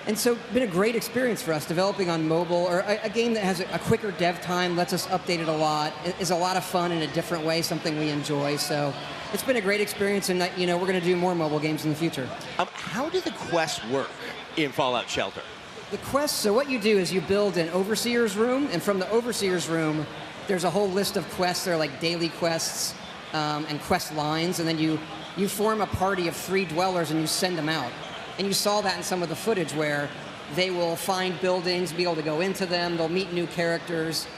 [SPEAKER 26] And so it's been a great experience for us developing on mobile, or a game that has a quicker dev time, lets us update it a lot, is a lot of fun in a different way, something we enjoy. So it's been a great experience, and you know, we're going to do more mobile games in the future.
[SPEAKER 7] How do the quests work in Fallout Shelter?
[SPEAKER 26] The quests, so what you do is you build an overseer's room, and from the overseer's room, there's a whole list of quests. They're like daily quests and quest lines, and then you form a party of 3 dwellers and you send them out. And you saw that in some of the footage where they will find buildings, be able to go into them, they'll meet new characters.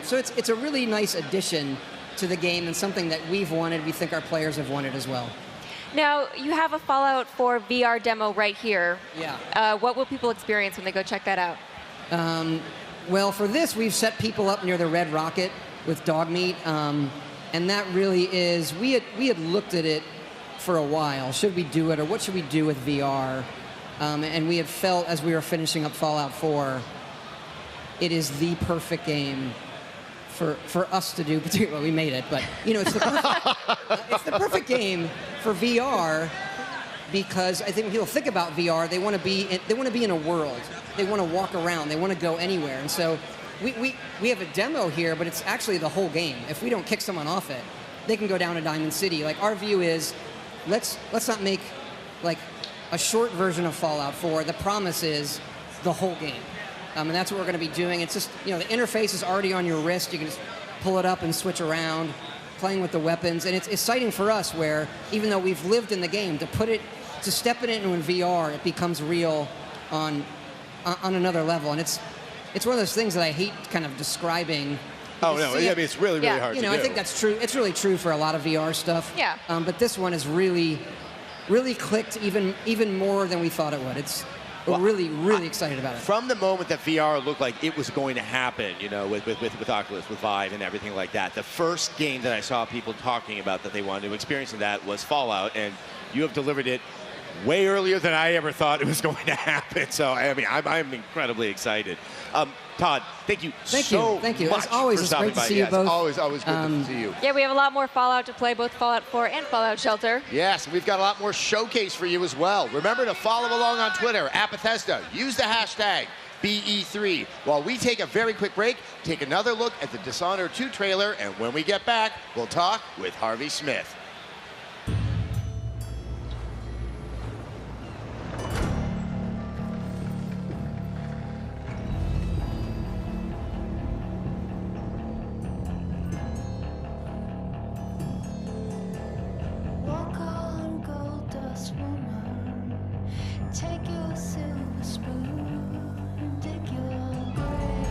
[SPEAKER 26] So it's a really nice addition to the game and something that we've wanted, we think our players have wanted as well.
[SPEAKER 14] Now, you have a Fallout 4 VR demo right here.
[SPEAKER 26] Yeah.
[SPEAKER 14] What will people experience when they go check that out?
[SPEAKER 26] Well, for this, we've set people up near the Red Rocket with dog meat. And that really is, we had looked at it for a while. Should we do it, or what should we do with VR? And we had felt, as we were finishing up Fallout 4, it is the perfect game for us to do. Particularly, well, we made it, but you know, it's the perfect game for VR, because I think when people think about VR, they want to be in a world. They want to walk around. They want to go anywhere. And so we have a demo here, but it's actually the whole game. If we don't kick someone off it, they can go down to Diamond City. Like, our view is, let's not make like a short version of Fallout 4. The promise is the whole game. And that's what we're going to be doing. It's just, you know, the interface is already on your wrist. You can just pull it up and switch around, playing with the weapons. And it's exciting for us where, even though we've lived in the game, to step it into in VR, it becomes real on another level. And it's one of those things that I hate kind of describing.
[SPEAKER 7] Oh, no, I mean, it's really, really hard to do.
[SPEAKER 26] I think that's true. It's really true for a lot of VR stuff.
[SPEAKER 14] Yeah.
[SPEAKER 26] But this one is really clicked even more than we thought it would. We're really excited about it.
[SPEAKER 7] From the moment that VR looked like it was going to happen, you know, with Oculus, with Vive and everything like that, the first game that I saw people talking about that they wanted to experience in that was Fallout, and you have delivered it way earlier than I ever thought it was going to happen. So, I mean, I'm incredibly excited. Todd, thank you so
[SPEAKER 26] Thank you.
[SPEAKER 7] much
[SPEAKER 26] As always,
[SPEAKER 7] for
[SPEAKER 26] it's
[SPEAKER 7] stopping
[SPEAKER 26] great to
[SPEAKER 7] by.
[SPEAKER 26] see you
[SPEAKER 7] Yes,
[SPEAKER 26] both.
[SPEAKER 7] always good to see you.
[SPEAKER 14] Yeah, we have a lot more Fallout to play, both Fallout 4 and Fallout Shelter.
[SPEAKER 7] Yes, we've got a lot more showcase for you as well. Remember to follow along on Twitter at Bethesda. Use the hashtag BE3. While we take a very quick break, take another look at the Dishonored 2 trailer, and when we get back, we'll talk with Harvey Smith.
[SPEAKER 5] Walk on, gold dust woman. Take your silver spoon and dig your grave.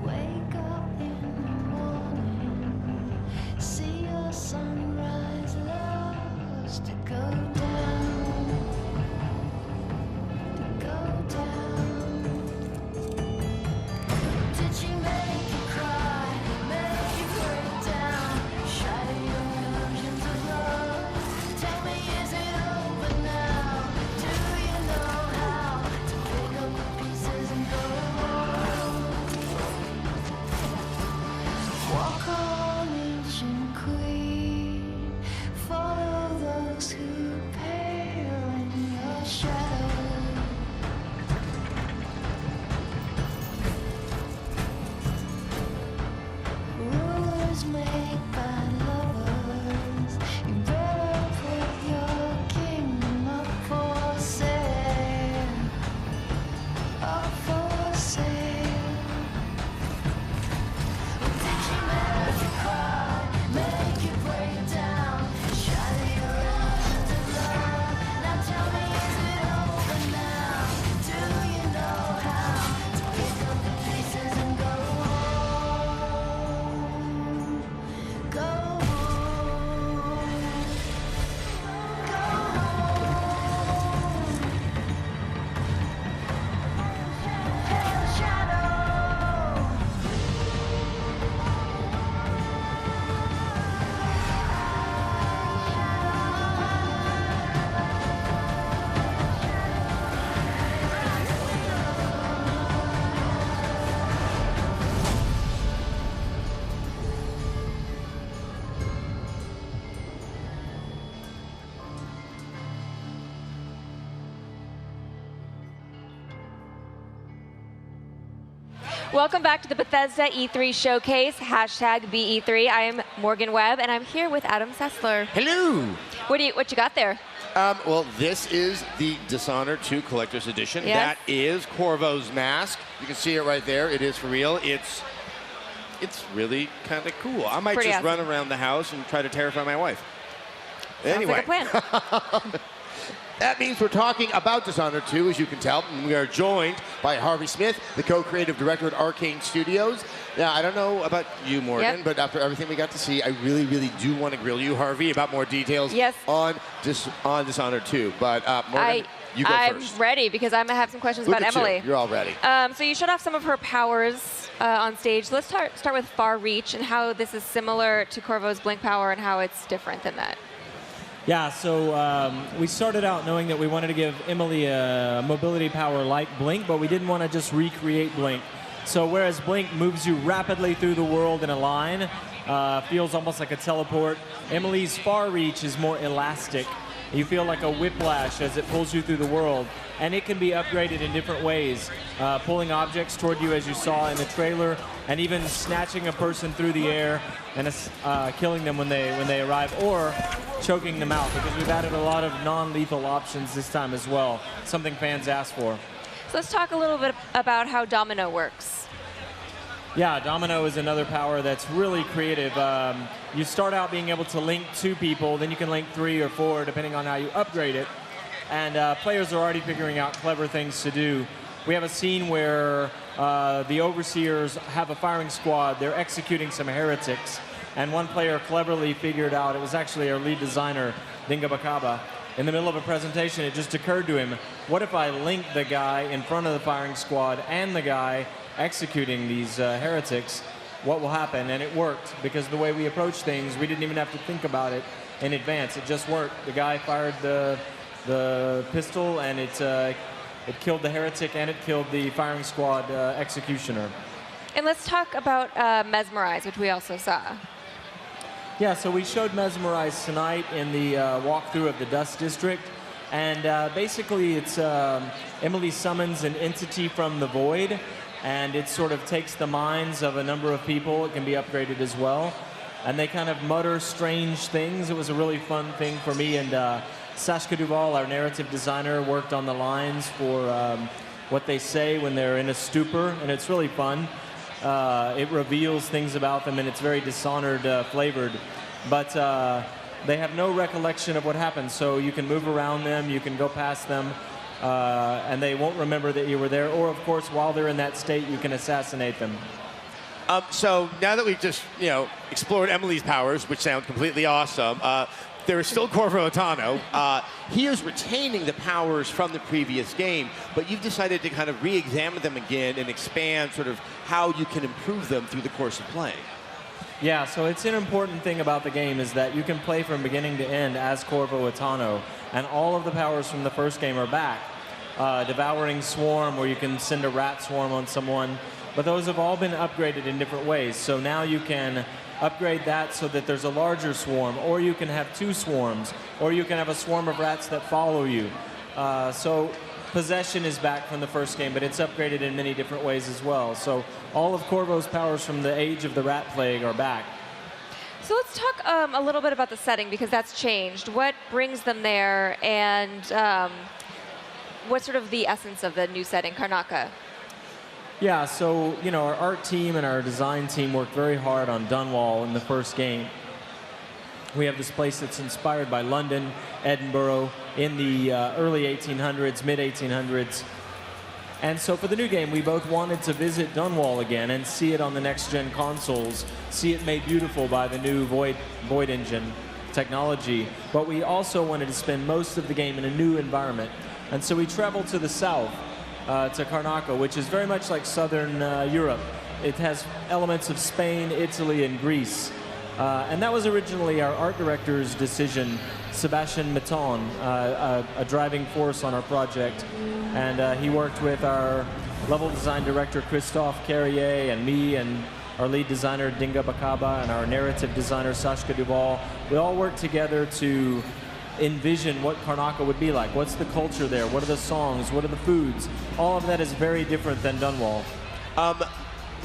[SPEAKER 5] Wake up in the morning, see your sunrise lost to go down, to go down. Did she make you cry, make you break down, shatter your illusions of love? Tell me, is it over now? Do you know how to pick up the pieces and go on? Walk on, ancient queen, follow those who pale in your shadow. Rulers made by lovers. You better put your kingdom up for sale. Up for sale. Did she make you cry? Make you
[SPEAKER 14] Welcome back to the Bethesda E3 Showcase, #BE3. I am Morgan Webb, and I'm here with Adam Sessler.
[SPEAKER 7] Hello.
[SPEAKER 14] What you got there?
[SPEAKER 7] Well, this is the Dishonored 2 Collector's Edition.
[SPEAKER 14] Yes.
[SPEAKER 7] That is Corvo's mask. You can see it right there. It is for real. It's really kind of cool. I might
[SPEAKER 14] pretty
[SPEAKER 7] just
[SPEAKER 14] awesome.
[SPEAKER 7] run around the house and try to terrify my wife.
[SPEAKER 14] Sounds
[SPEAKER 7] Anyway.
[SPEAKER 14] like a plan.
[SPEAKER 7] That means we're talking about Dishonored 2, as you can tell. And we are joined by Harvey Smith, the co-creative director at Arcane Studios. Now, I don't know about you, Morgan, but after everything we got to see, I really, really do want to grill you, Harvey, about more details on Dishonored 2. But Morgan, you go first.
[SPEAKER 14] I'm ready because I'm going to have some questions
[SPEAKER 7] Look
[SPEAKER 14] about
[SPEAKER 7] at
[SPEAKER 14] Emily.
[SPEAKER 7] You're all ready.
[SPEAKER 14] So you showed off some of her powers on stage. Let's start with Far Reach and how this is similar to Corvo's Blink power and how it's different than that.
[SPEAKER 2] Yeah, so we started out knowing that we wanted to give Emily a mobility power like Blink, but we didn't want to just recreate Blink. So whereas Blink moves you rapidly through the world in a line, feels almost like a teleport, Emily's Far Reach is more elastic. You feel like a whiplash as it pulls you through the world, and it can be upgraded in different ways, pulling objects toward you as you saw in the trailer, and even snatching a person through the air and killing them when they arrive, or choking them out, because we've added a lot of non-lethal options this time as well, something fans asked for.
[SPEAKER 14] So let's talk a little bit about how Domino works.
[SPEAKER 2] Yeah, Domino is another power that's really creative. You start out being able to link 2 people, then you can link 3 or 4, depending on how you upgrade it. And players are already figuring out clever things to do. We have a scene where the Overseers have a firing squad. They're executing some heretics. And one player cleverly figured out, it was actually our lead designer, Dinga Bakaba. In the middle of a presentation, it just occurred to him, what if I link the guy in front of the firing squad and the guy executing these heretics? What will happen? And it worked, because the way we approach things, we didn't even have to think about it in advance. It just worked. The guy fired the pistol, and it killed the heretic, and it killed the firing squad executioner.
[SPEAKER 14] And let's talk about Mesmerize, which we also saw.
[SPEAKER 2] Yeah, so we showed Mesmerize tonight in the walkthrough of the Dust District. And basically, it's Emily summons an entity from the void, and it sort of takes the minds of a number of people. It can be upgraded as well. And they kind of mutter strange things. It was a really fun thing for me. And Sashka Duval, our narrative designer, worked on the lines for what they say when they're in a stupor, and it's really fun. It reveals things about them, and it's very Dishonored flavored. But they have no recollection of what happened, so you can move around them, you can go past them, and they won't remember that you were there. Or, of course, while they're in that state, you can assassinate them.
[SPEAKER 7] So now that we've just, explored Emily's powers, which sound completely awesome, there is still Corvo Attano. He is retaining the powers from the previous game, but you've decided to kind of re-examine them again and expand sort of how you can improve them through the course of playing.
[SPEAKER 2] Yeah, so it's an important thing about the game is that you can play from beginning to end as Corvo Attano, and all of the powers from the first game are back. Devouring Swarm, where you can send a rat swarm on someone, but those have all been upgraded in different ways. So now you can upgrade that so that there's a larger swarm, or you can have 2 swarms, or you can have a swarm of rats that follow you. So Possession is back from the first game, but it's upgraded in many different ways as well. So all of Corvo's powers from the Age of the Rat Plague are back.
[SPEAKER 14] So let's talk a little bit about the setting, because that's changed. What brings them there, and what's sort of the essence of the new setting, Karnaca?
[SPEAKER 2] Yeah, so, our art team and our design team worked very hard on Dunwall in the first game. We have this place that's inspired by London, Edinburgh, in the early 1800s, mid-1800s. And so for the new game, we both wanted to visit Dunwall again and see it on the next-gen consoles, see it made beautiful by the new Void Engine technology. But we also wanted to spend most of the game in a new environment. And so we traveled to the south, to Karnaca, which is very much like southern Europe. It has elements of Spain, Italy, and Greece. And that was originally our art director's decision, Sebastian Metton, a driving force on our project. And he worked with our level design director, Christophe Carrier, and me, and our lead designer, Dinga Bakaba, and our narrative designer, Sashka Duval. We all worked together to envision what Karnaca would be like. What's the culture there? What are the songs? What are the foods? All of that is very different than Dunwall.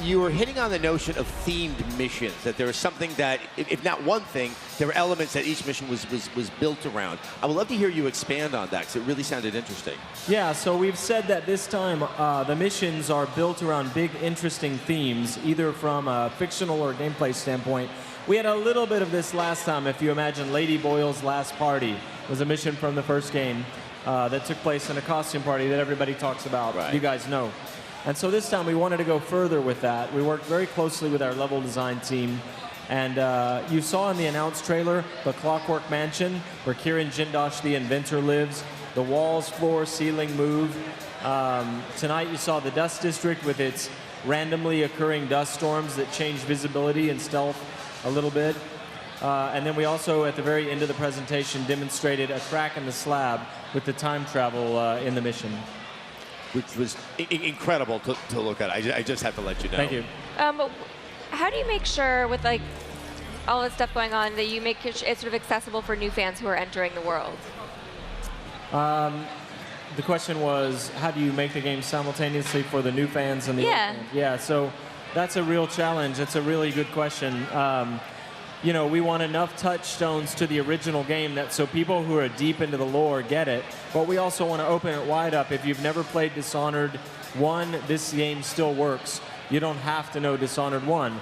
[SPEAKER 7] you were hitting on the notion of themed missions, that there was something that, if not one thing, there were elements that each mission was built around. I would love to hear you expand on that, because it really sounded interesting.
[SPEAKER 2] Yeah, so we've said that this time the missions are built around big, interesting themes, either from a fictional or gameplay standpoint. We had a little bit of this last time. If you imagine Lady Boyle's Last Party was a mission from the first game that took place in a costume party that everybody talks about. Right. You guys know. And so this time we wanted to go further with that. We worked very closely with our level design team. And you saw in the announced trailer the Clockwork Mansion, where Kieran Jindosh, the inventor, lives. The walls, floor, ceiling move. Tonight you saw the Dust District with its randomly occurring dust storms that change visibility and stealth a little bit. And then we also, at the very end of the presentation, demonstrated a crack in the slab with the time travel in the mission.
[SPEAKER 7] Which was incredible to look at. I just have to let you know.
[SPEAKER 2] Thank you.
[SPEAKER 14] How do you make sure, with like all this stuff going on, that you make it sort of accessible for new fans who are entering the world?
[SPEAKER 2] The question was, how do you make the game simultaneously for the new fans and the old fans? Yeah, so that's a real challenge. It's a really good question. You know, we want enough touchstones to the original game that so people who are deep into the lore get it, but we also want to open it wide up. If you've never played Dishonored 1, this game still works. You don't have to know Dishonored 1.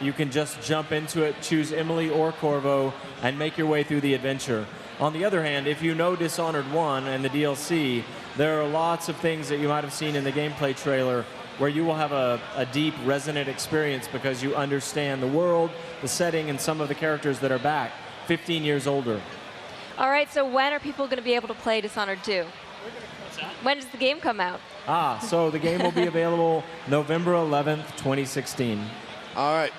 [SPEAKER 2] You can just jump into it, choose Emily or Corvo, and make your way through the adventure. On the other hand, if you know Dishonored 1 and the DLC, there are lots of things that you might have seen in the gameplay trailer where you will have a deep, resonant experience because you understand the world, the setting, and some of the characters that are back 15 years older.
[SPEAKER 14] All right, so when are people going to be able to play Dishonored 2? When does the game come out?
[SPEAKER 2] So the game will be available November 11th, 2016.
[SPEAKER 7] All right.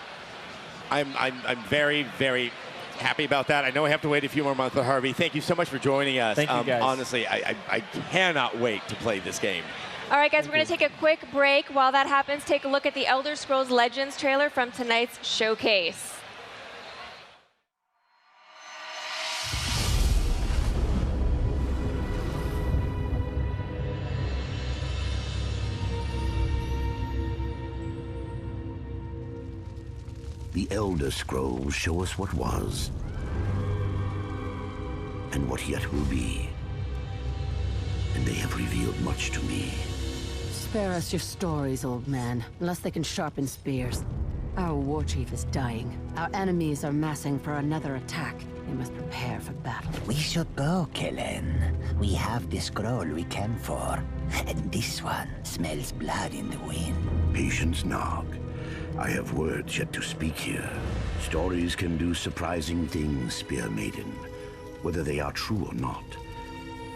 [SPEAKER 7] I'm very, very happy about that. I know I have to wait a few more months, but Harvey, thank you so much for joining us.
[SPEAKER 2] Thank you, guys.
[SPEAKER 7] Honestly, I cannot wait to play this game.
[SPEAKER 14] All right, guys, we're going to take a quick break. While that happens, take a look at the Elder Scrolls Legends trailer from tonight's showcase.
[SPEAKER 22] The Elder Scrolls show us what was and what yet will be. And they have revealed much to me.
[SPEAKER 19] Spare us your stories, old man, unless they can sharpen spears. Our war chief is dying. Our enemies are massing for another attack. We must prepare for battle.
[SPEAKER 3] We should go, Kellen. We have the scroll we came for. And this one smells blood in the wind.
[SPEAKER 22] Patience, Nog. I have words yet to speak here. Stories can do surprising things, Spear Maiden, whether they are true or not.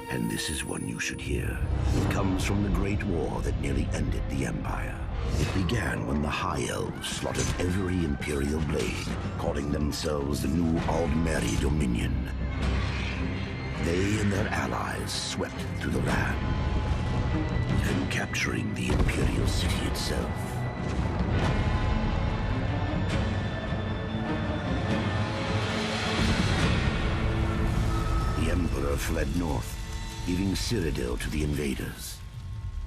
[SPEAKER 22] And this is one you should hear. It comes from the Great War that nearly ended the Empire. It began when the High Elves slaughtered every Imperial blade, calling themselves the New Aldmeri Dominion. They and their allies swept through the land, even capturing the Imperial city itself. The Emperor fled north, leaving Cyrodiil to the invaders.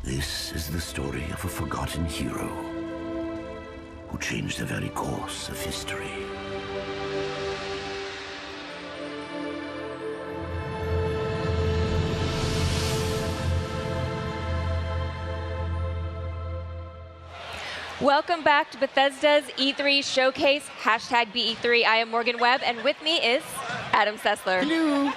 [SPEAKER 22] This is the story of a forgotten hero who changed the very course of history.
[SPEAKER 14] Welcome back to Bethesda's E3 Showcase, #BE3. I am Morgan Webb, and with me is Adam Sessler.
[SPEAKER 19] Hello.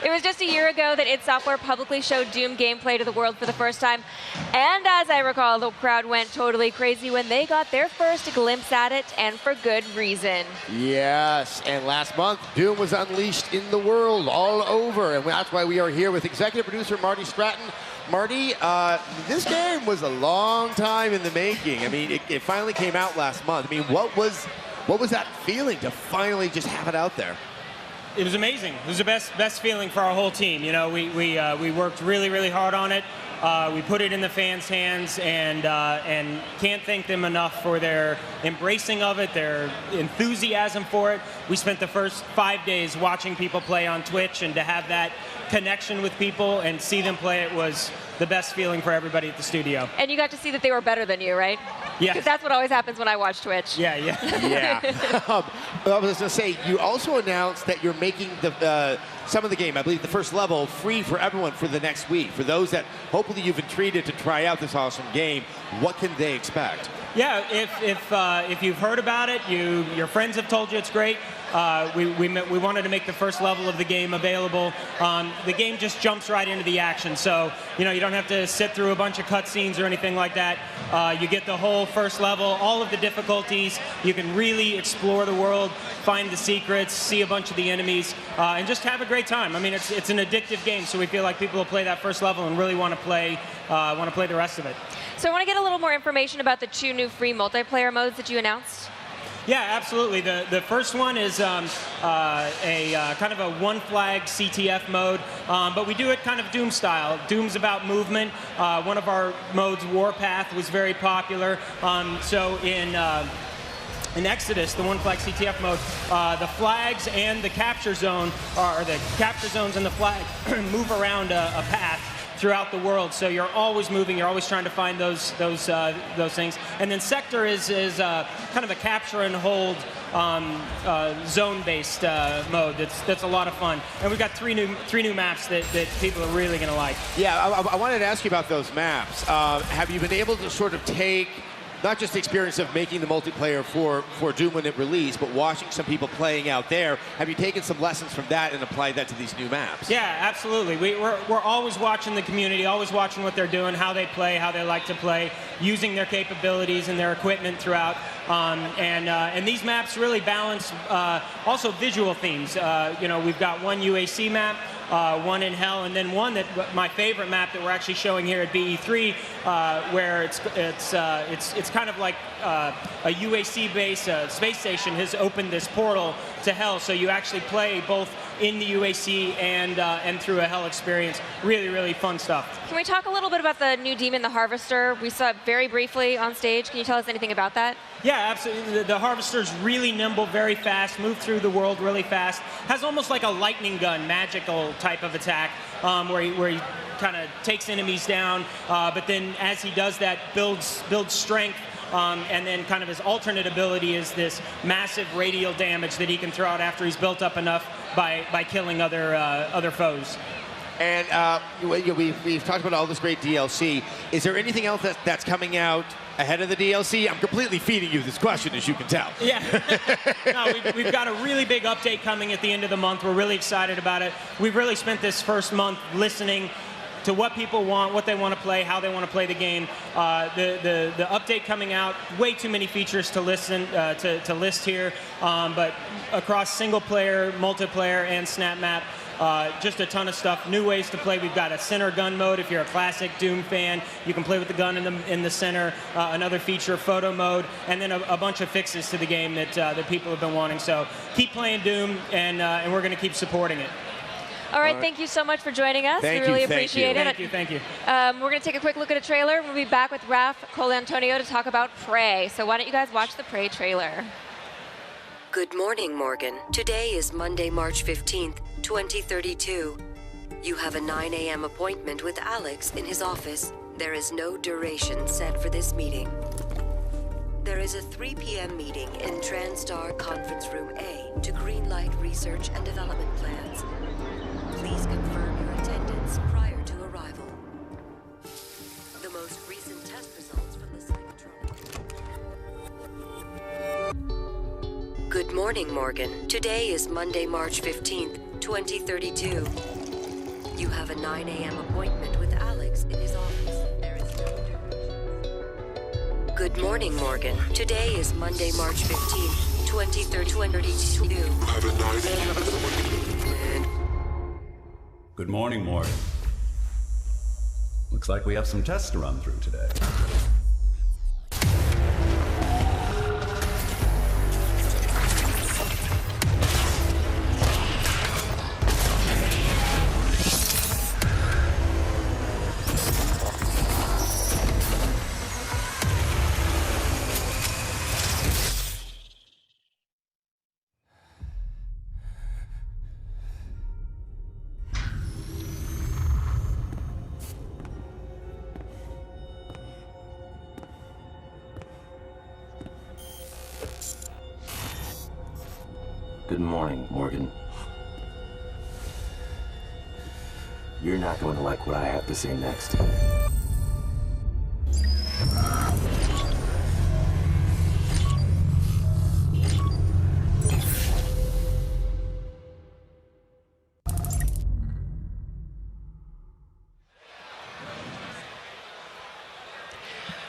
[SPEAKER 14] It was just a year ago that id Software publicly showed Doom gameplay to the world for the first time. And as I recall, the crowd went totally crazy when they got their first glimpse at it, and for good reason.
[SPEAKER 7] Yes, and last month, Doom was unleashed in the world all over, and that's why we are here with executive producer Marty Stratton. Marty, this game was a long time in the making. I mean, it finally came out last month. I mean, what was that feeling to finally just have it out there?
[SPEAKER 6] It was amazing. It was the best feeling for our whole team. You know, we worked really, really hard on it. We put it in the fans' hands, and can't thank them enough for their embracing of it, their enthusiasm for it. We spent the first 5 days watching people play on Twitch, and to have that connection with people and see them play it was the best feeling for everybody at the studio.
[SPEAKER 14] And you got to see that they were better than you, right?
[SPEAKER 6] Yeah.
[SPEAKER 14] Because that's what always happens when I watch Twitch.
[SPEAKER 6] Yeah, yeah.
[SPEAKER 7] Yeah. I was going to say, you also announced that you're making some of the game, I believe the first level, free for everyone for the next week. For those that hopefully you've been treated to try out this awesome game, what can they expect?
[SPEAKER 6] Yeah, if you've heard about it, your friends have told you it's great. We wanted to make the first level of the game available. The game just jumps right into the action, so you don't have to sit through a bunch of cutscenes or anything like that. You get the whole first level, all of the difficulties. You can really explore the world, find the secrets, see a bunch of the enemies, and just have a great time. I mean, it's an addictive game, so we feel like people will play that first level and really want to play the rest of it.
[SPEAKER 14] So I want to get a little more information about the 2 new free multiplayer modes that you announced.
[SPEAKER 6] Yeah, absolutely. The first one is kind of a one-flag CTF mode, but we do it kind of Doom style. Doom's about movement. One of our modes, Warpath, was very popular. So in Exodus, the one-flag CTF mode, the flags and the capture zone, or the capture zones and the flag, move around a path throughout the world, so you're always moving, you're always trying to find those things. And then Sector is kind of a capture and hold zone-based mode that's a lot of fun. And we've got three new maps that people are really going to like.
[SPEAKER 7] Yeah, I wanted to ask you about those maps. Have you been able to sort of take not just the experience of making the multiplayer for Doom when it released, but watching some people playing out there? Have you taken some lessons from that and applied that to these new maps?
[SPEAKER 6] Yeah, absolutely. We're always watching the community, always watching what they're doing, how they play, how they like to play, using their capabilities and their equipment throughout. And these maps really balance also visual themes. We've got one UAC map, one in Hell, and then one that my favorite map that we're actually showing here at BE3, where it's kind of like a UAC base, space station has opened this portal to Hell, so you actually play both in the UAC and through a Hell experience. Really, really fun stuff.
[SPEAKER 14] Can we talk a little bit about the new demon, the Harvester? We saw it very briefly on stage. Can you tell us anything about that?
[SPEAKER 6] Yeah, absolutely. The Harvester's really nimble, very fast, move through the world really fast. Has almost like a lightning gun, magical type of attack, where he kind of takes enemies down, but then as he does that, builds strength. And then kind of his alternate ability is this massive radial damage that he can throw out after he's built up enough by killing other foes.
[SPEAKER 7] And we've talked about all this great DLC. Is there anything else that's coming out ahead of the DLC? I'm completely feeding you this question, as you can tell.
[SPEAKER 6] Yeah. No, we've got a really big update coming at the end of the month. We're really excited about it. We've really spent this first month listening to what people want, what they want to play, how they want to play the game. The update coming out, way too many features to list here, but across single player, multiplayer, and Snap Map, just a ton of stuff. New ways to play. We've got a center gun mode. If you're a classic Doom fan, you can play with the gun in the center. Another feature, photo mode, and then a bunch of fixes to the game that people have been wanting. So keep playing Doom, and we're going to keep supporting it.
[SPEAKER 14] All right, thank you so much for joining us.
[SPEAKER 6] Thank
[SPEAKER 14] we really
[SPEAKER 6] you, thank
[SPEAKER 14] appreciate
[SPEAKER 6] you.
[SPEAKER 14] it.
[SPEAKER 6] Thank you.
[SPEAKER 14] We're going to take a quick look at a trailer. We'll be back with Raph Colantonio to talk about Prey. So why don't you guys watch the Prey trailer?
[SPEAKER 1] Good morning, Morgan. Today is Monday, March 15th, 2032. You have a 9 a.m. appointment with Alex in his office. There is no duration set for this meeting. There is a 3 p.m. meeting in TranStar Conference Room A to greenlight research and development plans. Please confirm your attendance prior to arrival. The most recent test results from the Psychotronic. Good morning, Morgan. Today is Monday, March 15th, 2032. You have a 9 a.m. appointment with Alex in his office. There is no duration. Good morning, Morgan. Today is Monday, March 15th, 2032. You have a 9 a.m. appointment.
[SPEAKER 10] Good morning, Morgan. Looks like we have some tests to run through today.
[SPEAKER 13] Good morning, Morgan. You're not going to like what I have to say next.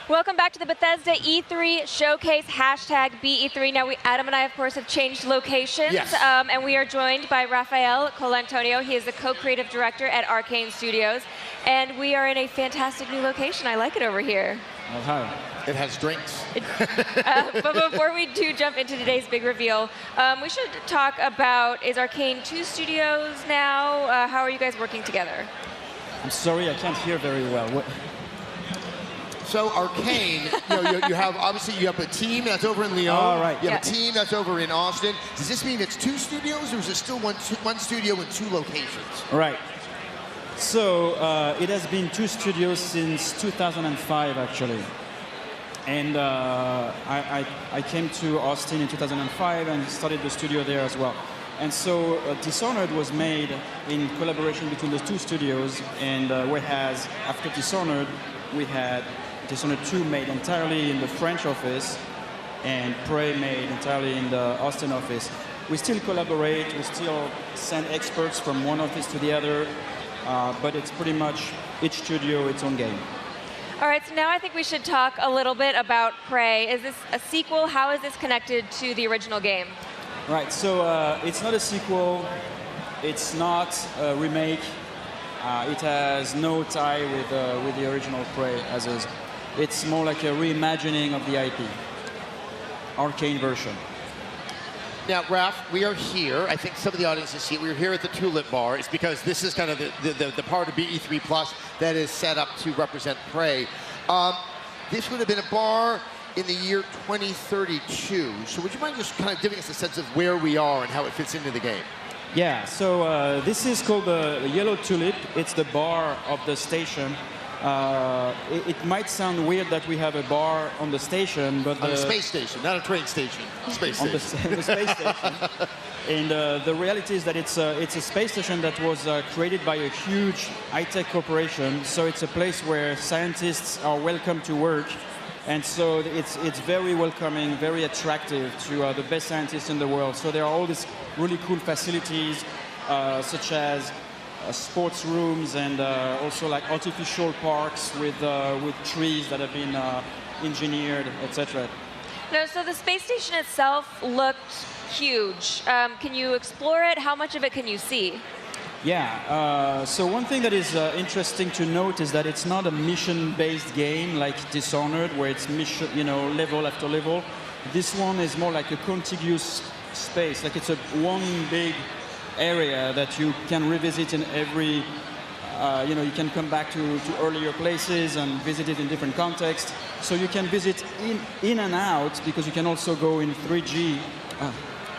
[SPEAKER 14] Welcome back to the Bethesda E3 Showcase, hashtag BE3. Now, Adam and I, of course, have changed locations.
[SPEAKER 7] Yes.
[SPEAKER 14] And we are joined by Rafael Colantonio. He is the co-creative director at Arcane Studios. And we are in a fantastic new location. I like it over here.
[SPEAKER 7] It has drinks.
[SPEAKER 14] But before we do jump into today's big reveal, we should talk about, is Arcane 2 studios now? How are you guys working together?
[SPEAKER 15] I'm sorry, I can't hear very well. What?
[SPEAKER 7] So Arcane, you have obviously you have a team that's over in Lyon.
[SPEAKER 15] Oh, right.
[SPEAKER 7] You have a team that's over in Austin. Does this mean it's 2 studios, or is it still one studio with 2 locations?
[SPEAKER 15] Right. So it has been 2 studios since 2005, actually. And I came to Austin in 2005 and started the studio there as well. And so Dishonored was made in collaboration between the 2 studios, and whereas after Dishonored, we had Dishonored 2 made entirely in the French office and Prey made entirely in the Austin office. We still collaborate, we still send experts from one office to the other, but it's pretty much each studio its own game.
[SPEAKER 14] All right, so now I think we should talk a little bit about Prey. Is this a sequel? How is this connected to the original game?
[SPEAKER 15] Right, so it's not a sequel, it's not a remake, it has no tie with the original Prey as is. It's more like a reimagining of the IP, Arcane version.
[SPEAKER 7] Now, Raph, we are here. I think some of the audience is here. We're here at the Tulip Bar. It's because this is kind of the part of BE3 Plus that is set up to represent Prey. This would have been a bar in the year 2032. So would you mind just kind of giving us a sense of where we are and how it fits into the game?
[SPEAKER 15] Yeah, so this is called the Yellow Tulip. It's the bar of the station. It might sound weird that we have a bar on the station, but...
[SPEAKER 7] On the space station, not a train station. Space station.
[SPEAKER 15] On the space station. And the reality is that it's a space station that was created by a huge high-tech corporation. So it's a place where scientists are welcome to work. And so it's very welcoming, very attractive to the best scientists in the world. So there are all these really cool facilities, such as sports rooms and also like artificial parks with trees that have been engineered, etc.
[SPEAKER 14] No, so the space station itself looked huge. Can you explore it? How much of it can you see?
[SPEAKER 15] Yeah, so one thing that is interesting to note is that it's not a mission-based game like Dishonored, where it's mission, level after level. This one is more like a contiguous space, like it's one big area that you can revisit in every, you can come back to earlier places and visit it in different contexts. So you can visit in and out, because you can also go in 3G.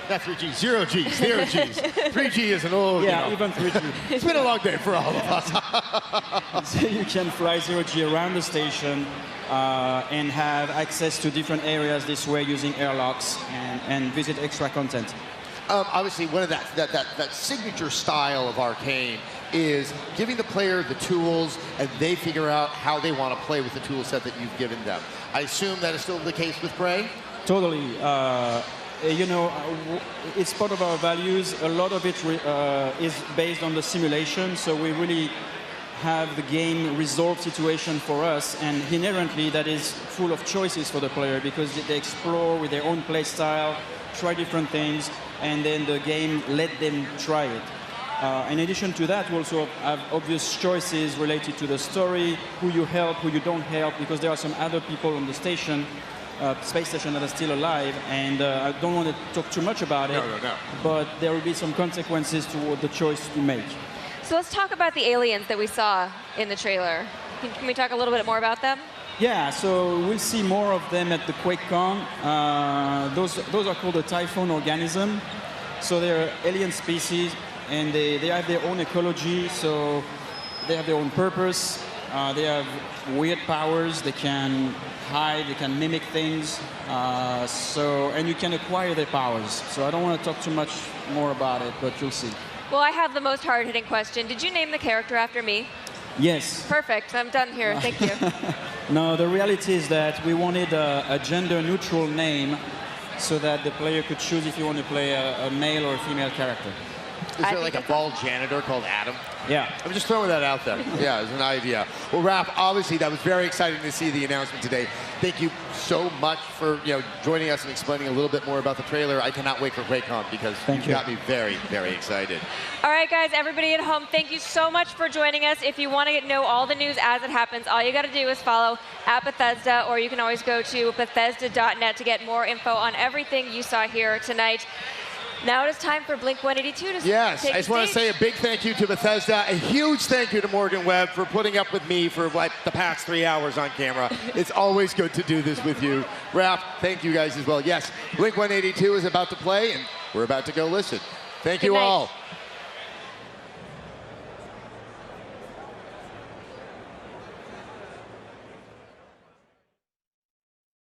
[SPEAKER 7] Not 3G, 0G, 0Gs. 3G is an old,
[SPEAKER 15] yeah, even 3G.
[SPEAKER 7] It's been a long day for all of us.
[SPEAKER 15] So you can fly 0G around the station and have access to different areas this way using airlocks and visit extra content.
[SPEAKER 7] Obviously, one of that signature style of Arcane is giving the player the tools, and they figure out how they want to play with the tool set that you've given them. I assume that is still the case with Prey?
[SPEAKER 15] Totally. It's part of our values. A lot of it is based on the simulation, so we really have the game resolve situation for us, and inherently that is full of choices for the player, because they explore with their own play style, try different things, and then the game let them try it. In addition to that, we also have obvious choices related to the story, who you help, who you don't help, because there are some other people on the station, space station, that are still alive, and I don't want to talk too much about it, but there will be some consequences to the choice you make.
[SPEAKER 14] So let's talk about the aliens that we saw in the trailer. Can we talk a little bit more about them?
[SPEAKER 15] Yeah, so we'll see more of them at the QuakeCon. Those are called the Typhon organism. So they're alien species, and they have their own ecology, so they have their own purpose. They have weird powers. They can hide. They can mimic things. And you can acquire their powers. So I don't want to talk too much more about it, but you'll see.
[SPEAKER 14] Well, I have the most hard-hitting question. Did you name the character after me?
[SPEAKER 15] Yes.
[SPEAKER 14] Perfect. I'm done here. Thank you.
[SPEAKER 15] No, the reality is that we wanted a gender-neutral name so that the player could choose if you want to play a male or a female character.
[SPEAKER 7] Is there like a bald janitor called Adam?
[SPEAKER 15] Yeah.
[SPEAKER 7] I'm just throwing that out there. Yeah, as an idea. Well, Raph, obviously that was very exciting to see the announcement today. Thank you so much for joining us and explaining a little bit more about the trailer. I cannot wait for QuakeCon because you got me very, very excited.
[SPEAKER 14] All right, guys, everybody at home, thank you so much for joining us. If you want to know all the news as it happens, all you got to do is follow @Bethesda, or you can always go to Bethesda.net to get more info on everything you saw here tonight. Now it is time for Blink 182 to
[SPEAKER 7] Yes,
[SPEAKER 14] take
[SPEAKER 7] I just want to say a big thank you to Bethesda, a huge thank you to Morgan Webb for putting up with me for the past 3 hours on camera. It's always good to do this with you. Raph, thank you guys as well. Yes, Blink 182 is about to play, and we're about to go listen. Thank you all.